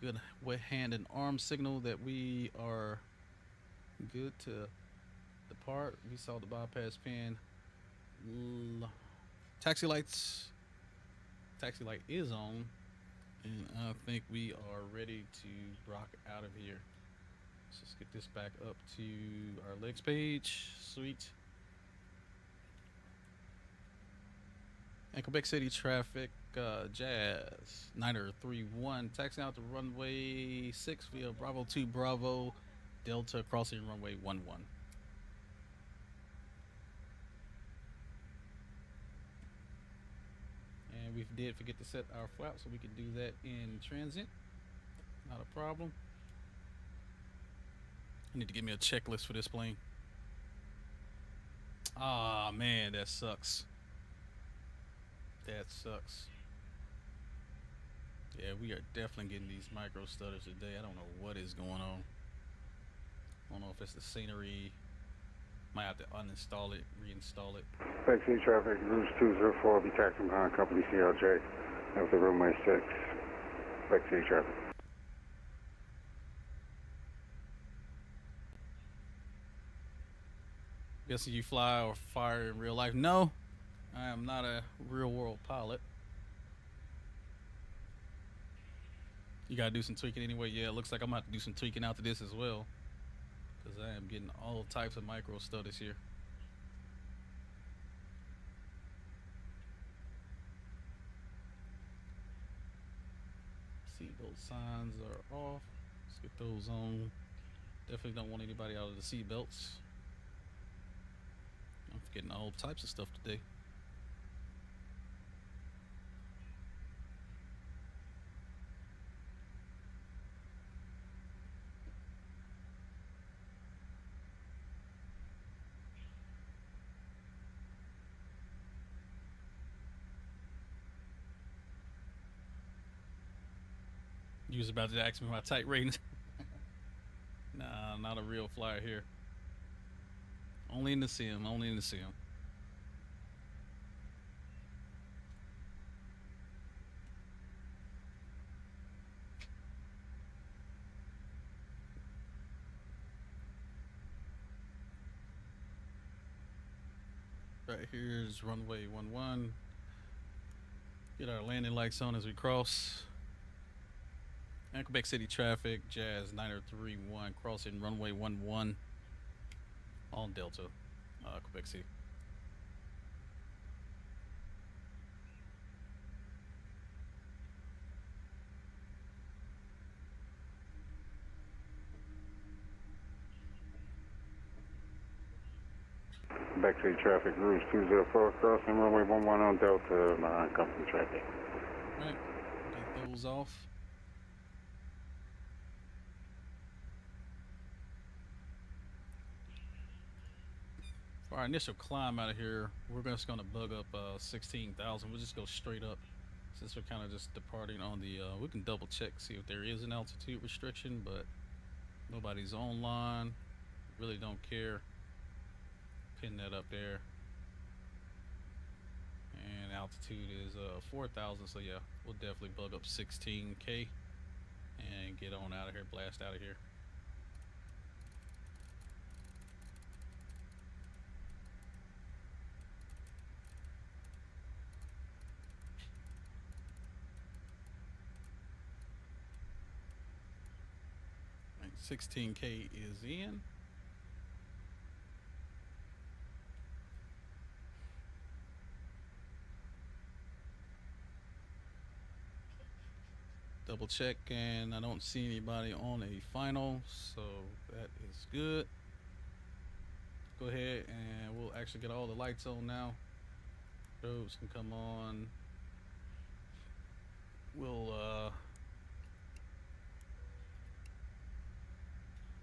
good wet hand and arm signal that we are good to depart. We saw the bypass pin. Taxi lights. Taxi light is on, and I think we are ready to rock out of here. Let's just get this back up to our legs page. Sweet. And Quebec City traffic, Jazz, Niner 31, taxiing out to runway 6 via Bravo 2 Bravo, Delta crossing runway 11. And we did forget to set our flaps, so we can do that in transit. Not a problem. I need to give me a checklist for this plane. Ah, man, that sucks. That sucks. Yeah, we are definitely getting these micro stutters today. I don't know what is going on. I don't know if it's the scenery. Might have to uninstall it, reinstall it.
Quebec City traffic, Rouge 204 will be taxiing behind company CRJ after runway 6. Quebec City traffic.
Guessing you fly or fire in real life? No, I am not a real world pilot. You gotta do some tweaking anyway. Yeah, it looks like I'm gonna have to do some tweaking after this as well, because I am getting all types of micro stutters here. Seatbelt signs are off. Let's get those on. Definitely don't want anybody out of the seatbelts. I'm forgetting all types of stuff today. You was about to ask me my type ratings. Nah, not a real flyer here. Only in the sim, only in the sim. Right here's runway 11. Get our landing lights on as we cross. And Quebec City traffic, Jazz 931 crossing runway 11 on Delta, Quebec City.
Quebec City traffic, Rouge 204 crossing runway 11 on Delta behind company traffic.
Right, get those off. For our initial climb out of here, we're just going to bug up 16,000. We'll just go straight up since we're kind of just departing on the, we can double check, see if there is an altitude restriction, but nobody's online. Really don't care. Pin that up there. And altitude is 4,000, so yeah, we'll definitely bug up 16K and get on out of here, blast out of here. And 16K is in. Double check, and I don't see anybody on a final, so that is good. Go ahead and we'll actually get all the lights on now. Those can come on. We'll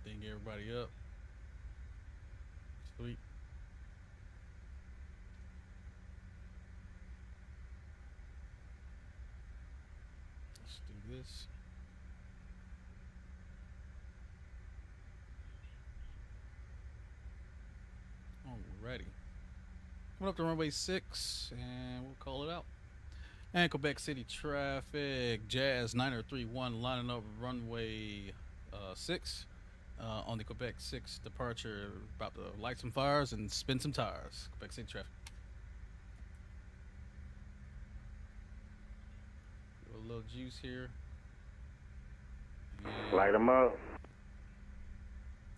Ding everybody up. Sweet. Let's do this. Alrighty. Coming up to runway 6, and we'll call it out. And Quebec City traffic, Jazz 9031 lining up runway 6 on the Quebec 6 departure, about to light some fires and spin some tires. Quebec City traffic. A little juice here. And
light them up.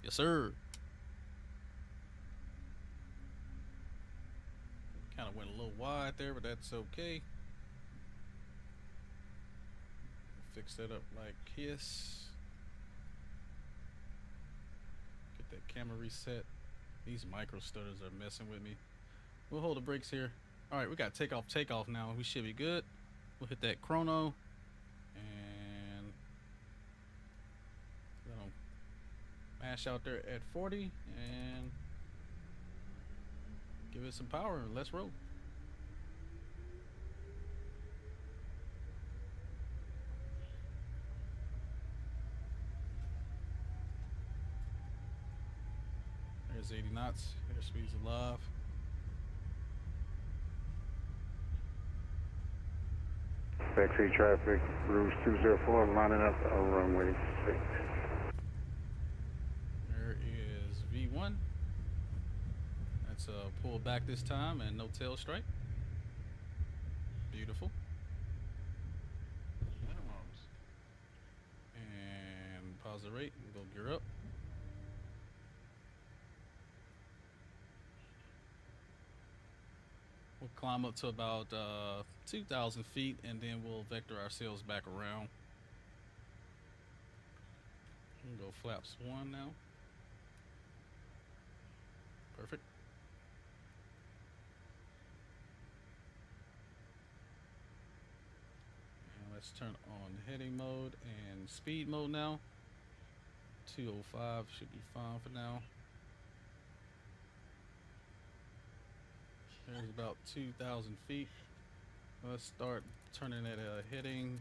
Yes, sir. Kind of went a little wide there, but that's okay. Fix that up like this. Get that camera reset. These micro stutters are messing with me. We'll hold the brakes here. All right, we got takeoff now. We should be good. We'll hit that chrono and mash out there at 40 and give it some power and let's roll. There's 80 knots. Airspeed's alive.
Quebec City traffic, Rouge 204 lining up on runway 6.
There is V1. That's a pull back this time and no tail strike. Beautiful.
Minimums.
And pause the rate. We'll go gear up. We'll climb up to about 2,000 feet and then we'll vector ourselves back around. We'll go flaps 1 now. Perfect. And let's turn on heading mode and speed mode now. 205 should be fine for now. There's about 2,000 feet. Let's start turning that heading.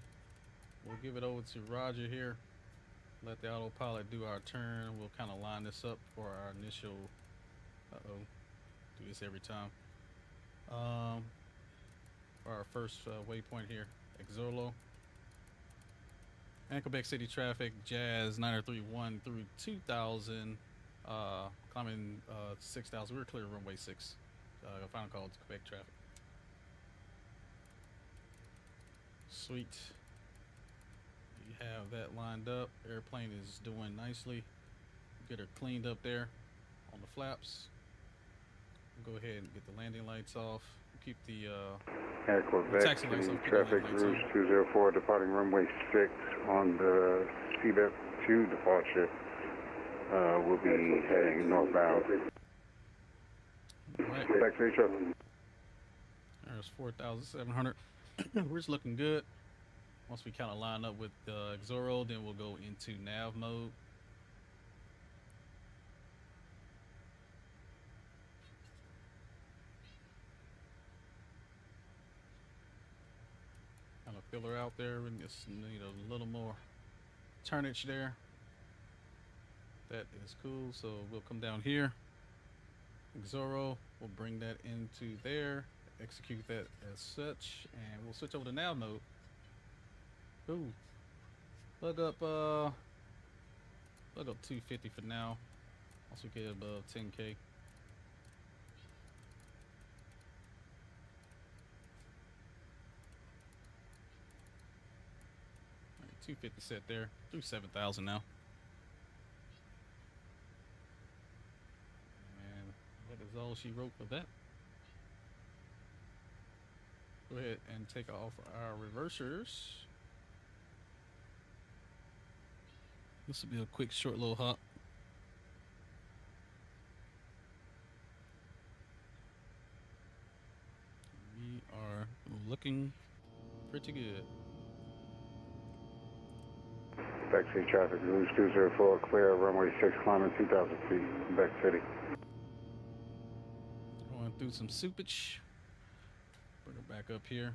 We'll give it over to Roger here. Let the autopilot do our turn. We'll kind of line this up for our initial. Do this every time. For our first waypoint here, Exolo. And Quebec City traffic, Jazz 9031 through 2,000. Climbing 6,000. We're clear runway 6. Final call to Quebec traffic. Sweet. You have that lined up. Airplane is doing nicely. Get her cleaned up there on the flaps. Go ahead and get the landing lights off. Keep the
Quebec City traffic, Rouge 204 departing runway 6 on the CBEP 2 departure. We'll be heading northbound.
Right.
Quebec City traffic.
There's 4,700. We're just looking good. Once we kind of line up with Exoro, then we'll go into nav mode. Kind of fill her out there. We just need a little more turnage there. That is cool. So we'll come down here. Exoro, we'll bring that into there, execute that as such, and we'll switch over to nav mode. Ooh, plug up 250 for now. Once we get above 10K. All right, 250 set there. Through 7,000 now. That is all she wrote for that. Go ahead and take off our reversers. This will be a quick, short little hop. We are looking pretty good.
Backseat traffic, Rouge 204, clear, runway 6, climbing 2,000 feet, back city.
Going through some soupage. Bring it back up here.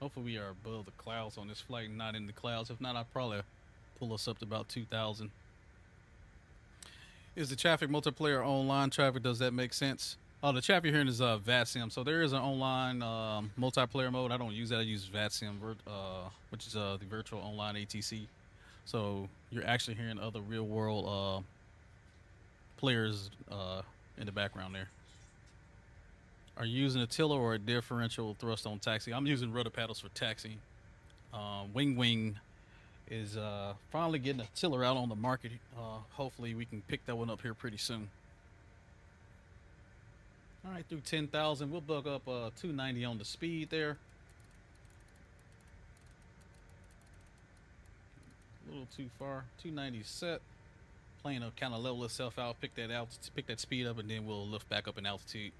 Hopefully we are above the clouds on this flight and not in the clouds. If not, I'll probably pull us up to about 2,000. Is the traffic multiplayer online traffic? Does that make sense? Oh, the traffic here is VATSIM. So there is an online multiplayer mode. I don't use that. I use VATSIM, which is the virtual online ATC. So you're actually hearing other real world players in the background there. Are you using a tiller or a differential thrust on taxi? I'm using rudder paddles for taxi. Winwing is finally getting a tiller out on the market. Hopefully we can pick that one up here pretty soon. All right, through 10,000, we'll bug up 290 on the speed there. A little too far. 290 set. Plane will kind of level itself out, pick that speed up, and then we'll lift back up in altitude.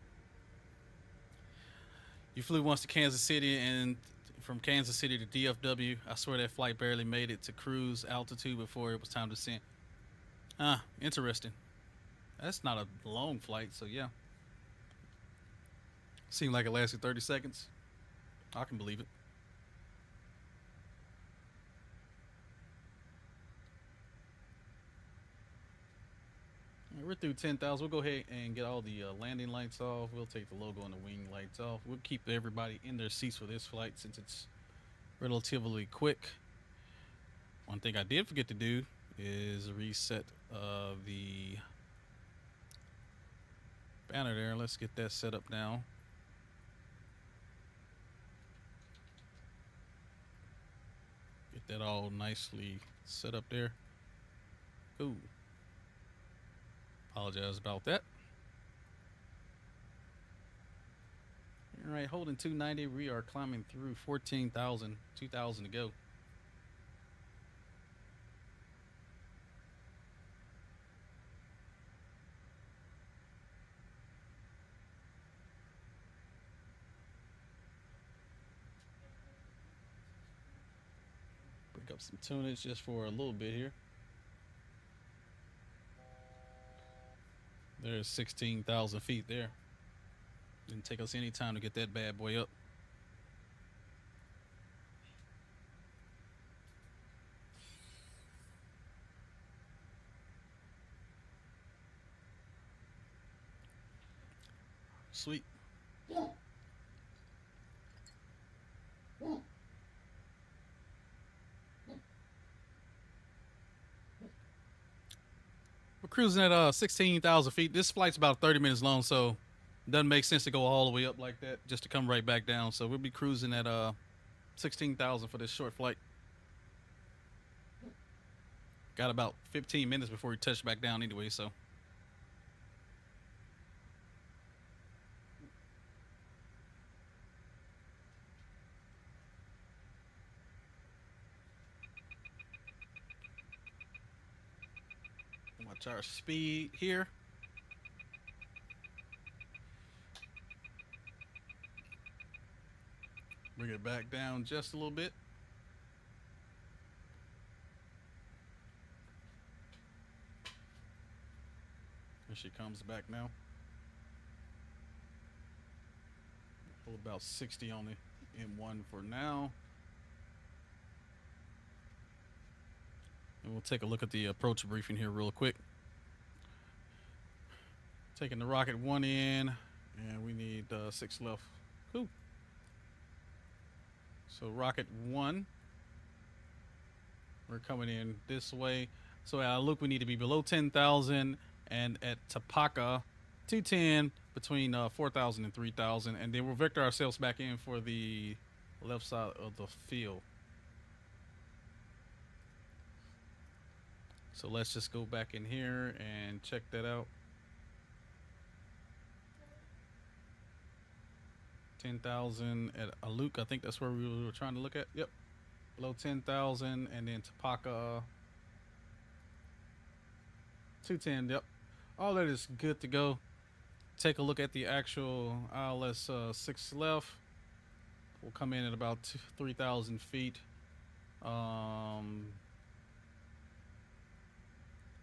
You flew once to Kansas City, and from Kansas City to DFW. I swear that flight barely made it to cruise altitude before it was time to descend. Interesting. That's not a long flight, so yeah. Seemed like it lasted 30 seconds. I can believe it. We're through 10,000. We'll go ahead and get all the landing lights off. We'll take the logo and the wing lights off. We'll keep everybody in their seats for this flight since it's relatively quick. One thing I did forget to do is reset the banner there. Let's get that set up now. Get that all nicely set up there. Cool. Apologize about that. All right, holding 290. We are climbing through 14,000, 2,000 to go. Break up some tunage just for a little bit here. There's 16,000 feet there. Didn't take us any time to get that bad boy up. Sweet. We're cruising at 16,000 feet. This flight's about 30 minutes long, so it doesn't make sense to go all the way up like that just to come right back down. So we'll be cruising at 16,000 for this short flight. Got about 15 minutes before we touch back down anyway, so. Watch our speed here. Bring it back down just a little bit. Here she comes back now. Hold about 60 on the M1 for now. And we'll take a look at the approach briefing here real quick. Taking the rocket 1 in, and we need 6 left. Cool. So rocket 1, we're coming in this way. So at Luke, we need to be below 10,000, and at Tapaka, 210 between 4,000 and 3,000, and then we'll vector ourselves back in for the left side of the field. So let's just go back in here and check that out. 10,000 at Aluk, I think that's where we were trying to look at. Yep, below 10,000, and then Tapaka 210. Yep, all that is good to go. Take a look at the actual ILS 6 left. We'll come in at about 3,000 feet.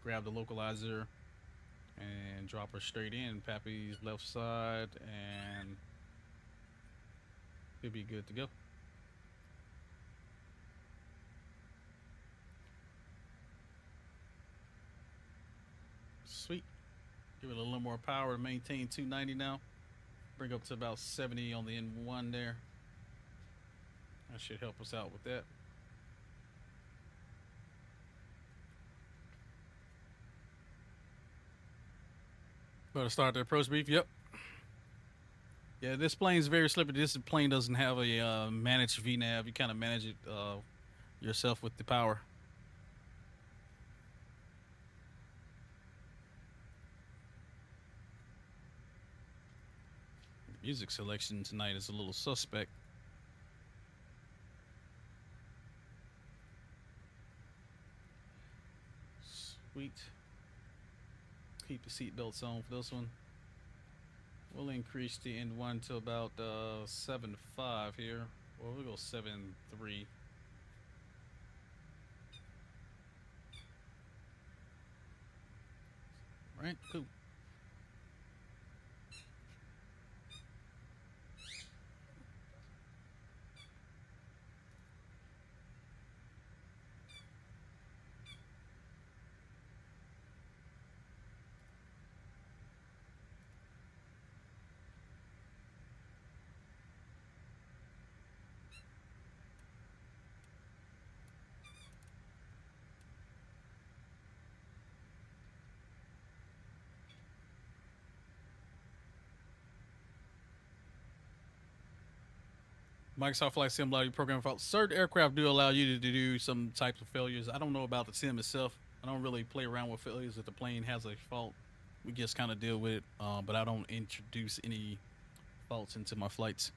grab the localizer and drop her straight in Pappy's left side, and he'll be good to go. Sweet. Give it a little more power to maintain 290 now. Bring up to about 70 on the N1 there. That should help us out with that. Better start the approach brief. Yep. Yeah, this plane is very slippery. This plane doesn't have a managed VNAV. You kind of manage it yourself with the power. The music selection tonight is a little suspect. Sweet. Keep the seatbelts on for this one. We'll increase the N1 to about 7.5 here. Well, we'll go 7.3. Right, cool. Microsoft Flight Sim allow you program faults. Certain aircraft do allow you to do some types of failures. I don't know about the sim itself. I don't really play around with failures. If the plane has a fault, we just kind of deal with it. But I don't introduce any faults into my flights.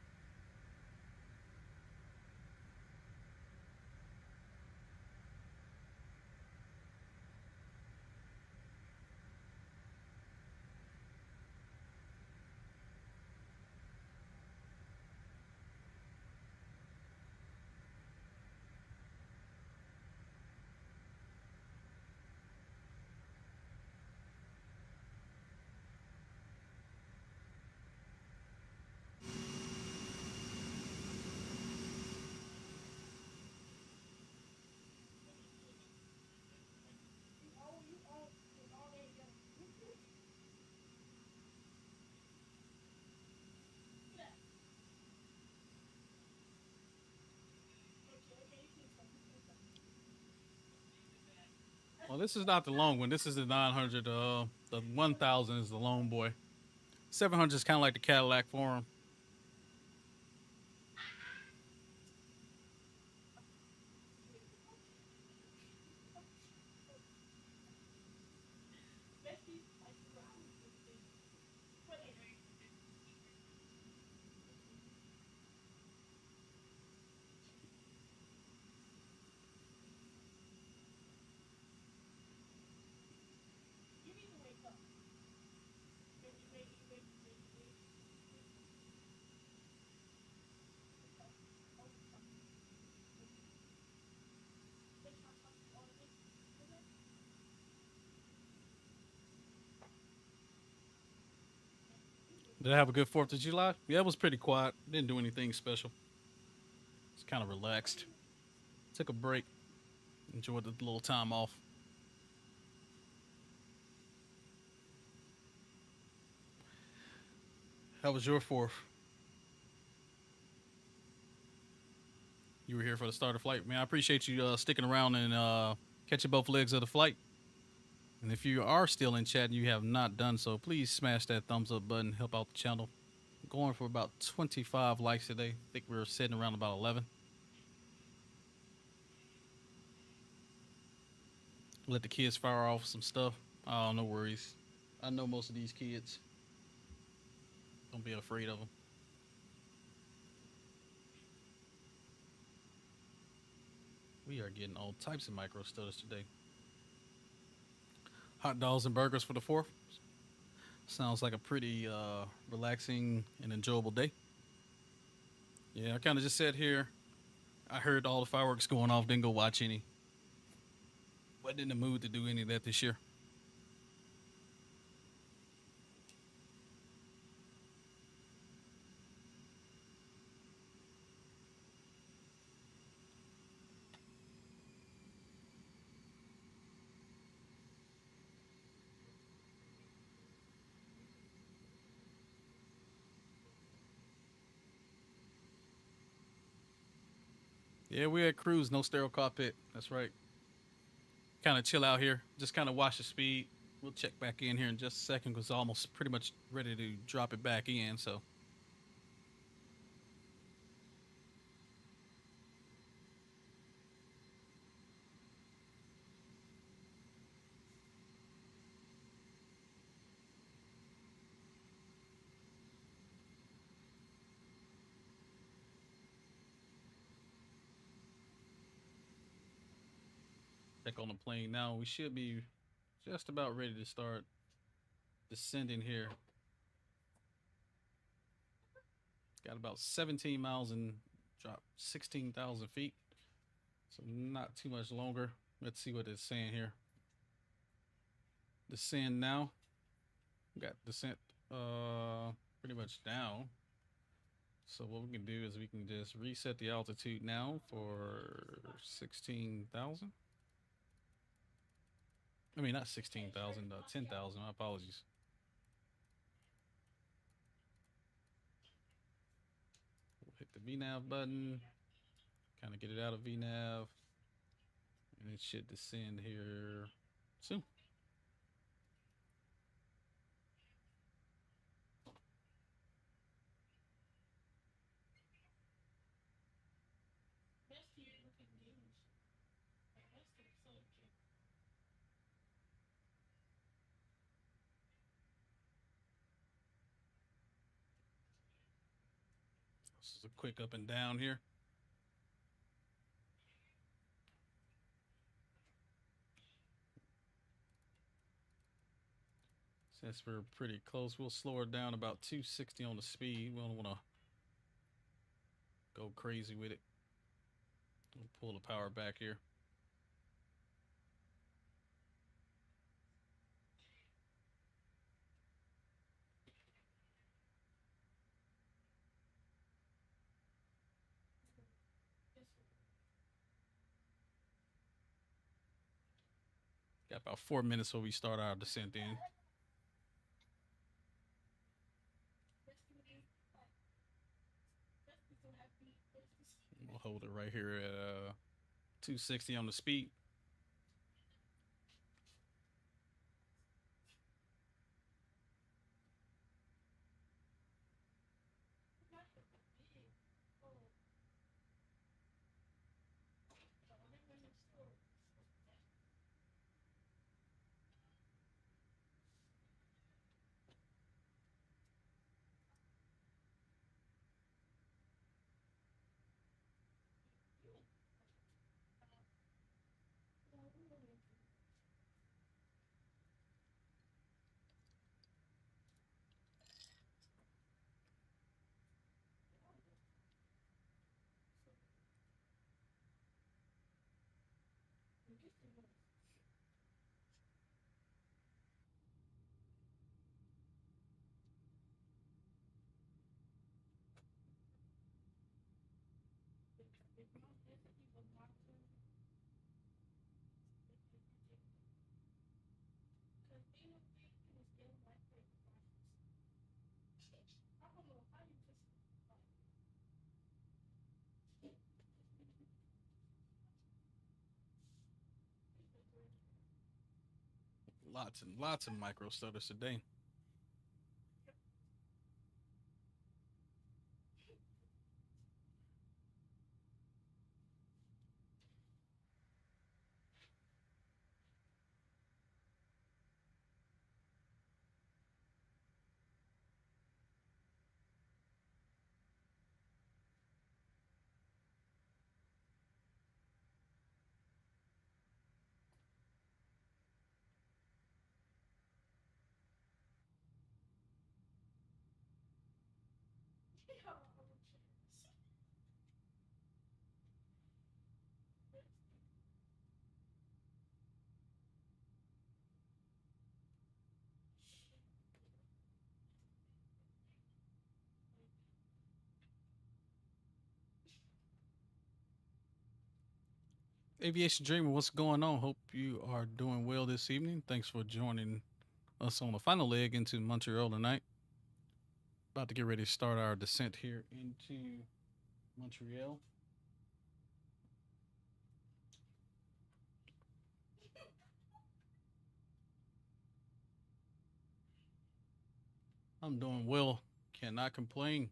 Well, this is not the long one. This is the 900. The 1000 is the lone boy. 700 is kind of like the Cadillac for him. Did I have a good 4th of July? Yeah, it was pretty quiet. Didn't do anything special. It's kind of relaxed. Took a break. Enjoyed the little time off. How was your 4th? You were here for the start of flight. Man, I appreciate you sticking around and catching both legs of the flight. And if you are still in chat and you have not done so, please smash that thumbs up button. Help out the channel. I'm going for about 25 likes today. I think we're sitting around about 11. Let the kids fire off some stuff. Oh, no worries. I know most of these kids. Don't be afraid of them. We are getting all types of micro stutters today. Hot dogs and burgers for the 4th. Sounds like a pretty relaxing and enjoyable day. Yeah, I kind of just sat here. I heard all the fireworks going off, didn't go watch any. Wasn't in the mood to do any of that this year. Yeah, we're at cruise, no stereo cockpit. That's right. Kind of chill out here. Just kind of watch the speed. We'll check back in here in just a second because almost pretty much ready to drop it back in. So. Check on the plane now. We should be just about ready to start descending here. Got about 17 miles and drop 16,000 feet. So not too much longer. Let's see what it's saying here. Descend now. We got descent pretty much down. So what we can do is we can just reset the altitude now for 16,000. I mean, not 16,000, 10,000. My apologies. We'll hit the VNAV button, kind of get it out of VNAV, and it should descend here soon. This is a quick up and down here. Since we're pretty close, we'll slow it down about 260 on the speed. We don't want to go crazy with it. We'll pull the power back here. Got about 4 minutes before we start our descent in. We'll hold it right here at 260 on the speed. Lots and lots of micro stutters today. Aviation Dreamer, what's going on? Hope you are doing well this evening. Thanks for joining us on the final leg into Montreal tonight. About to get ready to start our descent here into Montreal. I'm doing well. Cannot complain.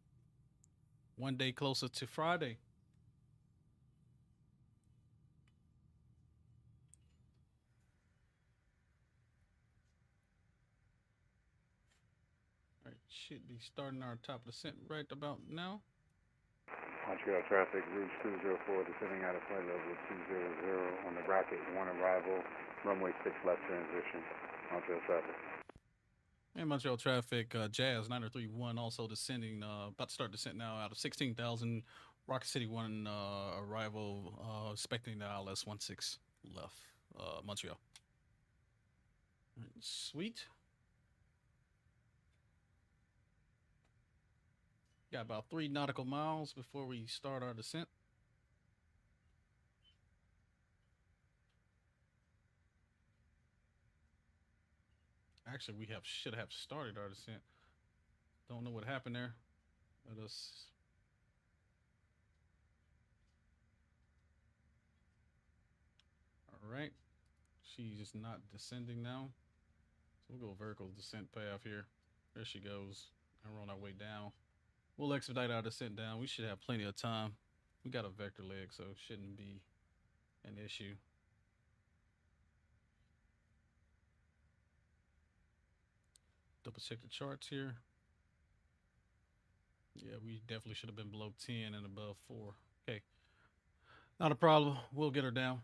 One day closer to Friday. All right, should be starting our top descent right about now.
Montreal traffic, route 204, descending out of flight level 200 on the bracket, 1 arrival, runway 6 left transition. Montreal traffic.
And Montreal traffic, Jazz 9031 also descending, about to start descent now out of 16,000. Rocket City 1 arrival, expecting the ILS 16 left, Montreal. Right, sweet. Got about 3 nautical miles before we start our descent. Actually, we should have started our descent. Don't know what happened there. Let us. All right. She's just not descending now. So we'll go vertical descent path here. There she goes. And we're on our way down. We'll expedite our descent down. We should have plenty of time. We got a vector leg, so it shouldn't be an issue. Double check the charts here. Yeah, we definitely should have been below 10 and above 4. Okay. Not a problem. We'll get her down.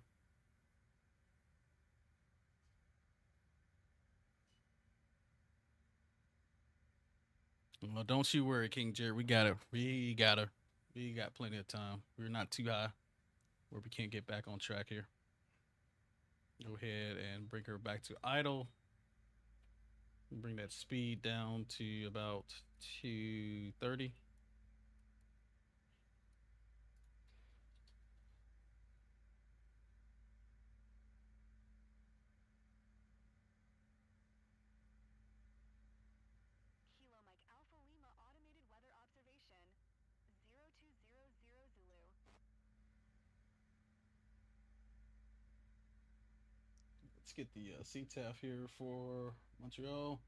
Well, don't you worry, King Jerry. We got her. We got her. We got plenty of time. We're not too high where we can't get back on track here. Go ahead and bring her back to idle. Bring that speed down to about 230.
Kilo Mike Alpha Lima automated weather observation 0200 Zulu.
Let's get the CTAF here for Montreal.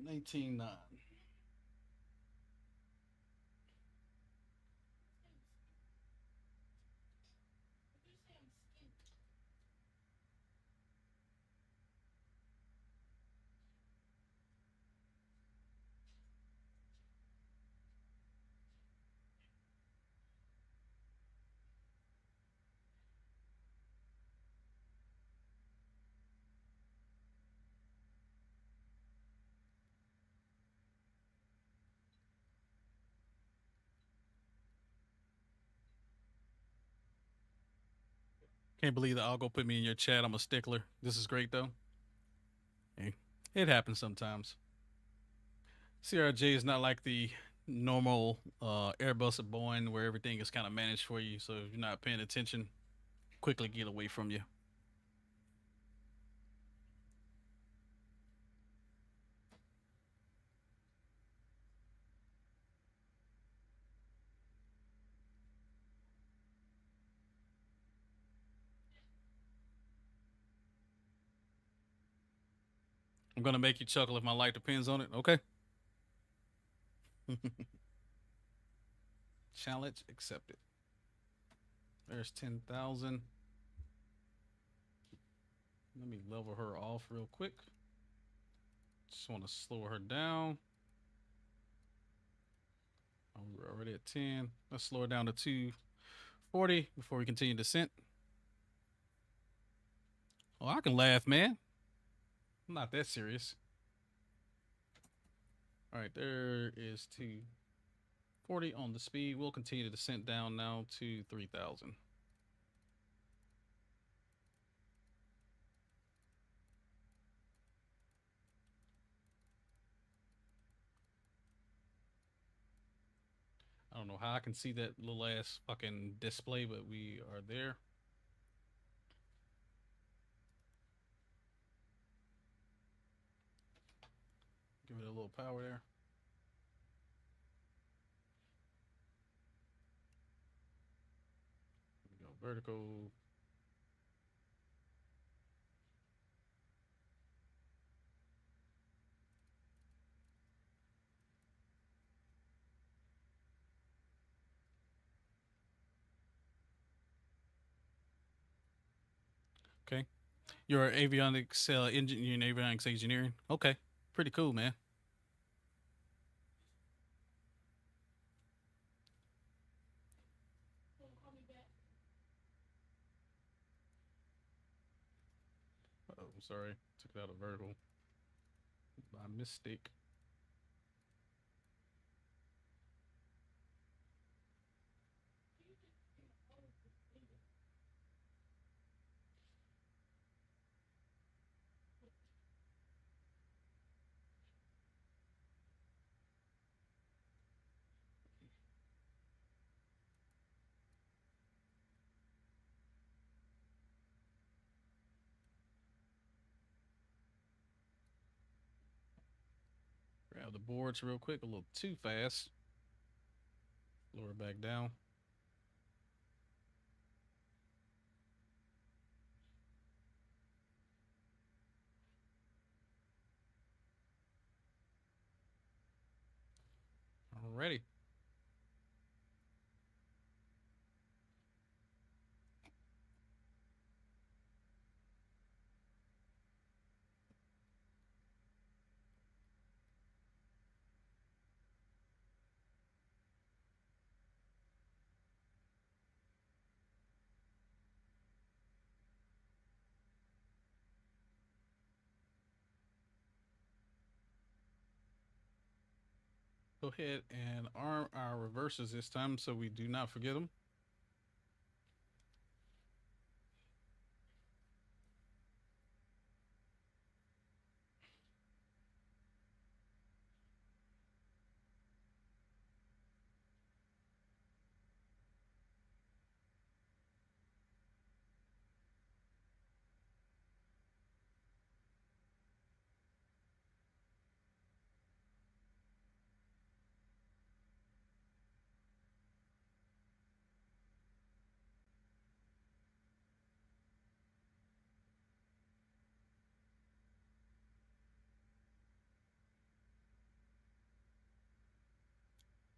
19.9. Can't believe that Algo put me in your chat. I'm a stickler. This is great though. Hey, it happens sometimes. CRJ is not like the normal Airbus or Boeing where everything is kind of managed for you. So if you're not paying attention, quickly get away from you. I'm going to make you chuckle if my life depends on it. Okay. Challenge accepted. There's 10,000. Let me level her off real quick. Just want to slow her down. Oh, we're already at 10. Let's slow her down to 240 before we continue descent. Oh, I can laugh, man. I'm not that serious. All right, there is 240 on the speed. We'll continue to descent down now to 3,000. I don't know how I can see that little ass fucking display, but we are there. Give it a little power there. We go vertical. You're avionics engineer, avionics engineering. Okay, pretty cool, man. Oh, I'm sorry, took it out of vertical by mistake. Grab the boards real quick, a little too fast. Lower back down. Alrighty. Go ahead and arm our reversers this time so we do not forget them.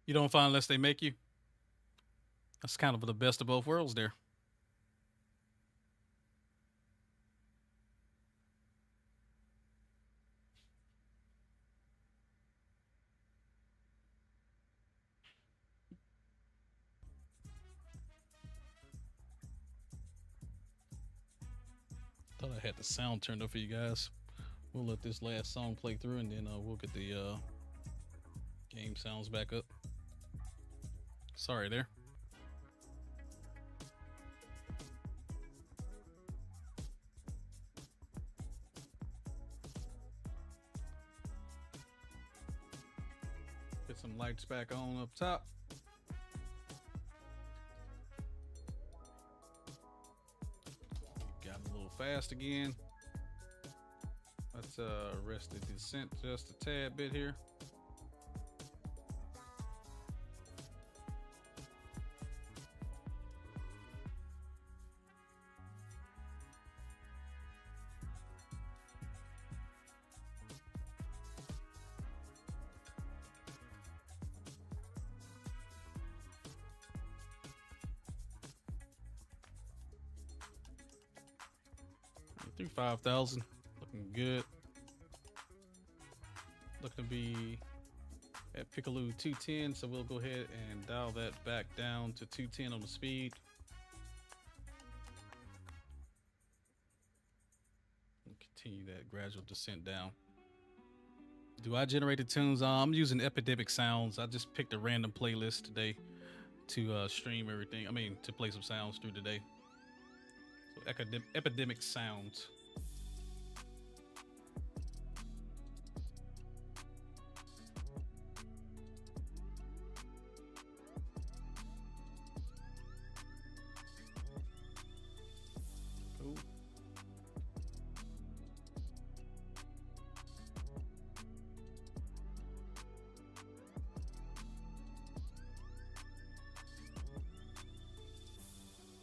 You don't find unless they make you. That's kind of the best of both worlds there. Thought I had the sound turned up for you guys. We'll let this last song play through and then we'll get the game sounds back up. Sorry there. Get some lights back on up top. Got a little fast again. Let's arrest the descent just a tad bit here. Through 5,000, looking good. Looking to be at Piccolo 210, so we'll go ahead and dial that back down to 210 on the speed. And continue that gradual descent down. Do I generate the tunes? I'm using Epidemic Sounds. I just picked a random playlist today to stream everything. I mean, to play some sounds through today. So Epidemic Sounds. Cool.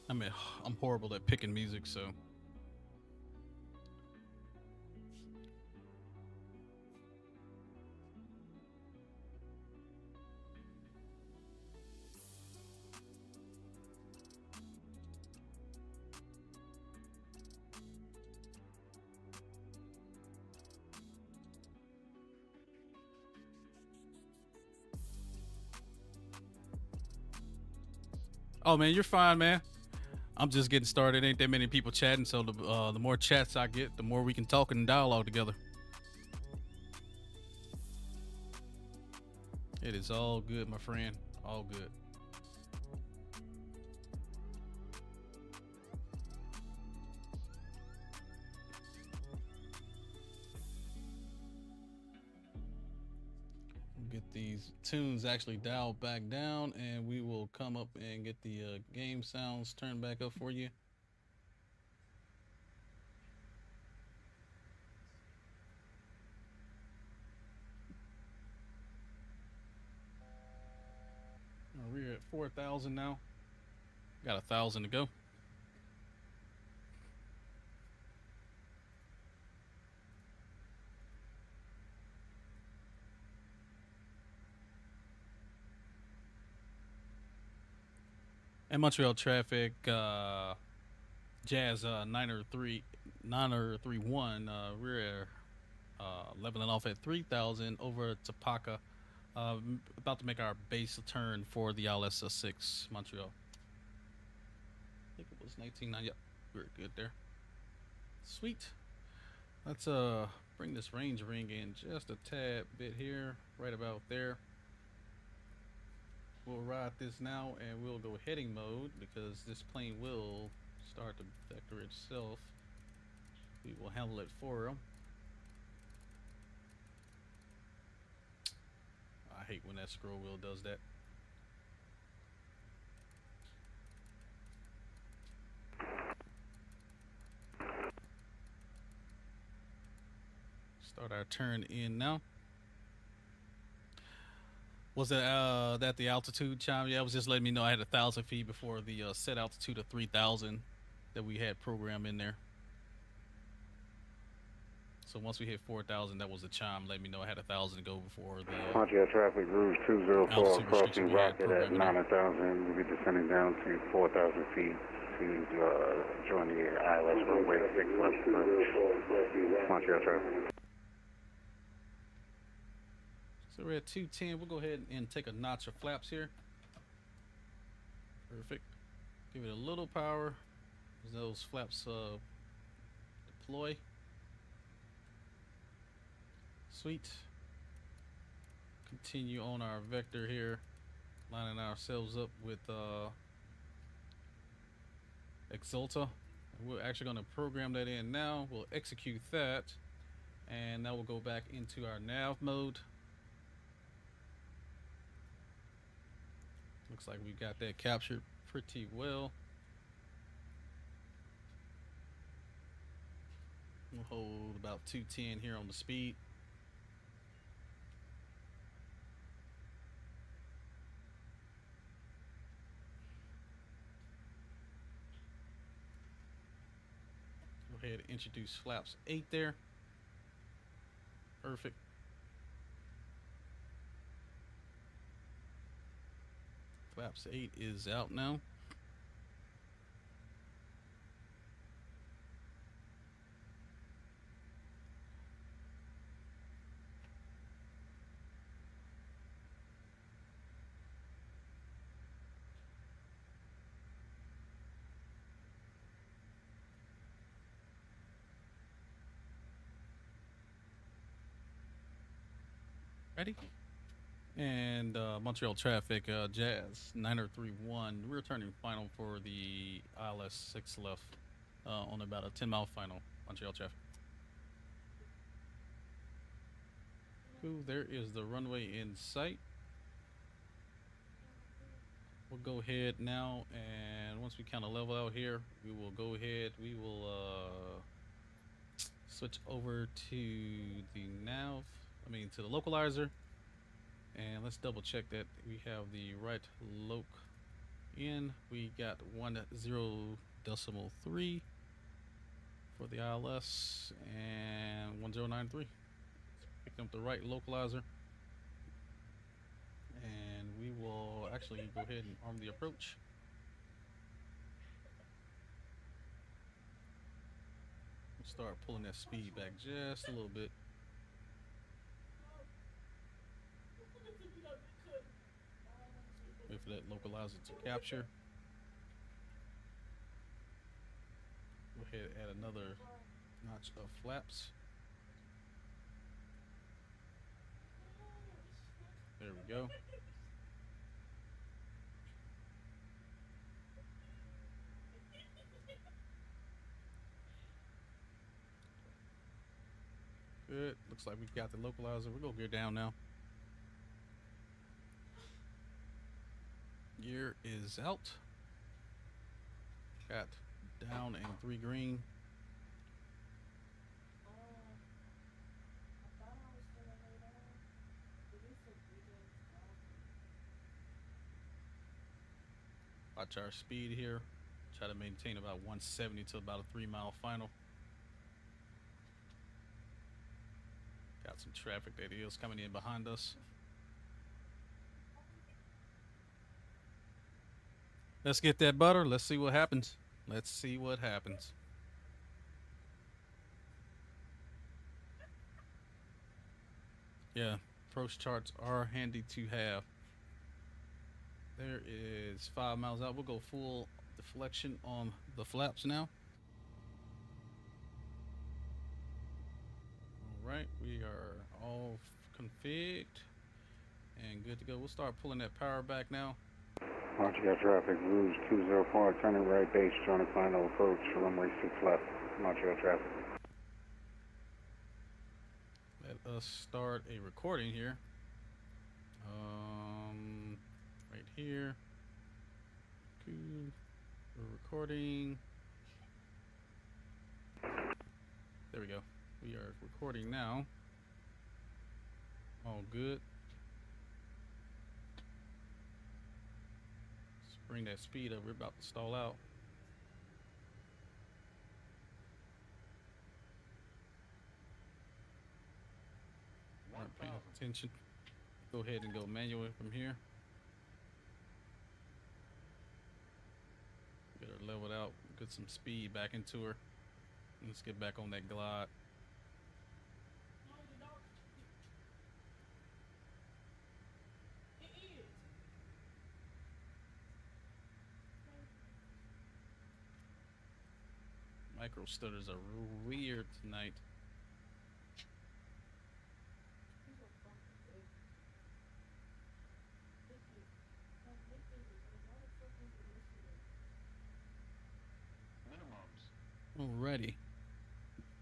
I mean, I'm horrible at picking music, so. Oh man, you're fine, man. I'm just getting started. Ain't that many people chatting, so the more chats I get, the more we can talk and dialogue together. It is all good, my friend. All good. Get these tunes actually dialed back down, and we will come up and get the game sounds turned back up for you. We're at 4,000 now. Got 1,000 to go. And Montreal traffic, Jazz 931, we're leveling off at 3,000 over to Paca. About to make our base turn for the ILS 6 Montreal. I think it was 1990. Yep, we're good there. Sweet. Let's bring this range ring in just a tad bit here, right about there. We'll ride this now, and we'll go heading mode because this plane will start to vector itself. We will handle it for them. I hate when that scroll wheel does that. Start our turn in now. Was that the altitude chime? Yeah, it was just letting me know I had 1,000 feet before the set altitude of 3,000 that we had programmed in there. So once we hit 4,000, that was the chime letting me know I had 1,000 to go before the
Montreal traffic Rouge 204 crossing rocket at 9,000. We'll be descending down to 4,000 feet to join the ILS runway 6 left approach. Montreal traffic.
So we're at 210. We'll go ahead and take a notch of flaps here. Perfect. Give it a little power as those flaps deploy. Sweet. Continue on our vector here, lining ourselves up with Exulta. We're actually going to program that in now. We'll execute that, and now we'll go back into our nav mode. Looks like we got that captured pretty well. We'll hold about 210 here on the speed. Go ahead and introduce flaps 8 there. Perfect. Flaps 8 is out now. Ready? And Montreal traffic, Jazz 931. We're turning final for the ILS 6 left on about a 10-mile final. Montreal traffic. Ooh, there is the runway in sight. We'll go ahead now, and once we kind of level out here, we will go ahead. We will switch over to the nav. To the localizer. And let's double check that we have the right loc in. We got 10.3 for the ILS and 1093. Picking up the right localizer. And we will actually go ahead and arm the approach. We'll start pulling that speed back just a little bit. Wait for that localizer to capture. ahead and add another notch of flaps. There we go. Good. Looks like we've got the localizer. We're gonna gear down now. Gear is out. Got down and 3 green. Watch our speed here. Try to maintain about 170 to about a 3-mile final. Got some traffic that is coming in behind us. Let's get that butter. Let's see what happens. Let's see what happens. Yeah, approach charts are handy to have. There is 5 miles out. We'll go full deflection on the flaps now. All right, we are all configured and good to go. We'll start pulling that power back now.
Montreal traffic, Rouge 204, turning right base, joining final approach, runway 6 left, Montreal traffic.
Let us start a recording here. Right here. Good. We're recording. There we go. We are recording now. All good. Let's bring that speed up. We're about to stall out. Aren't paying attention. Go ahead and go manual from here. Get her leveled out. Get some speed back into her. Let's get back on that glide. Micro stutters are weird tonight. Alrighty.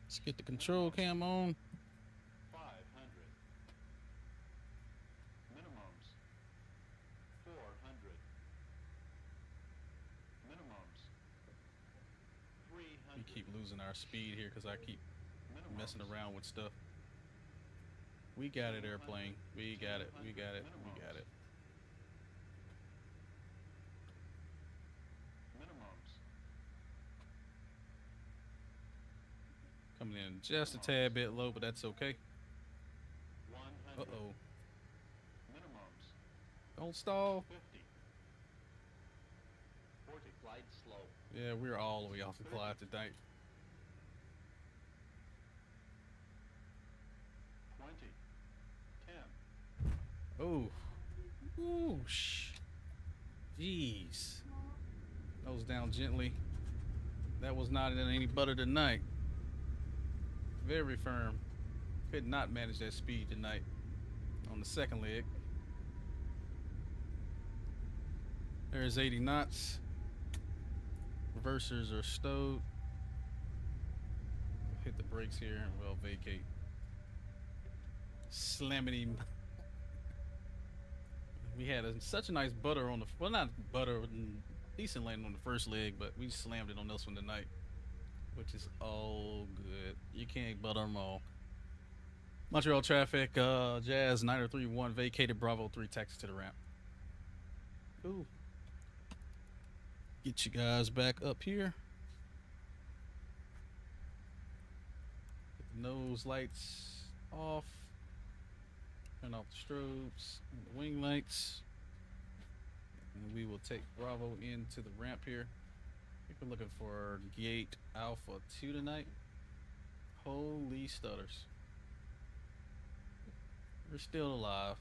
Let's get the control cam on.
500. Minimums. 400. Minimums. 300.
We keep losing our speed here because I keep messing around with stuff. We got it, airplane. We got it. We got it. We got it. Coming in just a tad bit low, but that's okay. Uh-oh. Don't stall.
50. 40. Glide slow.
Yeah, we're all the way off the glide tonight.
20. 10.
Oh. Whoosh. Jeez. Nose down gently. That was not in any butter tonight. Very firm. Could not manage that speed tonight on the second leg. There's 80 knots. Reversers are stowed. Hit the brakes here and we'll vacate. Slamming him. We had such a nice butter on the, well, not butter, decent landing on the first leg, but we slammed it on this one tonight, which is all good. You can't butter them all. Montreal traffic, Jazz 9031 vacated, Bravo 3 taxi to the ramp. Ooh. Get you guys back up here. Get the nose lights off. Turn off the strobes and the wing lights. And we will take Bravo into the ramp here. I think we're looking for gate Alpha 2 tonight. Holy stutters. We're still alive.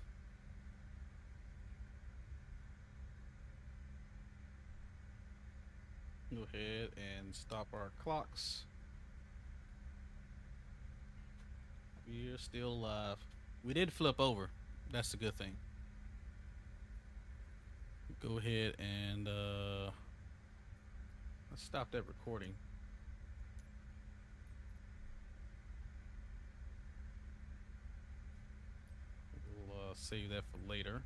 Go ahead and stop our clocks. We're still alive. We did flip over. That's the good thing. Go ahead and let's stop that recording. We'll save that for later.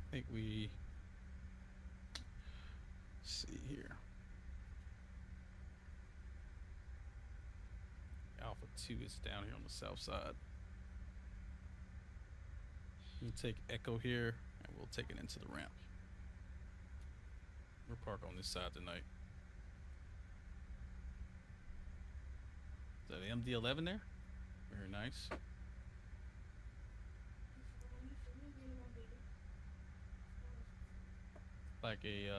I think we see here. Alpha 2 is down here on the south side. We'll take Echo here and we'll take it into the ramp. We'll park on this side tonight. Is that an MD-11 there? Very nice. Like a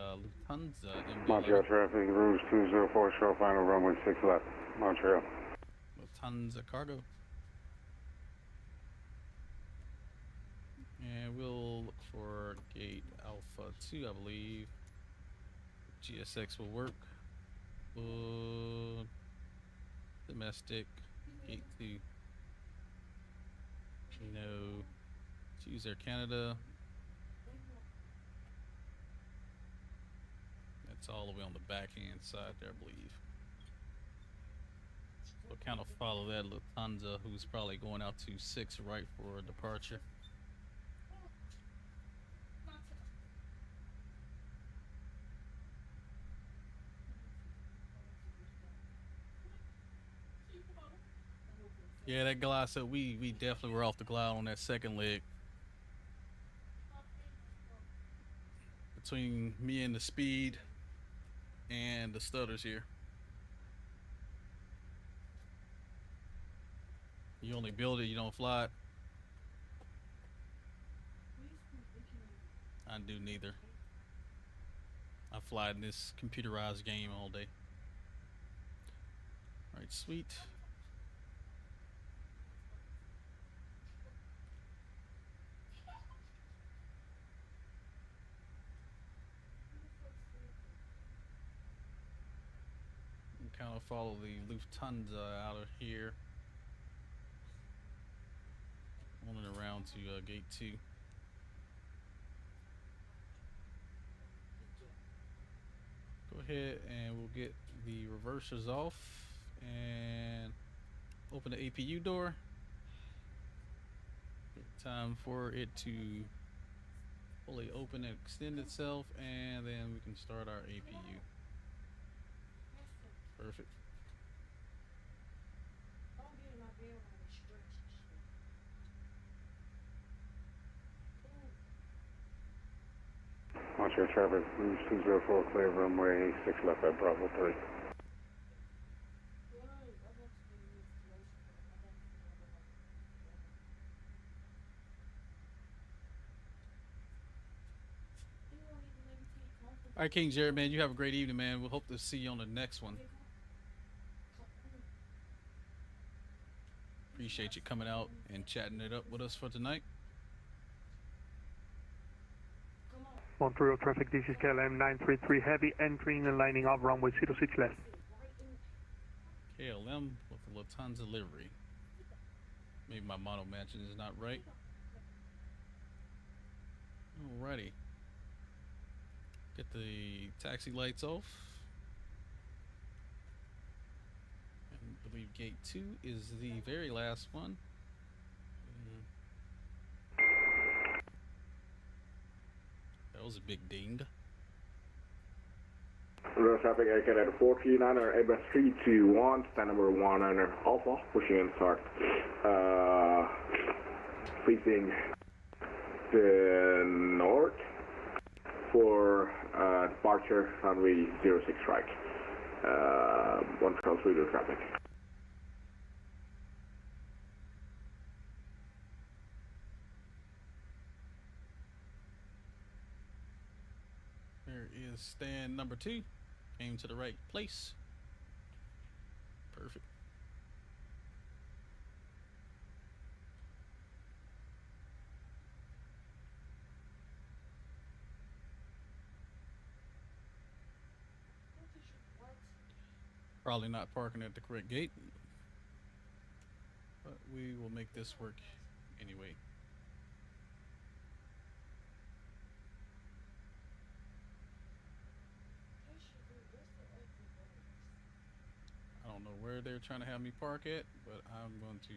Lufthansa MD-11.
Montreal traffic, Rouge 204, short final runway 6 left, Montreal.
Lufthansa cargo. And we'll look for gate Alpha 2, I believe. GSX will work. Domestic, gate 2. No. Choose Air Canada. That's all the way on the backhand side there, I believe. We'll kind of follow that Lufthansa, who's probably going out to 6 right for departure. Yeah, that glide, so we definitely were off the glide on that second leg. Between me and the speed and the stutters here. You only build it, you don't fly it. I do neither. I fly in this computerized game all day. Alright, sweet. Kind of follow the Lufthansa out of here. On and around to gate 2. Go ahead and we'll get the reversers off and open the APU door. Time for it to fully open and extend itself, and then we can start our APU. Perfect.
Montreal traffic, Rouge 204, clear runway 6 left at Bravo 3.
All right, King Jared, man, you have a great evening, man. We'll hope to see you on the next one. Appreciate you coming out and chatting it up with us for tonight.
Montreal traffic, this is KLM 933 heavy, entering and lining up runway 06 left.
KLM with the Lufthansa livery. Maybe my model matching is not right. Alrighty. Get the taxi lights off. And I believe gate 2 is the very last one. That was a big ding.
Road traffic, Air Canada 439er, Airbus 321, stand number 100 Alpha, pushing in start. Facing the north for departure runway 06 right. One cross radio traffic.
There is stand number 2. Came to the right place. Perfect. Probably not parking at the correct gate, but we will make this work anyway. I don't know where they're trying to have me park at, but I'm going to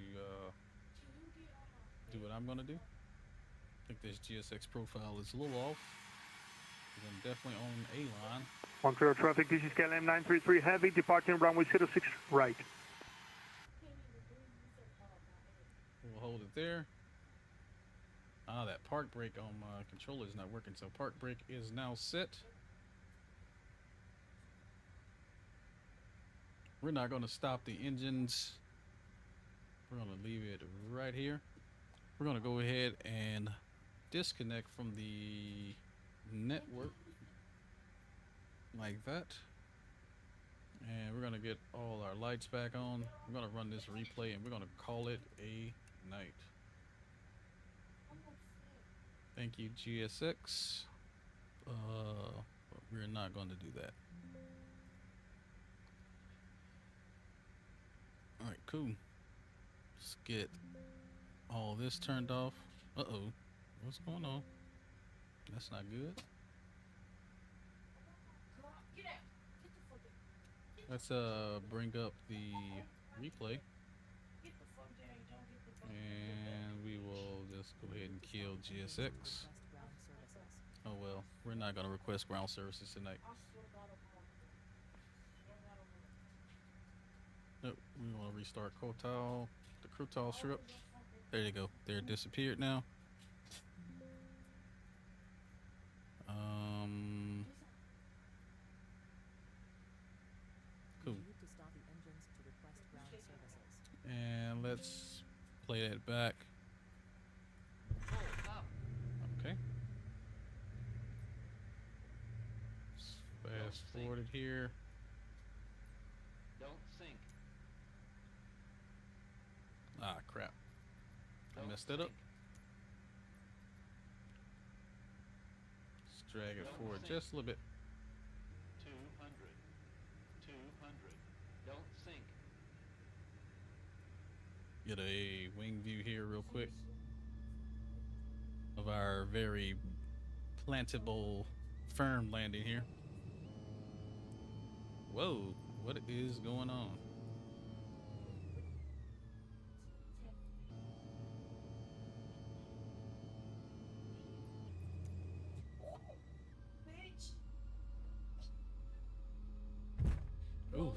do what I'm going to do. I think this GSX profile is a little off. I'm definitely on A line.
Montreal traffic, this is KLM 933 Heavy, departing runway 06 right.
We'll hold it there. Ah, that park brake on my controller is not working, so park brake is now set. We're not going to stop the engines. We're going to leave it right here. We're going to go ahead and disconnect from the network like that. And we're going to get all our lights back on. We're going to run this replay and we're going to call it a night. Thank you, GSX. But we're not going to do that. All right, cool. Let's get all this turned off. Uh-oh. What's going on? That's not good. Let's bring up the replay. And we will just go ahead and kill GSX. Oh well, we're not going to request ground services tonight. Nope, we want to restart Kotal, the Krutal strip. There you go. They're disappeared now. Cool. And let's play that back. Okay. Let's fast forward it here.
Don't sink.
Ah, crap. I messed it up. Let's drag it forward just a little bit.
200. 200. Don't sink.
Get a wing view here real quick of our very plantable firm landing here. Whoa, what is going on? Ooh.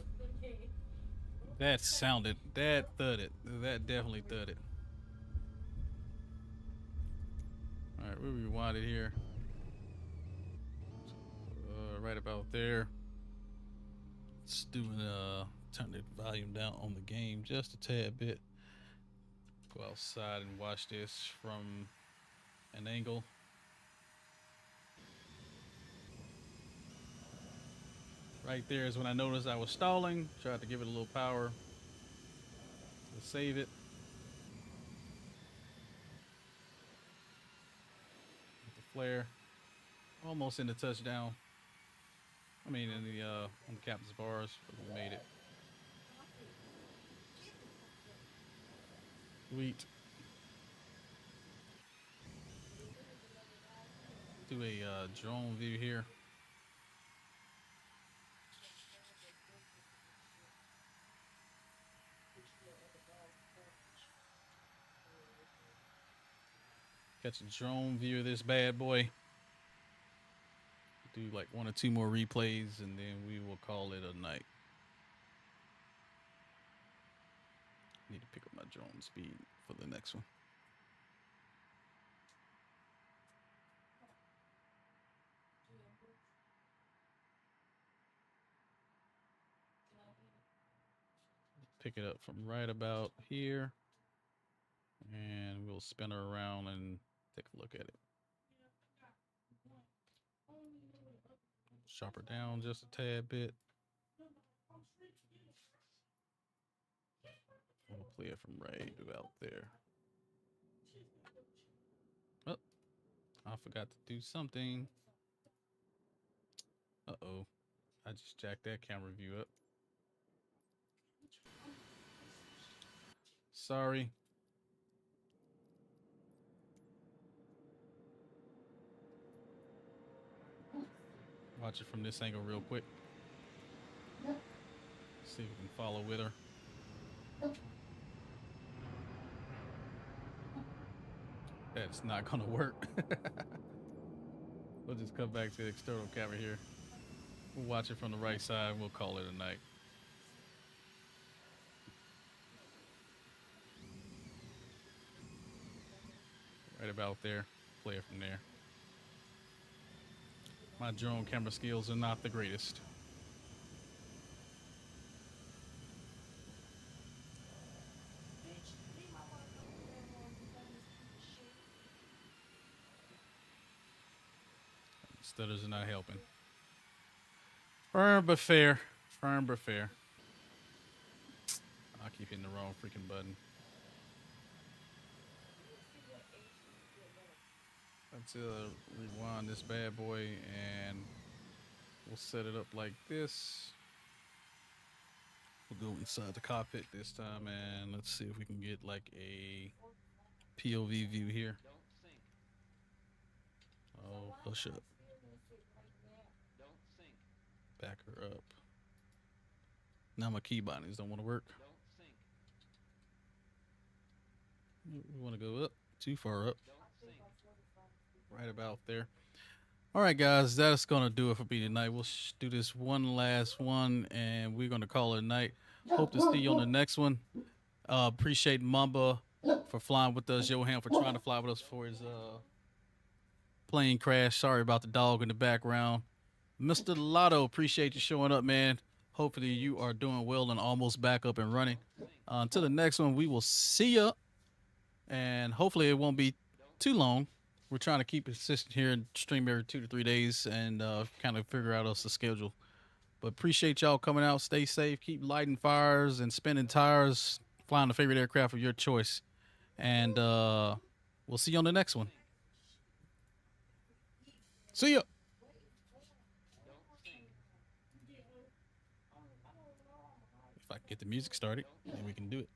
That sounded, that thudded. That definitely thudded. All right, we'll rewind it here. Right about there. Let's do turn the volume down on the game just a tad bit. Go outside and watch this from an angle. Right there is when I noticed I was stalling. Tried to give it a little power to save it. With the flare, almost in the touchdown. I mean, in the on the captain's bars, but we made it. Sweet. Do a drone view here. Catch a drone view of this bad boy. Do like 1 or 2 more replays and then we will call it a night. Need to pick up my drone speed for the next one. Pick it up from right about here and we'll spin her around and take a look at it. Chop her down just a tad bit. We'll play it from right about there. Oh, I forgot to do something. Uh-oh. I just jacked that camera view up. Sorry. Watch it from this angle real quick. See if we can follow with her. That's not gonna work. We'll just come back to the external camera here. We'll watch it from the right side. We'll call it a night. Right about there. Play it from there. My drone camera skills are not the greatest. Stutters are not helping. Firm but fair. Firm but fair. I keep hitting the wrong freaking button. Let's rewind this bad boy and we'll set it up like this. We'll go inside the cockpit this time and let's see if we can get like a POV view here. Oh, push up. Back her up. Now my key bindings don't want to work. We want to go up, too far up. Right about there. All right, guys, that's going to do it for me tonight. We'll do this one last one, and we're going to call it a night. Hope to see you on the next one. Appreciate Mamba for flying with us, Johan for trying to fly with us for his plane crash. Sorry about the dog in the background. Mr. Lotto, appreciate you showing up, man. Hopefully you are doing well and almost back up and running. Until the next one, we will see ya. And hopefully it won't be too long. We're trying to keep it consistent here and stream every 2 to 3 days and kind of figure out us the schedule. But appreciate y'all coming out. Stay safe. Keep lighting fires and spinning tires. Flying the favorite aircraft of your choice. And we'll see you on the next one. See ya. If I can get the music started, then we can do it.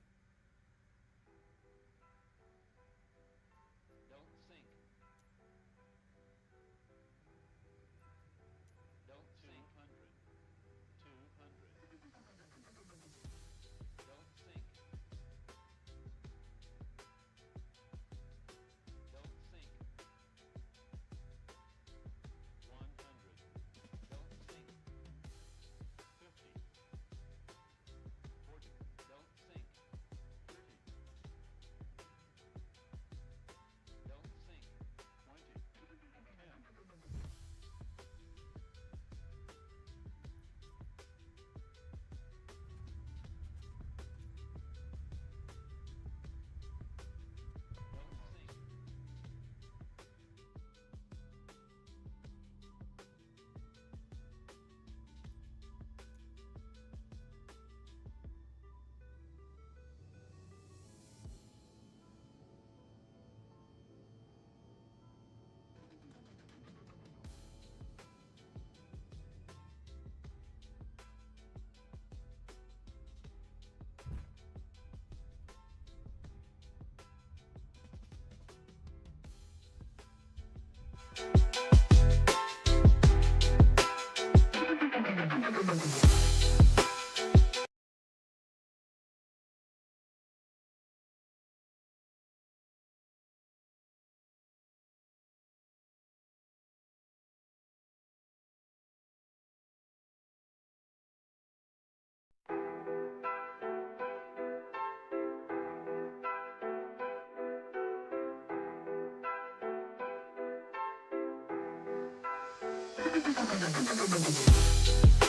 Thank you.